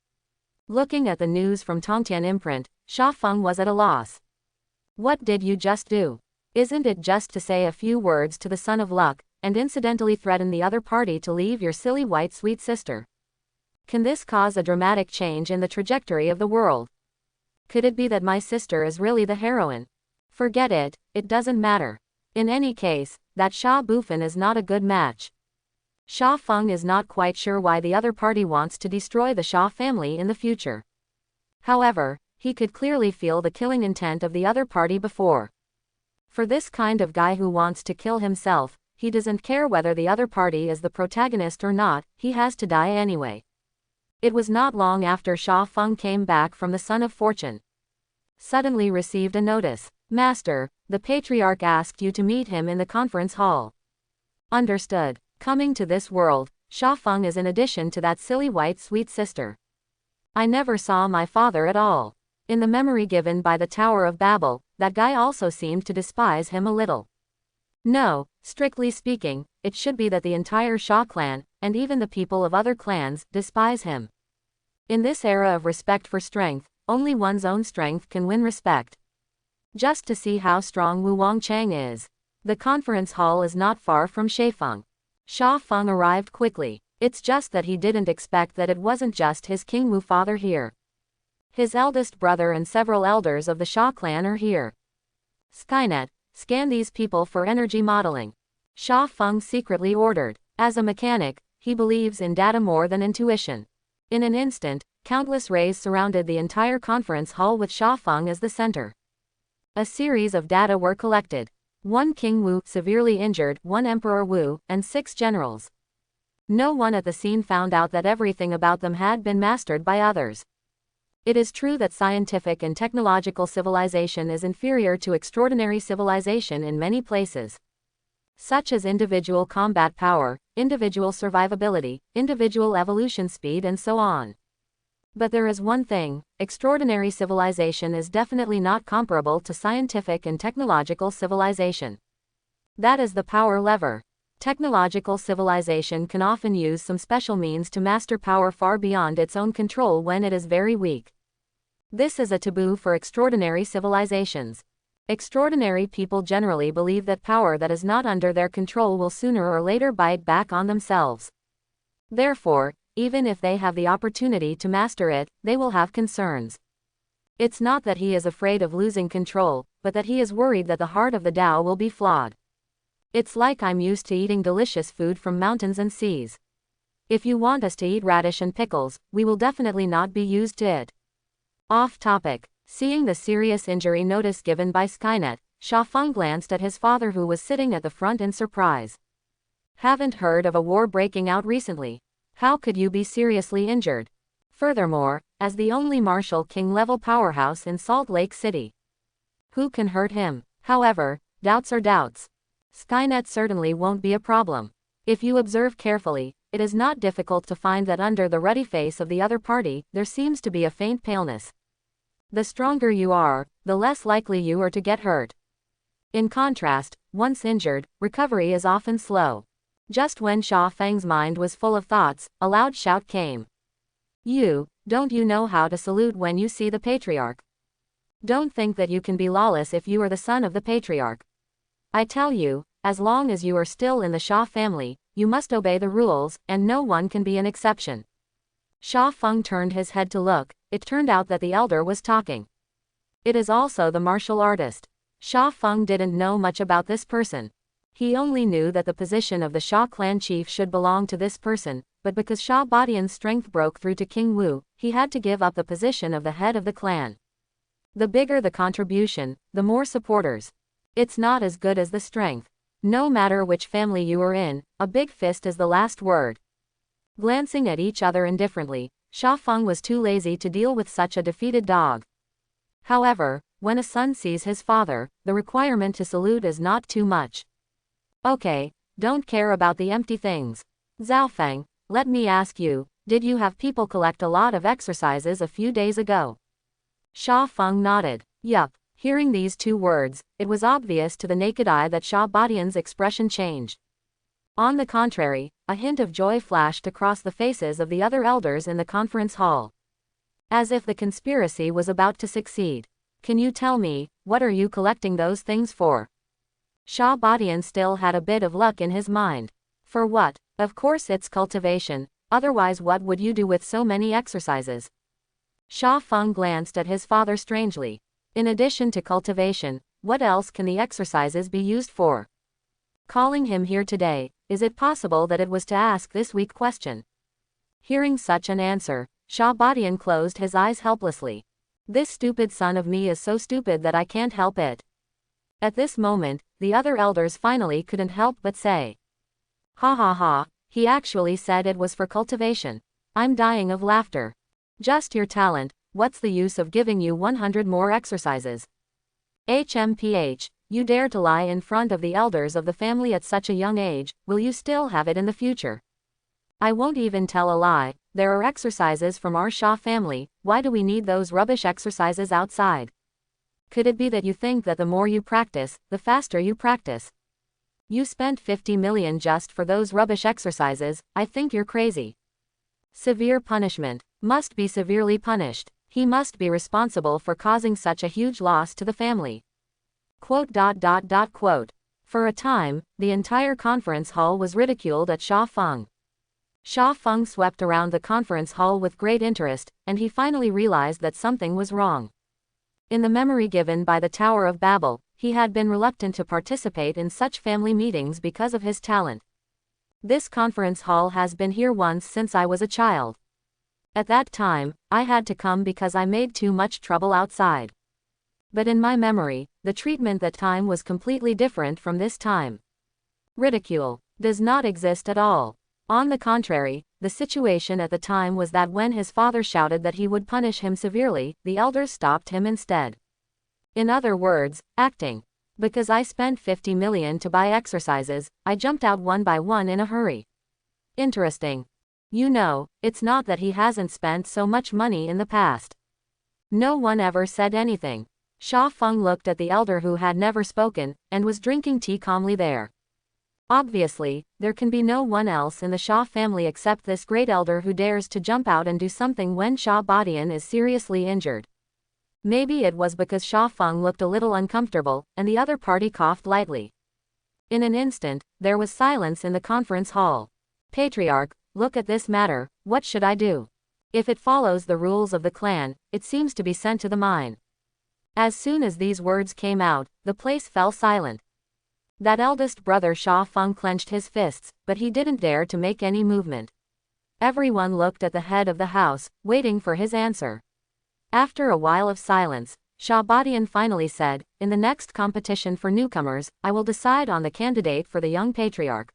Looking at the news from Tongtian imprint, Shah Feng was at a loss. What did you just do? Isn't it just to say a few words to the son of luck, and incidentally threaten the other party to leave your silly white sweet sister? Can this cause a dramatic change in the trajectory of the world? Could it be that my sister is really the heroine? Forget it, it doesn't matter. In any case, that Shah Bufin is not a good match. Shah Feng is not quite sure why the other party wants to destroy the Shah family in the future. However, he could clearly feel the killing intent of the other party before. For this kind of guy who wants to kill himself, he doesn't care whether the other party is the protagonist or not, he has to die anyway. It was not long after Shah Feng came back from the Sun of Fortune. Suddenly received a notice. Master, the patriarch asked you to meet him in the conference hall. Understood. Coming to this world, Shah Feng is in addition to that silly white sweet sister. I never saw my father at all. In the memory given by the Tower of Babel, that guy also seemed to despise him a little. No, strictly speaking, it should be that the entire Shah clan, and even the people of other clans, despise him. In this era of respect for strength, only one's own strength can win respect. Just to see how strong Wu Wangchang is. The conference hall is not far from Sheifeng. Shah Feng arrived quickly. It's just that he didn't expect that it wasn't just his King Wu father here. His eldest brother and several elders of the Shah clan are here. Skynet, scan these people for energy modeling. Shah Feng secretly ordered. As a mechanic, he believes in data more than intuition. In an instant, countless rays surrounded the entire conference hall with Shah Feng as the center. A series of data were collected. 1 King Wu severely injured, 1 Emperor Wu, and 6 generals. No one at the scene found out that everything about them had been mastered by others. It is true that scientific and technological civilization is inferior to extraordinary civilization in many places, such as individual combat power, individual survivability, individual evolution speed, and so on. But there is one thing: extraordinary civilization is definitely not comparable to scientific and technological civilization. That is the power lever. Technological civilization can often use some special means to master power far beyond its own control when it is very weak. This is a taboo for extraordinary civilizations. Extraordinary people generally believe that power that is not under their control will sooner or later bite back on themselves. Therefore, even if they have the opportunity to master it, they will have concerns. It's not that he is afraid of losing control, but that he is worried that the heart of the Tao will be flawed. It's like I'm used to eating delicious food from mountains and seas. If you want us to eat radish and pickles, we will definitely not be used to it. Off topic. Seeing the serious injury notice given by Skynet, Sha Feng glanced at his father who was sitting at the front in surprise. Haven't heard of a war breaking out recently. How could you be seriously injured? Furthermore, as the only martial king-level powerhouse in Salt Lake City. Who can hurt him? However, doubts are doubts. Skynet certainly won't be a problem. If you observe carefully, it is not difficult to find that under the ruddy face of the other party, there seems to be a faint paleness. The stronger you are, the less likely you are to get hurt. In contrast, once injured, recovery is often slow. Just when Sha Feng's mind was full of thoughts, a loud shout came. Don't you know how to salute when you see the patriarch? Don't think that you can be lawless if you are the son of the patriarch. I tell you, as long as you are still in the Sha family, you must obey the rules, and no one can be an exception. Sha Feng turned his head to look. It turned out that the elder was talking. It is also the martial artist. Sha Feng didn't know much about this person. He only knew that the position of the Sha clan chief should belong to this person, but because Sha Badian's strength broke through to King Wu, he had to give up the position of the head of the clan. The bigger the contribution, the more supporters. It's not as good as the strength. No matter which family you are in, a big fist is the last word. Glancing at each other indifferently, Sha Feng was too lazy to deal with such a defeated dog. However, when a son sees his father, the requirement to salute is not too much. Okay, don't care about the empty things. Zhao Feng, let me ask you, did you have people collect a lot of exercises a few days ago? Sha Feng nodded. Yup. Hearing these two words, it was obvious to the naked eye that Sha Badian's expression changed. On the contrary, a hint of joy flashed across the faces of the other elders in the conference hall. As if the conspiracy was about to succeed. Can you tell me, what are you collecting those things for? Sha Badian still had a bit of luck in his mind. For what? Of course it's cultivation, otherwise what would you do with so many exercises? Sha Feng glanced at his father strangely. In addition to cultivation, what else can the exercises be used for? Calling him here today, is it possible that it was to ask this weak question? Hearing such an answer, Sha Badian closed his eyes helplessly. This stupid son of me is so stupid that I can't help it. At this moment, the other elders finally couldn't help but say. Ha ha ha, he actually said it was for cultivation. I'm dying of laughter. Just your talent, what's the use of giving you 100 more exercises? HMPH, you dare to lie in front of the elders of the family at such a young age, will you still have it in the future? I won't even tell a lie, there are exercises from our Sha family, why do we need those rubbish exercises outside? Could it be that you think that the more you practice, the faster you practice? You spent 50 million just for those rubbish exercises, I think you're crazy. Severe punishment. Must be severely punished. He must be responsible for causing such a huge loss to the family. Quote. For a time, the entire conference hall was ridiculed at Sha Feng. Sha Feng swept around the conference hall with great interest, and he finally realized that something was wrong. In the memory given by the Tower of Babel, he had been reluctant to participate in such family meetings because of his talent. This conference hall has been here once since I was a child. At that time, I had to come because I made too much trouble outside. But in my memory, the treatment that time was completely different from this time. Ridicule does not exist at all. On the contrary, the situation at the time was that when his father shouted that he would punish him severely, the elders stopped him instead. In other words, acting. Because I spent 50 million to buy exercises, I jumped out one by one in a hurry. Interesting. You know, it's not that he hasn't spent so much money in the past. No one ever said anything. Sha Feng looked at the elder who had never spoken, and was drinking tea calmly there. Obviously, there can be no one else in the Sha family except this great elder who dares to jump out and do something when Sha Badian is seriously injured. Maybe it was because Sha Feng looked a little uncomfortable, and the other party coughed lightly. In an instant, there was silence in the conference hall. Patriarch, look at this matter, what should I do? If it follows the rules of the clan, it seems to be sent to the mine. As soon as these words came out, the place fell silent. That eldest brother Sha Feng clenched his fists, but he didn't dare to make any movement. Everyone looked at the head of the house, waiting for his answer. After a while of silence, Sha Badian finally said, in the next competition for newcomers, I will decide on the candidate for the young patriarch.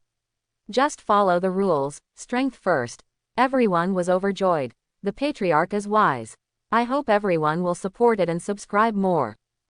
Just follow the rules, strength first. Everyone was overjoyed. The patriarch is wise. I hope everyone will support it and subscribe more.